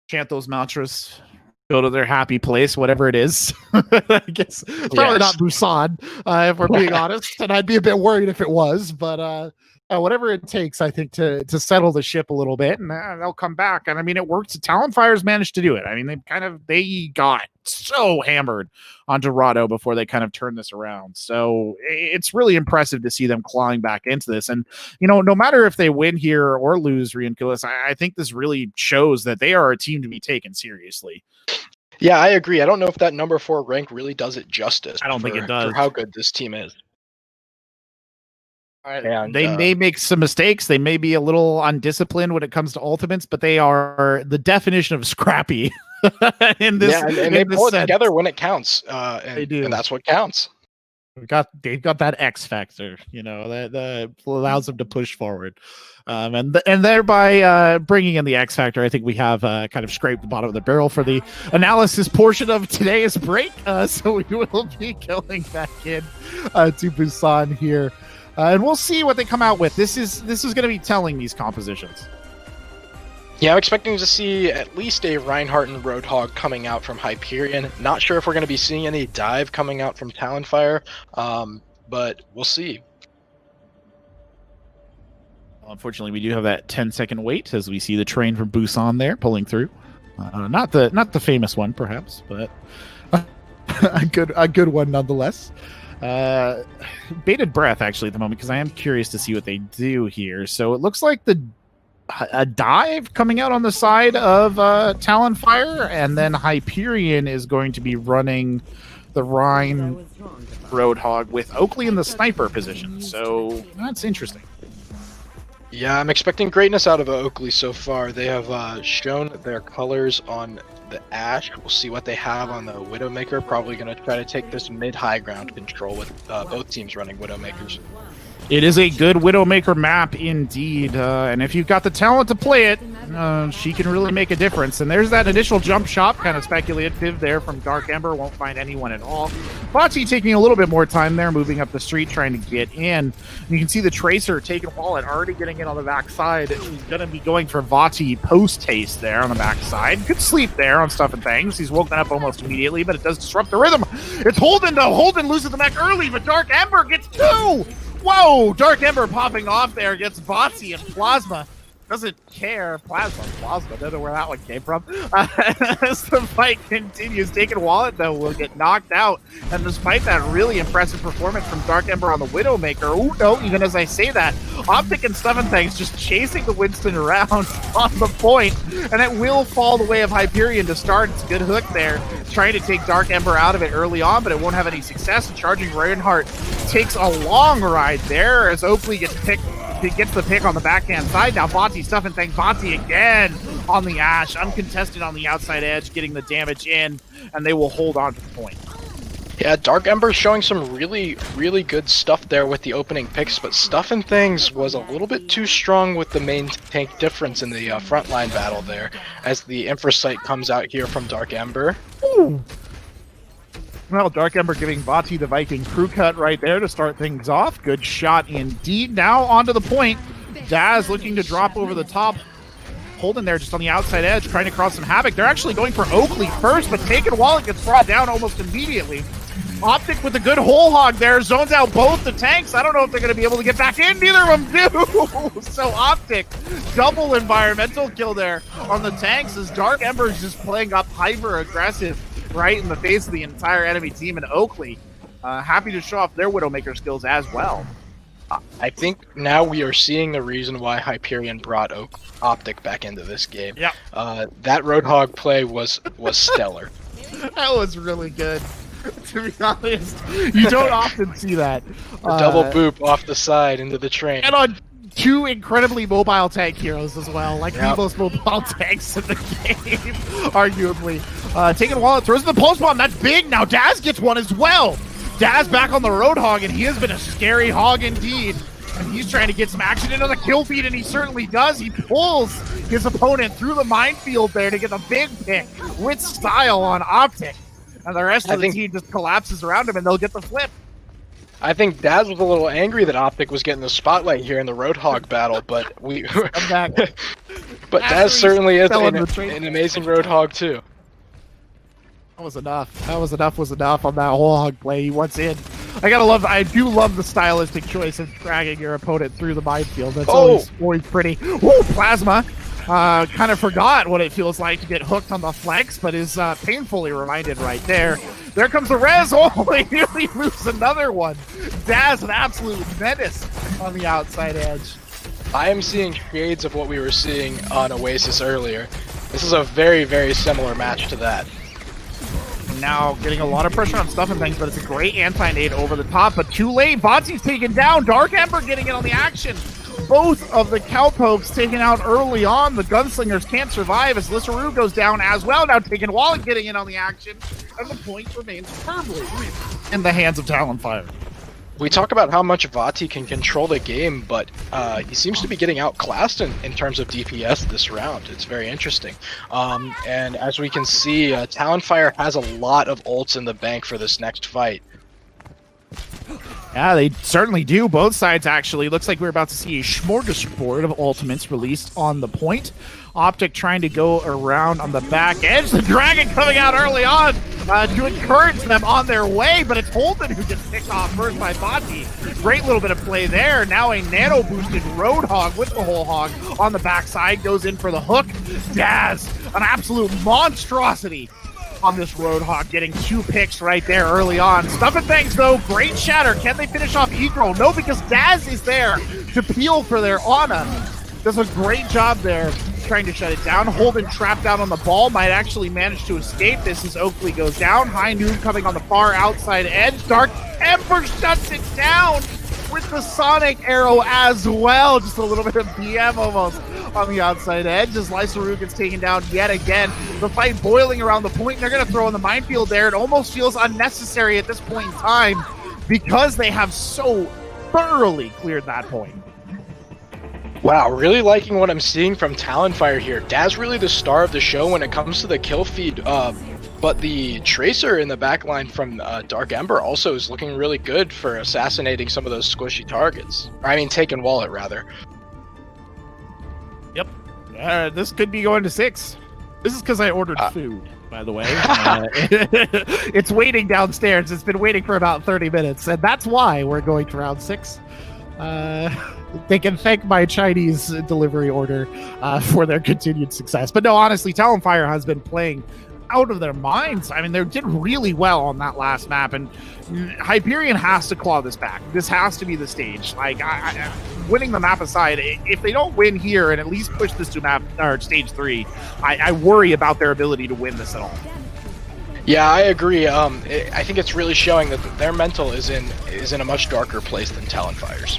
Chant those mantras. Go to their happy place, whatever it is. I guess it's probably not Busan, if we're being honest. And I'd be a bit worried if it was, but whatever it takes, I think, to settle the ship a little bit, and they'll come back. And I mean, it works. Talonfire's managed to do it. I mean, they got so hammered on Dorado before they kind of turned this around. So it's really impressive to see them clawing back into this. And, you know, no matter if they win here or lose, Reuniclus, I think this really shows that they are a team to be taken seriously. Yeah, I agree. I don't know if that number 4 rank really does it justice. I don't think it does. For how good this team is. And, they may make some mistakes. They may be a little undisciplined when it comes to ultimates, but they are the definition of scrappy in this. Yeah, and they pull it together when it counts. They do, and that's what counts. They've got that X factor, you know, that allows them to push forward, and thereby bringing in the X factor. I think we have kind of scraped the bottom of the barrel for the analysis portion of today's break. So we will be going back in to Busan here. And we'll see what they come out with. This is going to be telling, these compositions. Yeah, I'm expecting to see at least a Reinhardt and Roadhog coming out from Hyperion. Not sure if we're going to be seeing any dive coming out from Talonfire, but we'll see. Well, unfortunately, we do have that 10-second wait as we see the train from Busan there pulling through. Not the famous one, perhaps, but a good one nonetheless. Bated breath actually at the moment, because I am curious to see what they do here. So it looks like a dive coming out on the side of Talonfire, and then Hyperion is going to be running the Rhine Roadhog with Oakley in the sniper position. So that's interesting. Yeah, I'm expecting greatness out of Oakley so far. They have shown their colors on the Ash. We'll see what they have on the Widowmaker. Probably going to try to take this mid-high ground control with both teams running Widowmakers. It is a good Widowmaker map indeed, and if you've got the talent to play it, she can really make a difference. And there's that initial jump shot, kind of speculative there from Dark Ember, won't find anyone at all. Vati taking a little bit more time there, moving up the street, trying to get in. You can see the Tracer taking Wallet, already getting in on the backside. He's going to be going for Vati post-haste there on the backside. Good sleep there on Stuff and Things. He's woken up almost immediately, but it does disrupt the rhythm. It's Holden, though. Holden loses the mech early, but Dark Ember gets 2! Whoa! Dark Ember popping off there against Botsy and Plasma. doesn't care. Plasma, don't know where that one came from. As the fight continues, Taken Wallet, though, will get knocked out. And despite that really impressive performance from Dark Ember on the Widowmaker, oh no, even as I say that, Optic and Stuff and Things just chasing the Winston around on the point, and it will fall the way of Hyperion to start. It's a good hook there, trying to take Dark Ember out of it early on, but it won't have any success. Charging Reinhardt takes a long ride there as Oakley gets the pick on the backhand side. Now Bonti, Stuff and Things, Bonti again on the Ash, uncontested on the outside edge, getting the damage in, and they will hold on to the point. Yeah, Dark Ember showing some really, really good stuff there with the opening picks, but Stuff and Things was a little bit too strong with the main tank difference in the frontline battle there, as the Infrasight comes out here from Dark Ember. Ooh. Well, Dark Ember giving Vati the Viking crew cut right there to start things off. Good shot indeed. Now onto the point. Daz looking to drop over the top. Holding there just on the outside edge, trying to cause some havoc. They're actually going for Oakley first, but Taken Wallet gets brought down almost immediately. Optic with a good whole hog there, zones out both the tanks. I don't know if they're going to be able to get back in. Neither of them do. So Optic, double environmental kill there on the tanks as Dark Ember is just playing up hyper aggressive right in the face of the entire enemy team, and Oakley happy to show off their Widowmaker skills as well. I think now we are seeing the reason why Hyperion brought Optic back into this game. Yeah, that Roadhog play was stellar. That was really good. To be honest, you don't often see that. Double boop off the side into the train. And on two incredibly mobile tank heroes as well, like the most mobile tanks in the game, arguably. Taken Wallet throws in the pulse bomb. That's big. Now Daz gets one as well. Daz back on the Roadhog, and he has been a scary hog indeed. And he's trying to get some action into the kill feed, and he certainly does. He pulls his opponent through the minefield there to get the big pick with style on Optic. And the rest of the team just collapses around him, and they'll get the flip. I think Daz was a little angry that Optic was getting the spotlight here in the Roadhog battle, but but Daz certainly is an amazing Roadhog too. That was enough. That was enough on that whole hog play. He wants in. I do love the stylistic choice of dragging your opponent through the minefield. That's always pretty. Whoa, Plasma. Kind of forgot what it feels like to get hooked on the flanks, but is painfully reminded right there. There comes the res. Oh, he nearly moves another one. Daz, an absolute menace on the outside edge. I am seeing shades of what we were seeing on Oasis earlier. This is a very, very similar match to that. Now getting a lot of pressure on Stuff and Things, but it's a great anti-nade over the top, but too late. Bonti's taken down. Dark Ember getting in on the action. Both of the Cowpokes taken out early on. The Gunslingers can't survive as Lissaru goes down as well. Now Taken Wallet getting in on the action, and the point remains firmly in the hands of Talonfire. We talk about how much Vati can control the game, but he seems to be getting outclassed in terms of DPS this round. It's very interesting. And as we can see, Talonfire has a lot of ults in the bank for this next fight. Yeah, they certainly do. Both sides, actually. Looks like we're about to see a smorgasbord of ultimates released on the point. Optic trying to go around on the back edge. The Dragon coming out early on to encourage them on their way, but it's Holden who gets picked off first by Bonti. Great little bit of play there. Now a nano-boosted Roadhog with the whole hog on the backside goes in for the hook. Daz, an absolute monstrosity on this Roadhog, getting 2 picks right there early on. Stuff and Things, though, great shatter. Can they finish off Egro? No, because Daz is there to peel for their Ana. Does a great job there trying to shut it down. Holden trapped out on the ball, might actually manage to escape this as Oakley goes down. High Noon coming on the far outside edge. Dark Ember shuts it down with the Sonic Arrow as well. Just a little bit of BM almost on the outside edge as Lysaru gets taken down yet again. The fight boiling around the point. They're going to throw in the minefield there. It almost feels unnecessary at this point in time because they have so thoroughly cleared that point. Wow, really liking what I'm seeing from Talonfire here. Daz really the star of the show when it comes to the kill feed, but the Tracer in the backline from Dark Ember also is looking really good for assassinating some of those squishy targets. I mean, Taken Wallet, rather. Yep. This could be going to 6. This is because I ordered food, by the way. It's waiting downstairs. It's been waiting for about 30 minutes, and that's why we're going to round 6. They can thank my Chinese delivery order for their continued success. But no, honestly, Talonfire has been playing out of their minds. I mean, they did really well on that last map, and Hyperion has to claw this back. This has to be the stage. Like, winning the map aside, if they don't win here and at least push this to map or stage 3, I worry about their ability to win this at all. Yeah, I agree. I think it's really showing that their mental is in a much darker place than Talonfire's.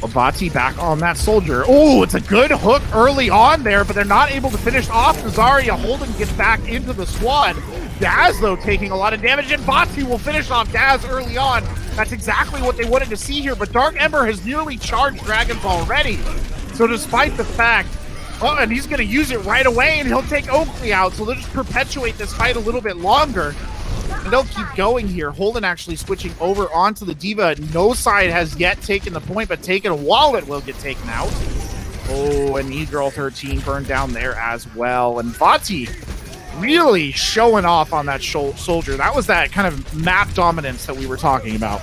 Vati back on that soldier. Oh, it's a good hook early on there, but they're not able to finish off Zarya. Holden gets back into the squad. Daz, though, taking a lot of damage, and Vati will finish off Daz early on. That's exactly what they wanted to see here, but Dark Ember has nearly charged Dragons already. So despite the fact, oh, and he's going to use it right away, and he'll take Oakley out, so they'll just perpetuate this fight a little bit longer. And they'll keep going here. Holden actually switching over onto the Diva. No side has yet taken the point, but taken Owlet will get taken out. Oh, and E-Girl 13 burned down there as well. And Vati really showing off on that soldier. That was that kind of map dominance that we were talking about.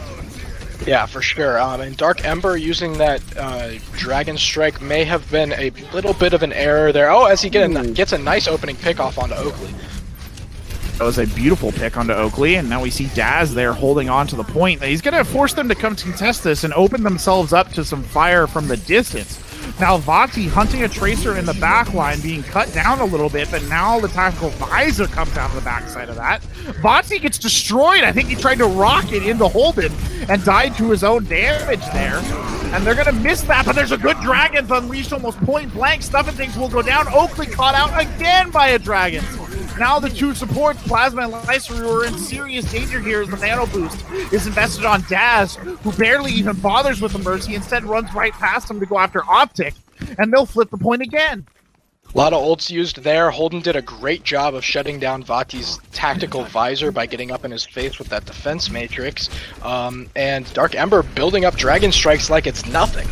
Yeah, for sure. And Dark Ember using that Dragon Strike may have been a little bit of an error there. Oh, as he gets a nice opening pick off onto Oakley. That was a beautiful pick onto Oakley, and now we see Daz there holding on to the point. He's going to force them to come contest this and open themselves up to some fire from the distance. Now Vati hunting a Tracer in the back line, being cut down a little bit, but now the Tactical Visor comes out of the backside of that. Vati gets destroyed. I think he tried to rocket into Holden and died to his own damage there. And they're going to miss that, but there's a good Dragons unleashed almost point blank. Stuff and things will go down. Oakley caught out again by a Dragon. Now the two supports, Plasma and Lysaru, are in serious danger here as the Nano Boost is invested on Daz, who barely even bothers with the Mercy, instead runs right past him to go after Optic, and they'll flip the point again. A lot of ults used there. Holden did a great job of shutting down Vati's Tactical Visor by getting up in his face with that defense matrix, and Dark Ember building up Dragon Strikes like it's nothing.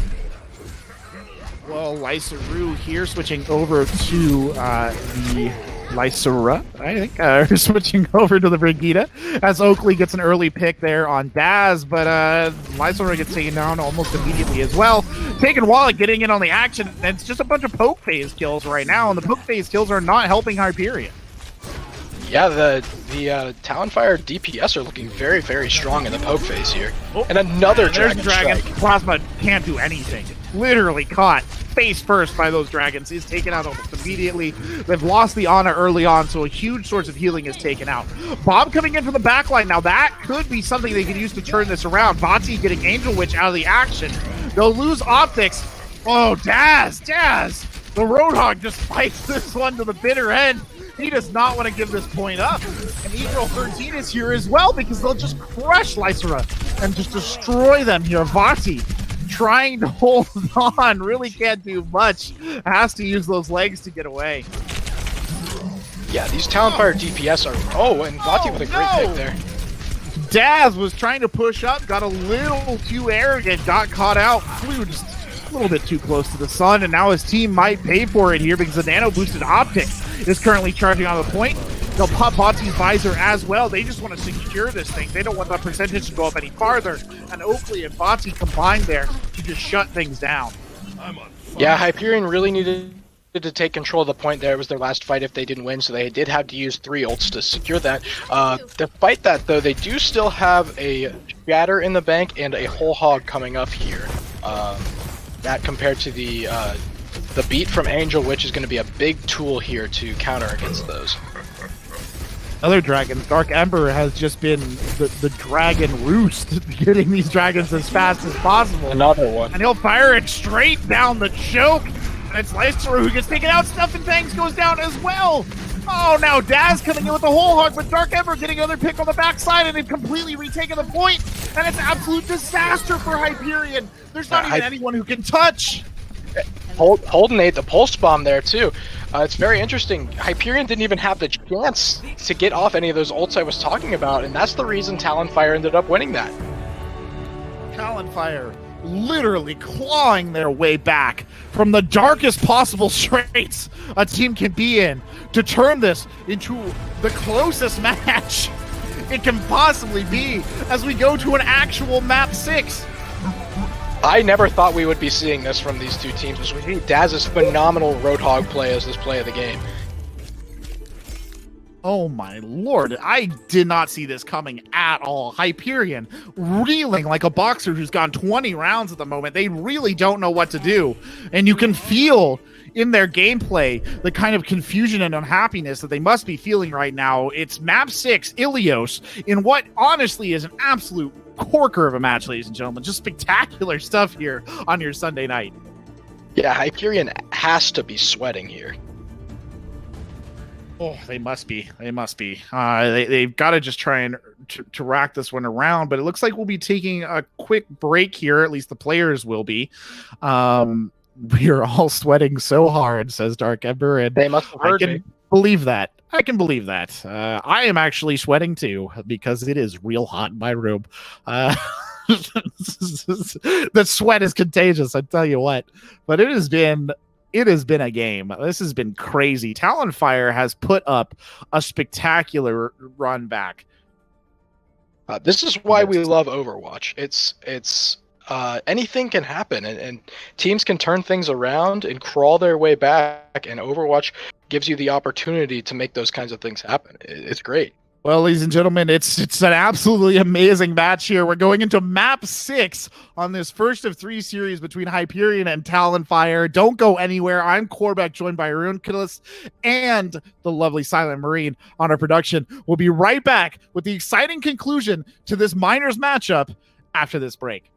Well, Lysaru here switching over to the Lysura, I think, switching over to the Brigida as Oakley gets an early pick there on Daz, but Lysura gets taken down almost immediately as well. Taking Wallet getting in on the action, and it's just a bunch of poke phase kills right now, and the poke phase kills are not helping Hyperion. Yeah, the Talonfire DPS are looking very, very strong in the poke phase here. Oh, and another Dragon Strike. Plasma can't do anything. Literally caught face first by those Dragons. He's taken out almost immediately. They've lost the Ana early on, so a huge source of healing is taken out. Bob coming in from the backline. Now that could be something they could use to turn this around. Vati getting Angel Witch out of the action. They'll lose Optics. Oh, Daz! The Roadhog just fights this one to the bitter end. He does not want to give this point up. And Eagle 13 is here as well because they'll just crush Lysura and just destroy them here. Vati trying to hold on, really can't do much. Has to use those legs to get away. Yeah, these Talonfire DPS are... Oh, and Vati with a great pick there. Daz was trying to push up, got a little too arrogant, got caught out, flew just a little bit too close to the sun, and now his team might pay for it here because the Nano Boosted Optic is currently charging on the point. They'll pop Vati's Visor as well. They just want to secure this thing. They don't want that percentage to go up any farther. And Oakley and Vati combined there to just shut things down. Yeah, Hyperion really needed to take control of the point there. It was their last fight if they didn't win, so they did have to use 3 ults to secure that. Despite that, though, they do still have a Shatter in the bank and a Whole Hog coming up here. That compared to the beat from Angel, which is going to be a big tool here to counter against those. Other dragons, Dark Ember has just been the dragon roost, getting these dragons as fast as possible. Another one. And he'll fire it straight down the choke. And it's Lysura who gets taken out. Stuff and Fangs goes down as well. Oh, now Daz coming in with the Whole Hog, but Dark Ember getting another pick on the backside, and they've completely retaken the point. And it's an absolute disaster for Hyperion. There's not even anyone who can touch. Holden ate the Pulse Bomb there, too. It's very interesting. Hyperion didn't even have the chance to get off any of those ults I was talking about, and that's the reason Talonfire ended up winning that. Talonfire literally clawing their way back from the darkest possible straits a team can be in to turn this into the closest match it can possibly be as we go to an actual map 6. I never thought we would be seeing this from these two teams. We see Daz's phenomenal Roadhog play as this play of the game. Oh my lord, I did not see this coming at all. Hyperion reeling like a boxer who's gone 20 rounds at the moment. They really don't know what to do. And you can feel in their gameplay the kind of confusion and unhappiness that they must be feeling right now. It's map 6, Ilios, in what honestly is an absolute corker of a match, ladies and gentlemen. Just spectacular stuff here on your Sunday night. Yeah, Hyperion has to be sweating here. Oh, they must be. They must be. They've got to just try and to rack this one around. But it looks like we'll be taking a quick break here. At least the players will be. We are all sweating so hard, says Dark Ember, and They must have heard me. believe that. I can believe that. I am actually sweating too because it is real hot in my room. The sweat is contagious, I tell you what. But it has been a game. This has been crazy. Talonfire has put up a spectacular run back. This is why we love Overwatch. It's anything can happen, and teams can turn things around and crawl their way back, and Overwatch gives you the opportunity to make those kinds of things happen. It's great. Well, ladies and gentlemen, it's an absolutely amazing match here. We're going into map 6 on this first of 3 series between Hyperion and Talonfire. Don't go anywhere. I'm Corbec, joined by Reuniclus and the lovely Silent Marine on our production. We'll be right back with the exciting conclusion to this Miners matchup after this break.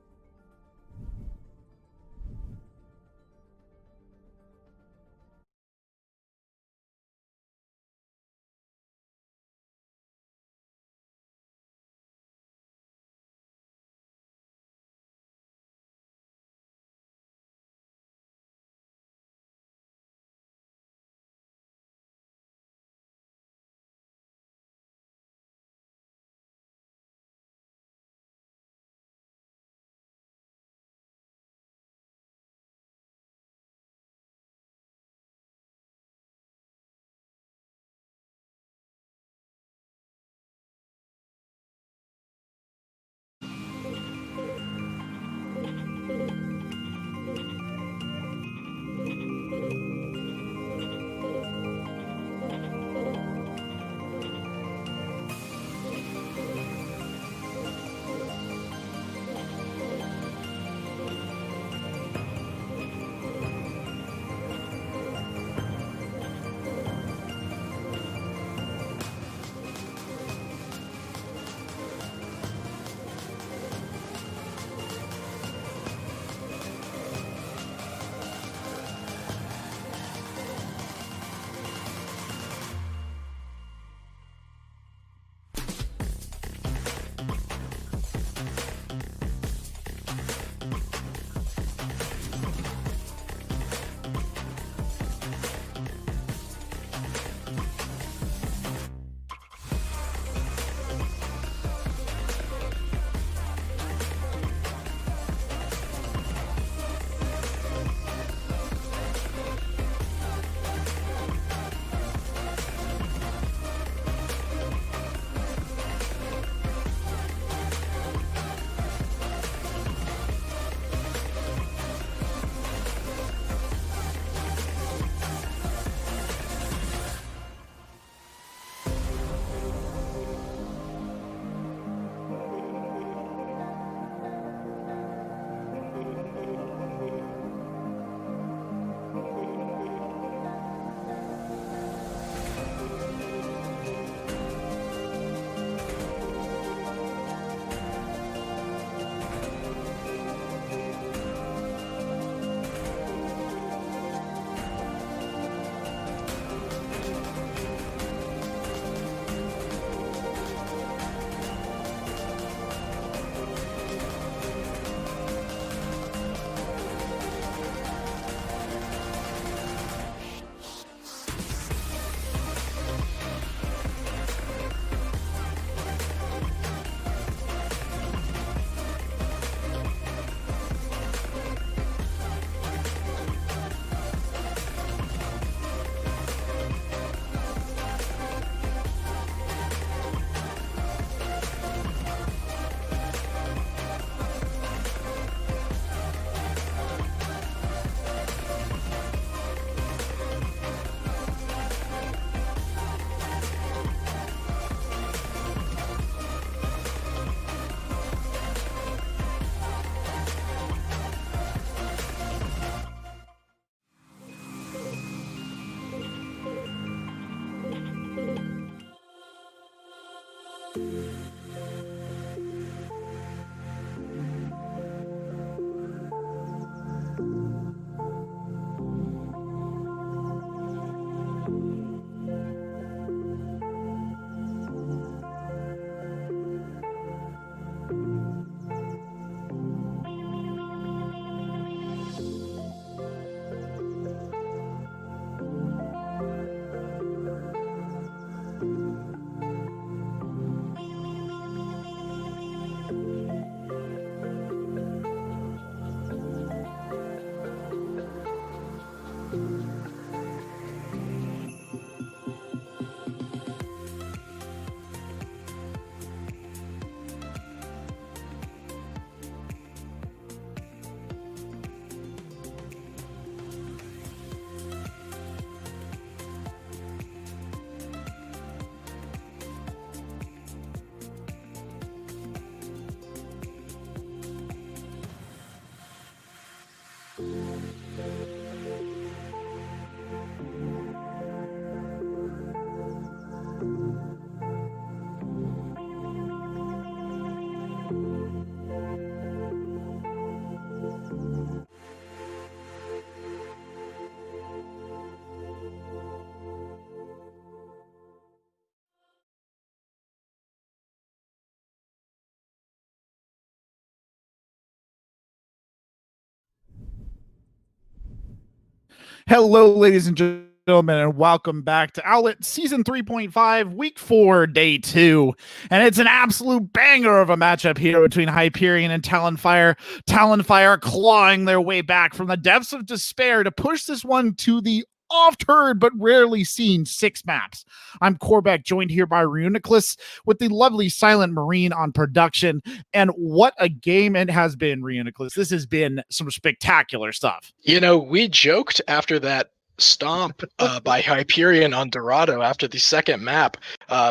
Hello, ladies and gentlemen, and welcome back to Owlet Season 3.5, Week 4, Day 2. And it's an absolute banger of a matchup here between Hyperion and Talonfire. Talonfire clawing their way back from the depths of despair to push this one to the oft-heard but rarely seen 6 maps. I'm Corbec, joined here by Reuniclus with the lovely Silent Marine on production. And what a game it has been, Reuniclus. This has been some spectacular stuff. You know, we joked after that stomp by Hyperion on Dorado after the second map.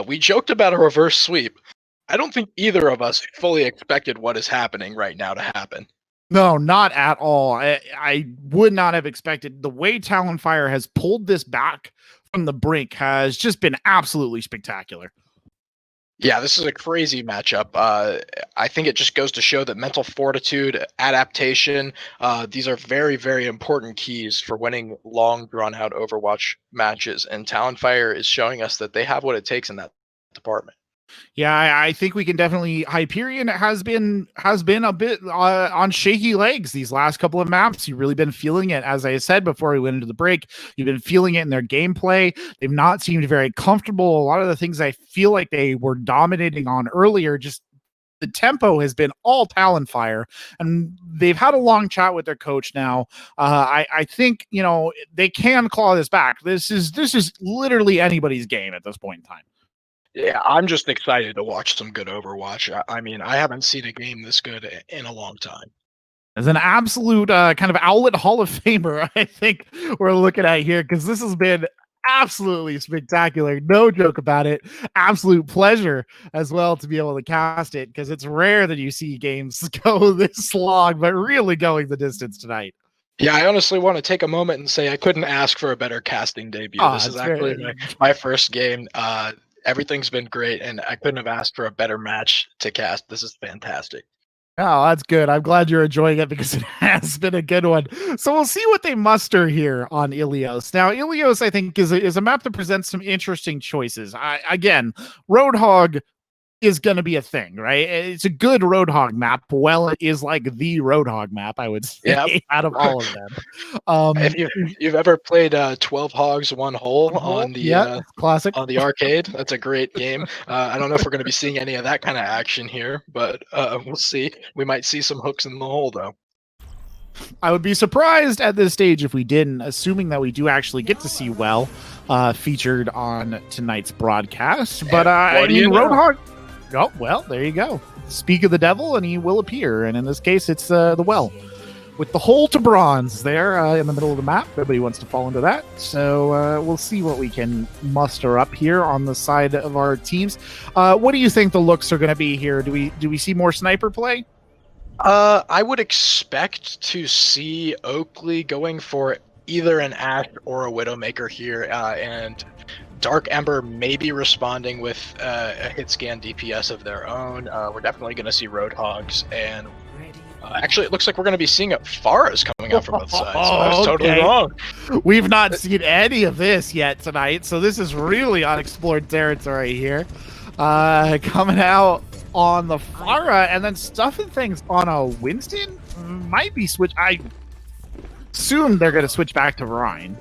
We joked about a reverse sweep. I don't think either of us fully expected what is happening right now to happen. No, not at all. I would not have expected. The way Talonfire has pulled this back from the brink has just been absolutely spectacular. Yeah, this is a crazy matchup. I think it just goes to show that mental fortitude, adaptation, these are very, very important keys for winning long, drawn-out Overwatch matches. And Talonfire is showing us that they have what it takes in that department. Yeah, I think we can definitely. Hyperion has been a bit on shaky legs these last couple of maps. You've really been feeling it, as I said before we went into the break. You've been feeling it in their gameplay. They've not seemed very comfortable. A lot of the things I feel like they were dominating on earlier, just the tempo has been all Talonfire, and they've had a long chat with their coach now. I think they can claw this back. This is literally anybody's game at this point in time. Yeah, I'm just excited to watch some good Overwatch. I mean, I haven't seen a game this good in a long time. As an absolute kind of Owlet Hall of Famer, I think we're looking at here, because this has been absolutely spectacular. No joke about it. Absolute pleasure as well to be able to cast it, because it's rare that you see games go this long, but really going the distance tonight. Yeah, I honestly want to take a moment and say I couldn't ask for a better casting debut. This is actually my first game. Everything's been great, and I couldn't have asked for a better match to cast. This is fantastic. Oh, that's good. I'm glad you're enjoying it, because it has been a good one. So we'll see what they muster here on Ilios. Now, Ilios, I think, is a map that presents some interesting choices. Again, Roadhog is going to be a thing, right? It's a good Roadhog map. Well, it is like the Roadhog map, I would say, out of all of them. If you've ever played 12 Hogs, One Hole on the classic on the arcade, that's a great game. I don't know if we're going to be seeing any of that kind of action here, but we'll see. We might see some hooks in the hole, though. I would be surprised at this stage if we didn't, assuming that we do actually get to see Well featured on tonight's broadcast. But I mean, Roadhog. Oh, well, there you go. Speak of the devil, and he will appear. And in this case, it's the Well. With the hole to bronze there in the middle of the map. Everybody wants to fall into that. So we'll see what we can muster up here on the side of our teams. What do you think the looks are going to be here? Do we see more sniper play? I would expect to see Oakley going for either an Ash or a Widowmaker here, and Dark Ember may be responding with a hit scan DPS of their own. We're definitely going to see Roadhogs, and actually it looks like we're going to be seeing Pharas coming out from both sides. So I was totally wrong. We've not seen any of this yet tonight, so this is really unexplored territory here. Coming out on the Pharah, and then stuffing things on a Winston might be switch. I assume they're going to switch back to Rhine.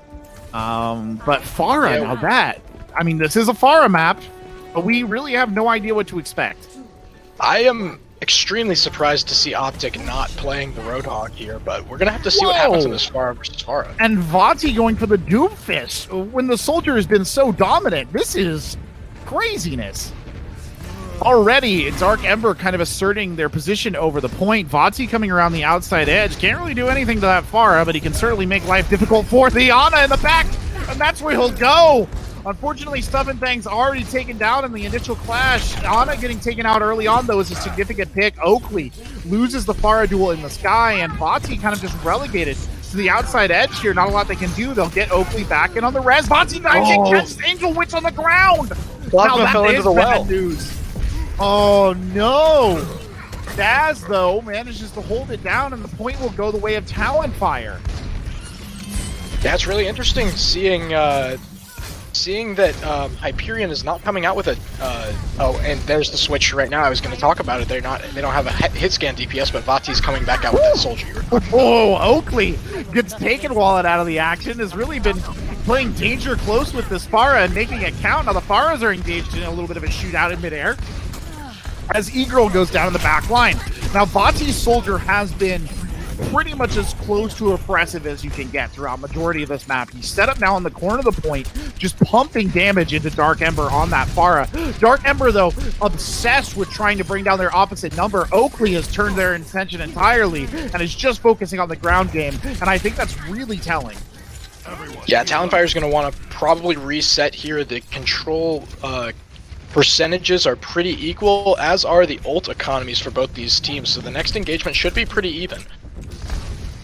But Pharah, now that, I mean, this is a Pharah map, but we really have no idea what to expect. I am extremely surprised to see Optic not playing the Roadhog here, but we're going to have to see what happens in this Pharah versus Pharah. And Vati going for the Doomfist when the soldier has been so dominant. This is craziness. Already, Dark Ember kind of asserting their position over the point. Vati coming around the outside edge. Can't really do anything to that Pharah, but he can certainly make life difficult for the Ana in the back, and that's where he'll go. Unfortunately, Stuffin' Thang's already taken down in the initial clash. Ana getting taken out early on, though, is a significant pick. Oakley loses the Pharah duel in the sky, and Vati kind of just relegated to the outside edge here. Not a lot they can do. They'll get Oakley back in on the res. Vati catches Angel Witch on the ground. Now that is bad news. Oh, no. Daz, though, manages to hold it down, and the point will go the way of Talonfire. Yeah, it's really interesting seeing seeing that Hyperion is not coming out with a. Oh, and there's the switch right now. I was going to talk about it. They don't have a hit scan DPS, but Vati's coming back out with that soldier. Oh, Oakley gets taken Wallet out of the action. Has really been playing danger close with this Pharah and making it count. Now the Pharahs are engaged in a little bit of a shootout in midair as Eagle goes down in the back line. Now Vati's soldier has been pretty much as close to oppressive as you can get throughout majority of this map. He's set up now on the corner of the point, just pumping damage into Dark Ember on that Pharah. Dark Ember, though, obsessed with trying to bring down their opposite number. Oakley has turned their attention entirely and is just focusing on the ground game, and I think that's really telling. Yeah, Talonfire is going to want to probably reset here. The control percentages are pretty equal, as are the ult economies for both these teams, so the next engagement should be pretty even.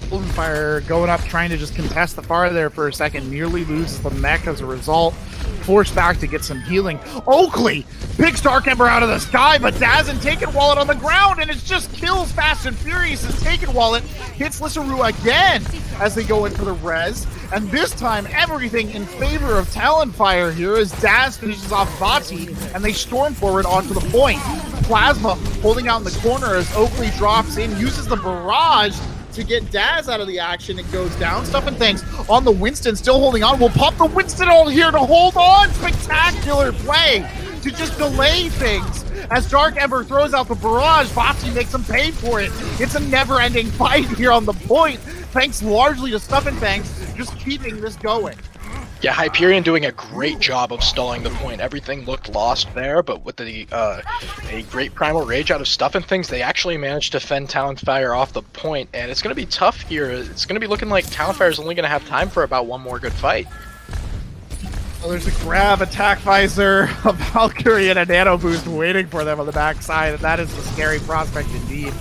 Talonfire going up, trying to just contest the Pharah there for a second, nearly loses the mech as a result. Forced back to get some healing. Oakley picks Dark Ember out of the sky, but Daz and Taken Wallet on the ground, and it's just kills fast and furious as Taken Wallet hits Lissaru again as they go in for the res. And this time, everything in favor of Talonfire here as Daz finishes off Vati, and they storm forward onto the point. Plasma holding out in the corner as Oakley drops in, uses the barrage to get Daz out of the action. It goes down, stuff and things on the Winston, still holding on. We'll pop the Winston all here to hold on. Spectacular play to just delay things as Dark Ember throws out the barrage. Vati makes them pay for it. It's a never-ending fight here on the point, thanks largely to Stuff and Things just keeping this going. Yeah, Hyperion doing a great job of stalling the point. Everything looked lost there, but with the a great Primal Rage out of Stuff and Things, they actually managed to fend Talonfire off the point, and it's going to be tough here. It's going to be looking like Talonfire is only going to have time for about one more good fight. Well, there's a grab, attack visor, a Valkyrie, and a nano boost waiting for them on the backside, and that is a scary prospect indeed.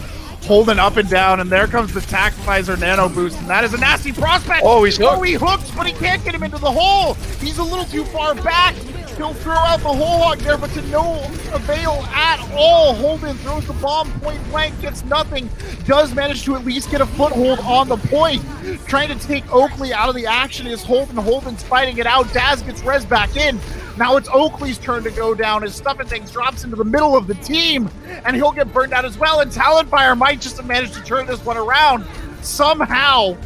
Holding up and down, and there comes the attack visor nano boost, and that is a nasty prospect. Oh, he's hooked. Oh, he hooked, but he can't get him into the hole. He's a little too far back. He'll throw out the whole hog there, but to no avail at all. Holden throws the bomb point blank, gets nothing. Does manage to at least get a foothold on the point. Trying to take Oakley out of the action is Holden. Holden's fighting it out. Daz gets res back in. Now it's Oakley's turn to go down as Stuff and Things drops into the middle of the team, and he'll get burned out as well, and Talonfire might just have managed to turn this one around somehow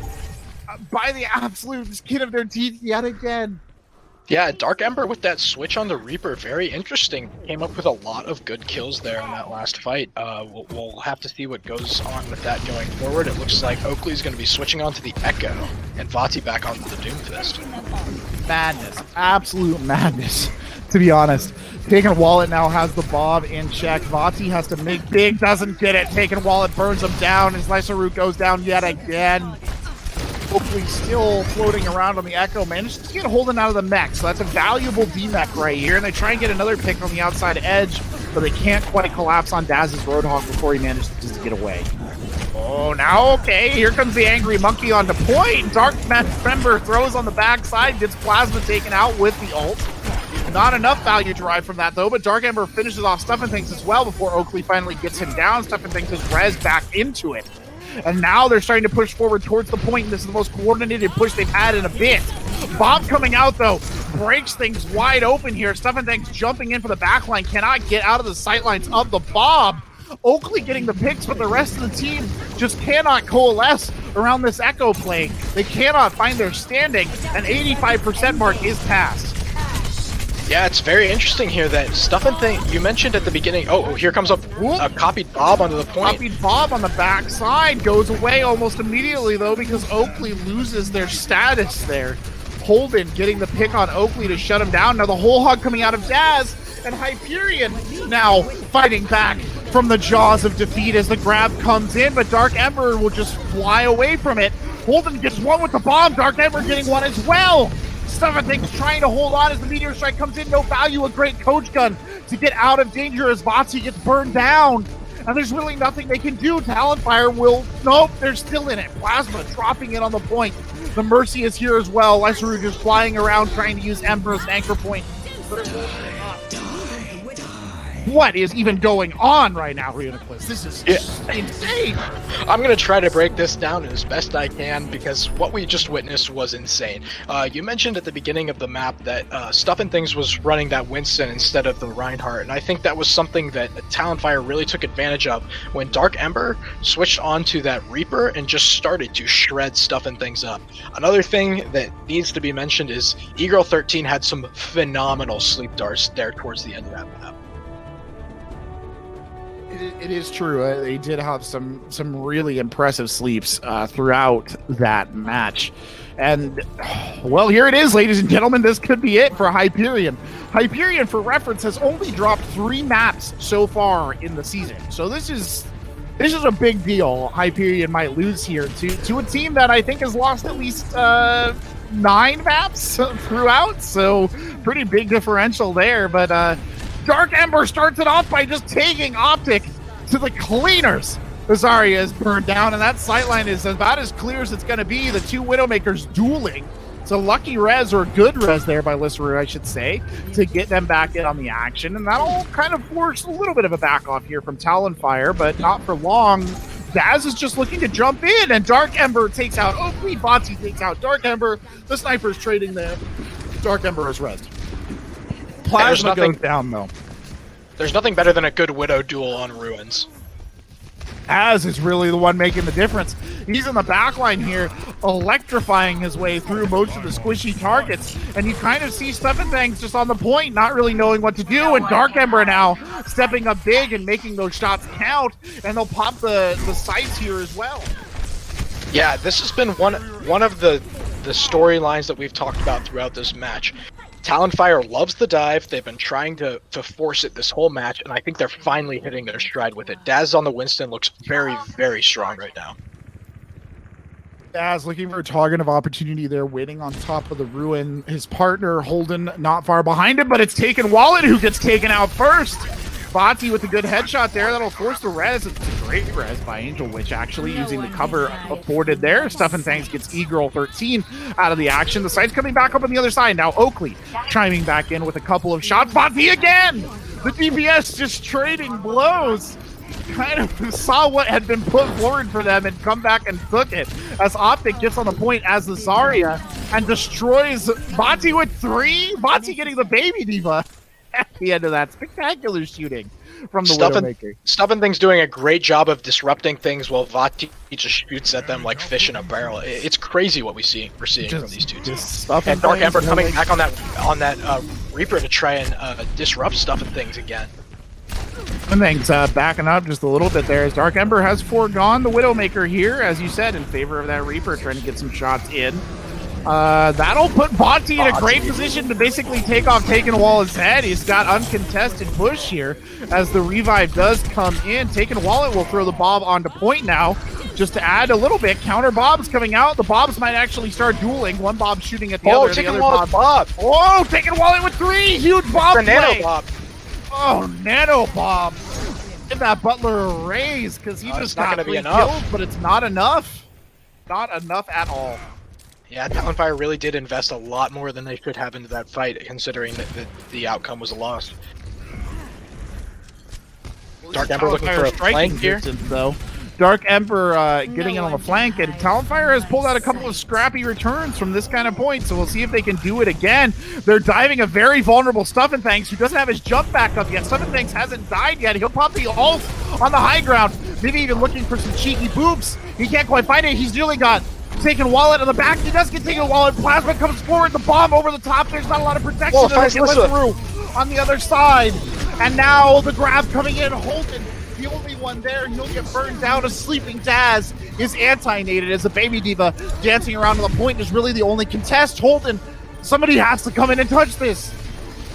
by the absolute skin of their teeth yet again. Yeah, Dark Ember with that switch on the Reaper, very interesting. Came up with a lot of good kills there in that last fight. We'll have to see what goes on with that going forward. It looks like Oakley's going to be switching on to the Echo, and Vati back onto the Doomfist. Madness. Absolute madness, to be honest. Taken Wallet now has the Bob in check. Vati has to make big, doesn't get it. Taken Wallet burns him down, and Slicerroot goes down yet again. Hopefully still floating around on the Echo. Managed to get Holden out of the mech, so that's a valuable D-mech right here. And they try and get another pick on the outside edge, but they can't quite collapse on Daz's Roadhog before he manages to get away. Oh, now okay, here comes the Angry Monkey onto point. Dark Member throws on the backside, gets Plasma taken out with the ult. Not enough value derived from that though, but Dark Ember finishes off Stuff and Things as well before Oakley finally gets him down. Stuff and Things is res back into it. And now they're starting to push forward towards the point, and this is the most coordinated push they've had in a bit. Bob coming out, though, breaks things wide open here. Stuff and Things jumping in for the backline, cannot get out of the sightlines of the Bob. Oakley getting the picks, but the rest of the team just cannot coalesce around this Echo play. They cannot find their standing. An 85% mark is passed. Yeah, it's very interesting here that Stuff and Things, you mentioned at the beginning, oh, here comes a copied Bob onto the point. Copied Bob on the backside, goes away almost immediately though because Oakley loses their status there. Holden getting the pick on Oakley to shut him down. Now the whole hog coming out of Daz, and Hyperion now fighting back from the jaws of defeat as the grab comes in, but Dark Ember will just fly away from it. Holden gets one with the bomb, Dark Ember getting one as well. Stuff and Things trying to hold on as the Meteor Strike comes in. No value, a great coach gun to get out of danger as Vati gets burned down. And there's really nothing they can do. Talonfire will... Nope, they're still in it. Plasma dropping in on the point. The Mercy is here as well. Lysaru just flying around trying to use Ember as an anchor point. But it won't What is even going on right now, Reuniclus? This is insane. I'm going to try to break this down as best I can because what we just witnessed was insane. You mentioned at the beginning of the map that Stuff and Things was running that Winston instead of the Reinhardt, and I think that was something that Talonfire really took advantage of when Dark Ember switched onto that Reaper and just started to shred Stuff and Things up. Another thing that needs to be mentioned is Eagle 13 had some phenomenal sleep darts there towards the end of that map. It is true. They did have some really impressive sleeps throughout that match. And, well, here it is, ladies and gentlemen. This could be it for Hyperion. Hyperion, for reference, has only dropped 3 maps so far in the season. So this is a big deal. Hyperion might lose here to a team that I think has lost at least 9 maps throughout. So pretty big differential there. But Dark Ember starts it off by just taking Optic to the cleaners. Zarya is burned down, and that sightline is about as clear as it's going to be. The 2 Widowmakers dueling. It's a lucky res, or good res there by Lisseru, I should say, to get them back in on the action. And that'll kind of force a little bit of a back off here from Talonfire, but not for long. Daz is just looking to jump in, and Dark Ember takes out Oakley. Bati takes out Dark Ember. The sniper's trading there. Dark Ember is resed. Plasma goes down, though. There's nothing better than a good Widow duel on Ruins. Az is really the one making the difference. He's in the back line here, electrifying his way through most of the squishy targets, and you kind of see Stuff and Things just on the point, not really knowing what to do, and Dark Ember now stepping up big and making those shots count, and they'll pop the sights here as well. Yeah, this has been one of the storylines that we've talked about throughout this match. Talonfire loves the dive. They've been trying to force it this whole match, and I think they're finally hitting their stride with it. Daz on the Winston looks very, very strong right now. Daz looking for a target of opportunity there, waiting on top of the Ruin. His partner, Holden, not far behind him, but it's taken Wallet who gets taken out first. Bati with a good headshot there. That'll force the res. It's a great res by Angel Witch, actually, using the cover afforded there. Stuff and Thanks gets E-Girl 13 out of the action. The sight's coming back up on the other side. Now Oakley chiming back in with a couple of shots. Bati again! The DPS just trading blows. Kind of saw what had been put forward for them and come back and took it. As Optic gets on the point as the Zarya and destroys Bati with 3. Bati getting the baby diva. At the end of that, spectacular shooting from the Widowmaker. Stuff and Things doing a great job of disrupting things while Vati just shoots at them like fish in a barrel. It's crazy what we're seeing from these two teams. And Dark Ember coming back on that Reaper to try and disrupt Stuff and Things again. And Things backing up just a little bit there as Dark Ember has foregone the Widowmaker here, as you said, in favor of that Reaper, trying to get some shots in. That'll put Bati in a great position to basically take off Taken Wallet's head. He's got uncontested push here as the revive does come in. Taken Wallet will throw the Bob onto point now. Just to add a little bit, counter Bob's coming out. The Bobs might actually start dueling. One Bob shooting at the other. Taken the other Wallet Bob. Oh, Taken Wallet with 3. Huge Bob play. Nano Bob. Oh, Nano Bob. Give that Butler a raise because he just got 3 kills, but it's not enough. Not enough at all. Yeah, Talonfire really did invest a lot more than they should have into that fight, considering that the outcome was a loss. Dark Ember looking for a flank here. Though. Dark Ember getting in on the flank, and Talonfire has pulled out a couple of scrappy returns from this kind of point, so we'll see if they can do it again. They're diving a very vulnerable Stuff and Thanks, who doesn't have his jump back up yet. Stuff and Thanks hasn't died yet. He'll pop the ult on the high ground, maybe even looking for some cheeky boobs. He can't quite find it. He's really got Taken Wallet on the back. He does get Taken Wallet. Plasma comes forward. The bomb over the top. There's not a lot of protection. Through on the other side. And now the grab coming in. Holden, the only one there. He'll get burned down. A sleeping Daz is anti-nated as a baby diva dancing around to the point is really the only contest. Holden, somebody has to come in and touch this.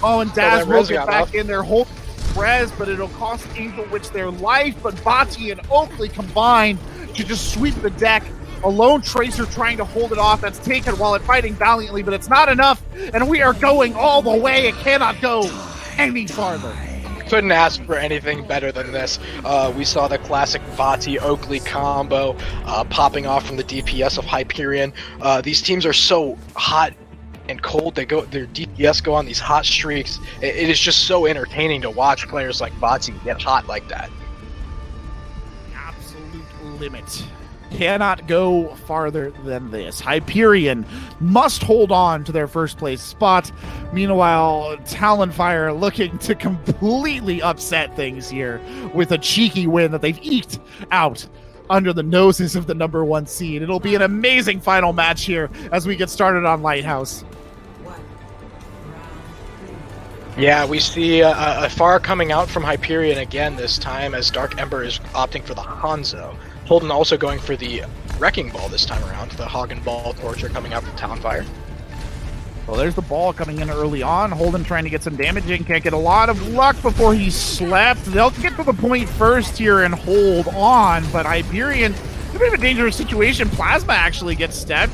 Oh, and Daz will get back in there. Holden res, but it'll cost Angel Witch their life. But Bati and Oakley combine to just sweep the deck. A lone Tracer trying to hold it off. That's Taken Wallet fighting valiantly, but it's not enough. And we are going all the way. It cannot go any farther. Couldn't ask for anything better than this. We saw the classic Vati-Oakley combo popping off from the DPS of Hyperion. These teams are so hot and Cold, their DPS go on these hot streaks. It is just so entertaining to watch players like Vaati get hot like that. Absolute limit. Cannot go farther than this. Hyperion must hold on to their first place spot. Meanwhile, Talonfire looking to completely upset things here with a cheeky win that they've eked out under the noses of the number 1 seed. It'll be an amazing final match here as we get started on Lighthouse. Yeah, we see a Far coming out from Hyperion again this time as Dark Ember is opting for the Hanzo. Holden also going for the Wrecking Ball this time around, the Hagen Ball Torture coming out from Talonfire. Well, there's the ball coming in early on. Holden trying to get some damage in. Can't get a lot of luck before he slept. They'll get to the point first here and hold on, but Hyperion, a bit of a dangerous situation. Plasma actually gets slept.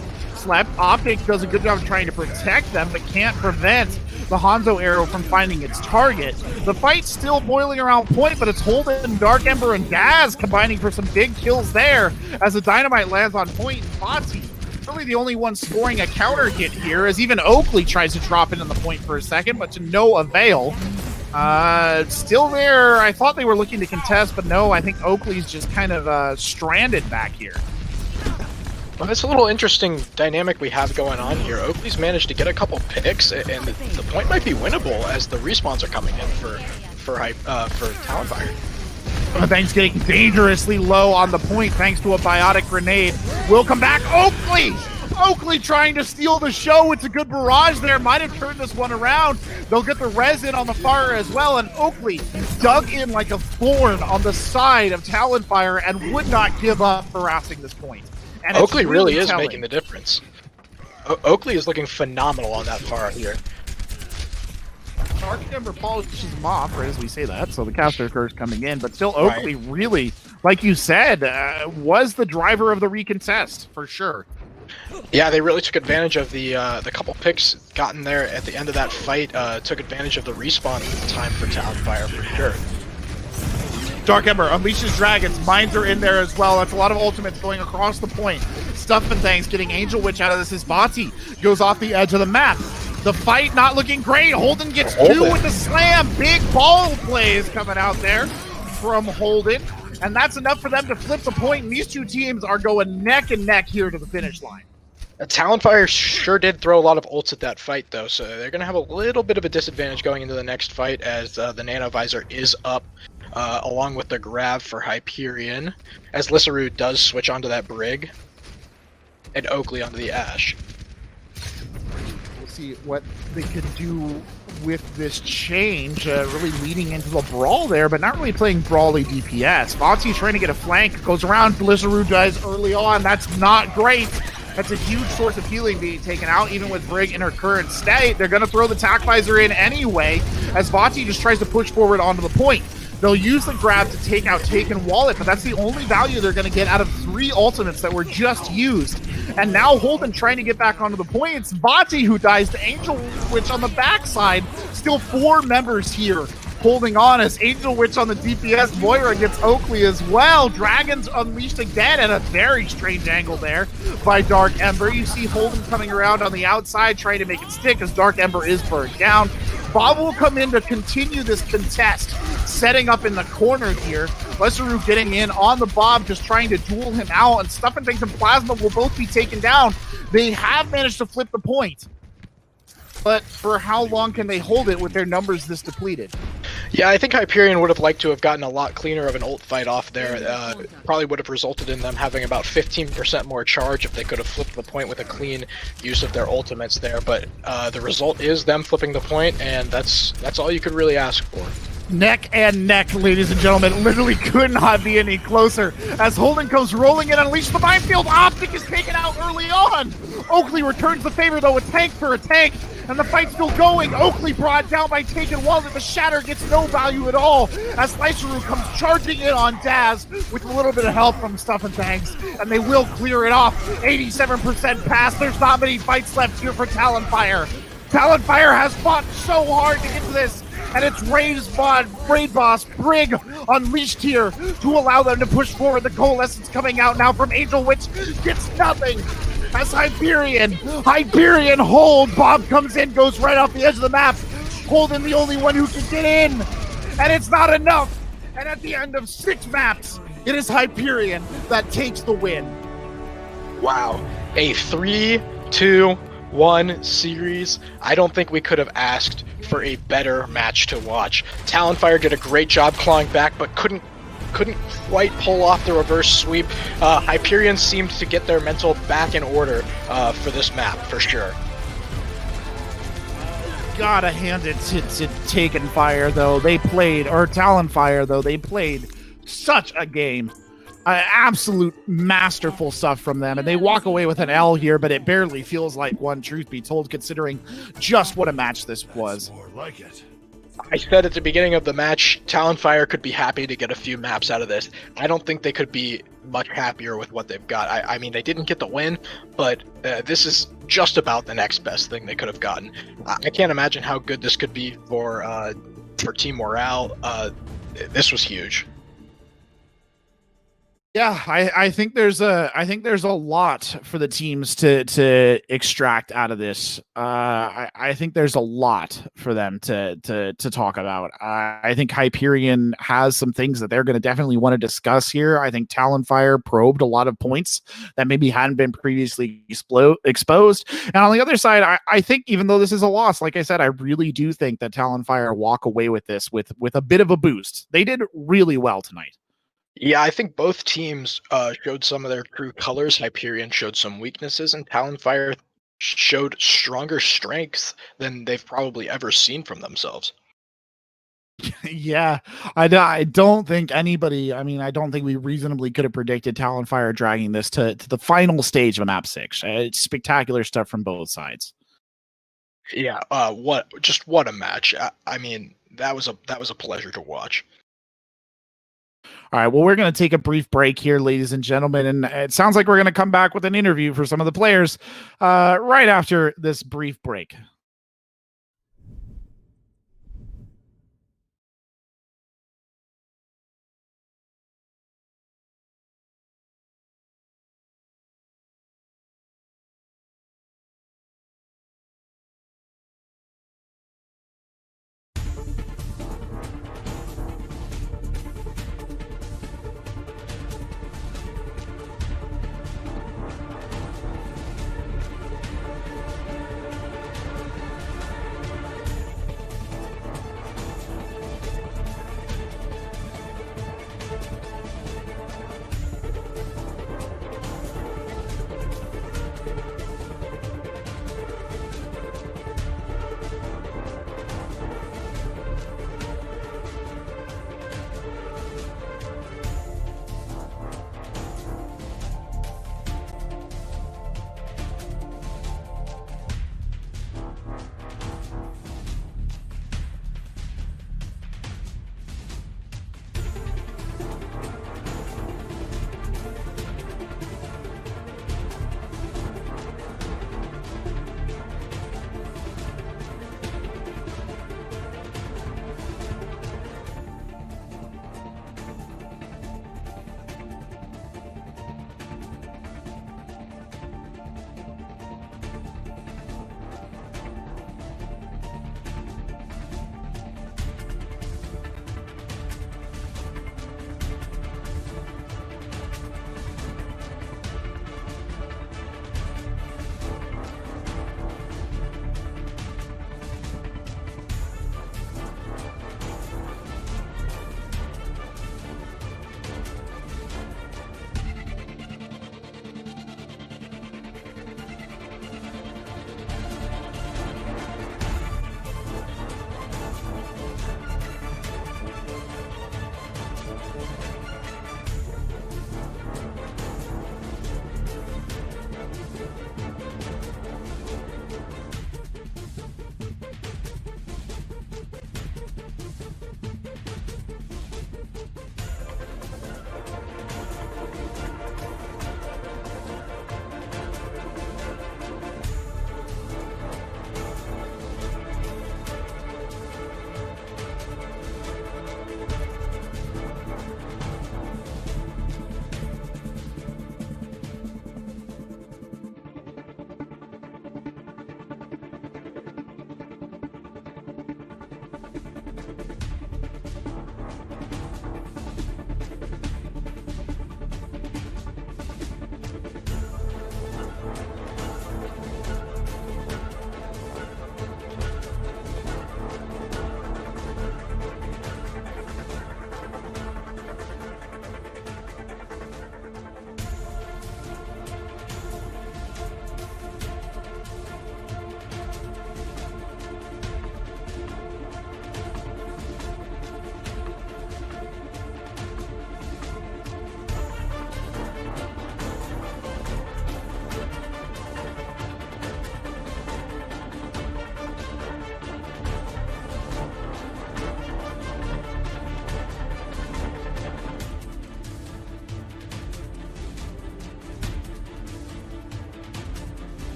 Optic does a good job of trying to protect them, but can't prevent the Hanzo arrow from finding its target. The fight's still boiling around point, but it's Holden, Dark Ember, and Daz combining for some big kills there as the dynamite lands on point. Vaati, really the only one scoring a counter hit here, as even Oakley tries to drop into the point for a second, but to no avail. Still there. I thought they were looking to contest, but no, I think Oakley's just kind of stranded back here. Well, it's a little interesting dynamic we have going on here. Oakley's managed to get a couple picks, and the point might be winnable as the respawns are coming in for Talonfire. Things getting dangerously low on the point thanks to a biotic grenade. Will come back. Oakley trying to steal the show. It's a good barrage there. Might have turned this one around. They'll get the res in on the fire as well, and Oakley dug in like a thorn on the side of Talonfire and would not give up harassing this point. And Oakley really is making the difference. Oakley is looking phenomenal on that far here. Dark Ember polishes him off, right as we say that, so the caster curse coming in, but still Oakley really, like you said, was the driver of the recontest, for sure. Yeah, they really took advantage of the couple picks gotten there at the end of that fight, took advantage of the respawn time for Talonfire, for sure. Dark Ember unleashes dragons. Mines are in there as well. That's a lot of ultimates going across the point. Stuff and things. Getting Angel Witch out of this is Vaati. Goes off the edge of the map. The fight not looking great. Holden gets 2 with the slam. Big ball plays coming out there from Holden. And that's enough for them to flip the point. And these two teams are going neck and neck here to the finish line. Talonfire sure did throw a lot of ults at that fight, though, so they're going to have a little bit of a disadvantage going into the next fight as the Nano Visor is up, along with the grab for Hyperion, as Lissaru does switch onto that Brig, and Oakley onto the Ashe. We'll see what they can do with this change, really leading into the brawl there, but not really playing brawly DPS. Vaati trying to get a flank, goes around, Lissaru dies early on. That's not great. That's a huge source of healing being taken out, even with Brig in her current state. They're going to throw the Tac Visor in anyway, as Vaati just tries to push forward onto the point. They'll use the grab to take out Taken Wallet, but that's the only value they're going to get out of 3 ultimates that were just used. And now Holden trying to get back onto the point. It's Vaati who dies to Angel Witch on the backside. Still 4 members here holding on as Angel Witch on the DPS. Moira gets Oakley as well. Dragons unleashed again at a very strange angle there by Dark Ember. You see Holden coming around on the outside trying to make it stick as Dark Ember is burned down. Bob will come in to continue this contest, setting up in the corner here. Lissaru getting in on the Bob, just trying to duel him out, and Stuff and Things and Plasma will both be taken down. They have managed to flip the point, but for how long can they hold it with their numbers this depleted? Yeah, I think Hyperion would have liked to have gotten a lot cleaner of an ult fight off there. Probably would have resulted in them having about 15% more charge if they could have flipped the point with a clean use of their ultimates there. But the result is them flipping the point, and that's all you could really ask for. Neck and neck, ladies and gentlemen. Literally could not be any closer. As Holden comes rolling in, unleash the minefield. Optic is taken out early on. Oakley returns the favor, though, a tank for a tank. And the fight's still going. Oakley brought down by Taken Wallet. The Shatter gets no value at all as Lissaru comes charging in on Daz with a little bit of help from Stuff and Things. And they will clear it off. 87% pass. There's not many fights left here for Talonfire. Talonfire has fought so hard to get to this. And it's Raid Boss Brig unleashed here to allow them to push forward. The Coalescence coming out now from Angel Witch. Gets nothing. as Hyperion hold. Bob comes in, goes right off the edge of the map. Holden the only one who can get in, and it's not enough. And at the end of 6 maps, it is Hyperion that takes the win. Wow. A 3-2-1 series. I don't think we could have asked for a better match to watch. Talonfire did a great job clawing back, but couldn't quite pull off the reverse sweep. Hyperion seemed to get their mental back in order for this map, for sure. Gotta hand it to Taken Fire, though. Talonfire, though. They played such a game. Absolute masterful stuff from them, and they walk away with an L here, but it barely feels like one, truth be told, considering just what a match this was. I said at the beginning of the match, Talonfire could be happy to get a few maps out of this. I don't think they could be much happier with what they've got. I mean, they didn't get the win, but this is just about the next best thing they could have gotten. I can't imagine how good this could be for team morale. This was huge. Yeah, I think there's a lot for the teams to extract out of this. I think there's a lot for them to talk about. I think Hyperion has some things that they're going to definitely want to discuss here. I think Talonfire probed a lot of points that maybe hadn't been previously exposed. And on the other side, I think even though this is a loss, like I said, I really do think that Talonfire walk away with this with a bit of a boost. They did really well tonight. Yeah, I think both teams showed some of their true colors. Hyperion showed some weaknesses, and Talonfire showed stronger strengths than they've probably ever seen from themselves. Yeah, I don't think anybody, I don't think we reasonably could have predicted Talonfire dragging this to the final stage of map 6. It's spectacular stuff from both sides. Yeah, what a match. I mean, that was a pleasure to watch. All right, well, we're going to take a brief break here, ladies and gentlemen, and it sounds like we're going to come back with an interview for some of the players right after this brief break.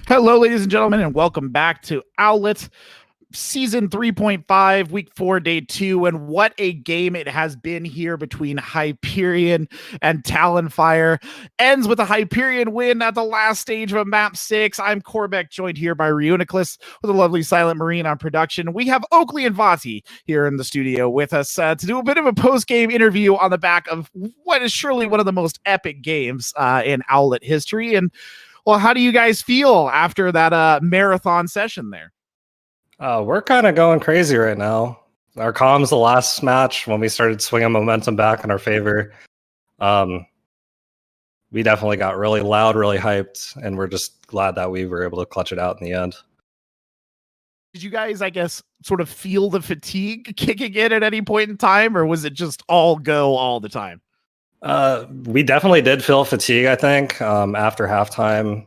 Hello, ladies and gentlemen, and welcome back to Owlet. Season 3.5, week 4, day 2, and what a game it has been here between Hyperion and Talonfire. Ends with a Hyperion win at the last stage of a map 6. I'm Corbec, joined here by Reuniclus with a lovely Silent Marine on production. We have Oakley and Vati here in the studio with us to do a bit of a post-game interview on the back of what is surely one of the most epic games in Owlet history. And, well, how do you guys feel after that marathon session there? We're kind of going crazy right now. Our comms the last match when we started swinging momentum back in our favor. We definitely got really loud, really hyped, and we're just glad that we were able to clutch it out in the end. Did you guys, I guess, sort of feel the fatigue kicking in at any point in time, or was it just all go all the time? We definitely did feel fatigue, I think. After halftime,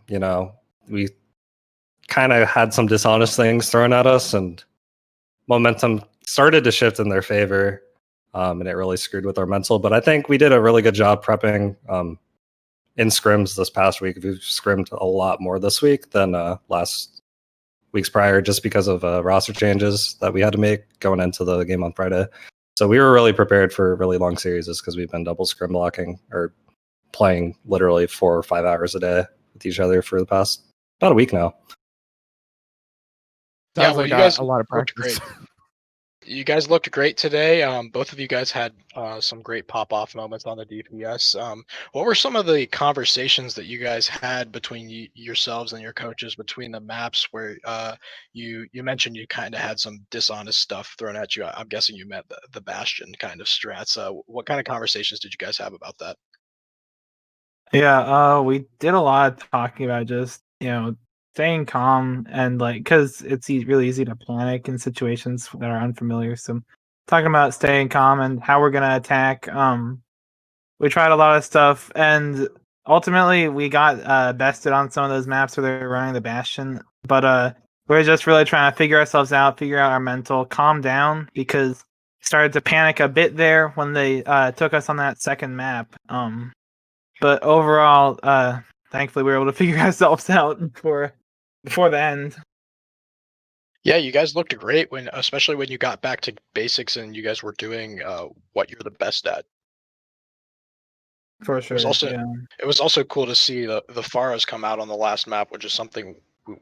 we kind of had some dishonest things thrown at us, and momentum started to shift in their favor, and it really screwed with our mental. But I think we did a really good job prepping in scrims this past week. We've scrimmed a lot more this week than last weeks prior, just because of roster changes that we had to make going into the game on Friday. So we were really prepared for really long series because we've been double scrim blocking or playing literally 4 or 5 hours a day with each other for the past about a week now. Sounds like you guys a lot of looked practice. great. You guys looked great today. Both of you guys had some great pop-off moments on the DPS. What were some of the conversations that you guys had between yourselves and your coaches between the maps where you mentioned you kind of had some dishonest stuff thrown at you? I'm guessing you meant the Bastion kind of strats. What kind of conversations did you guys have about that? Yeah, we did a lot of talking about just, staying calm and because it's really easy to panic in situations that are unfamiliar. So talking about staying calm and how we're gonna attack. We tried a lot of stuff, and ultimately we got bested on some of those maps where they're running the Bastion. But we're just really trying to figure ourselves out, figure out our mental, calm down, because we started to panic a bit there when they took us on that second map. But overall, thankfully, we were able to figure ourselves out before the end. Yeah, you guys looked great especially when you got back to basics and you guys were doing what you're the best at. For sure. It was also cool to see the Pharos come out on the last map, which is something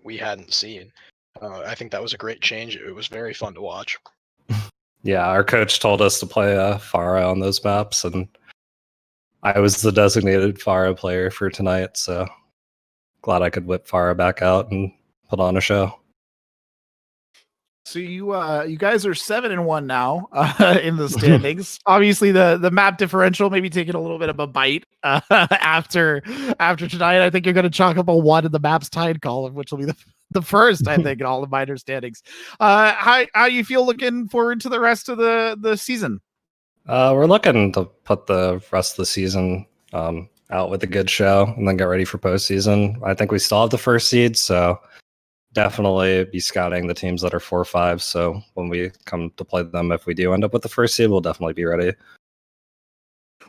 we hadn't seen. I think that was a great change. It was very fun to watch. Yeah, our coach told us to play Pharah on those maps, and I was the designated Pharah player for tonight, so glad I could whip Pharah back out and put on a show. So you guys are 7-1 now in the standings. Obviously, the map differential maybe taking a little bit of a bite after tonight. I think you're going to chalk up a 1 in the map's tied column, which will be the first, I think, in all the minor standings. How you feel looking forward to the rest of the season? We're looking to put the rest of the season out with a good show and then get ready for postseason. I think we still have the first seed, so definitely be scouting the teams that are 4-5. So when we come to play them, if we do end up with the first seed, we'll definitely be ready.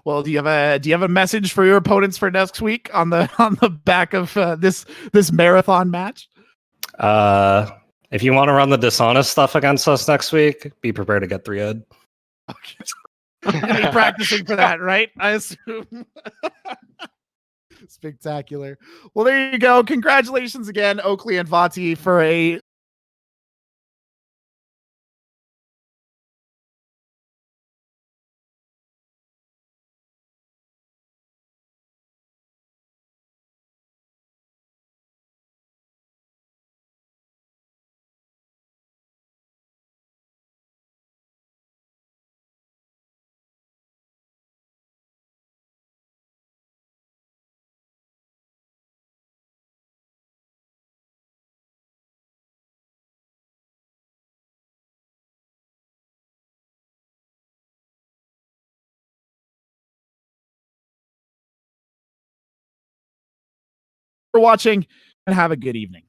Well, do you have a message for your opponents for next week on the back of this marathon match? If you want to run the dishonest stuff against us next week, be prepared to get 3-0'd. Okay. I'm gonna be practicing for that, right? I assume. Spectacular. Well, there you go. Congratulations again, Oakley and Vati, for a for watching, and have a good evening.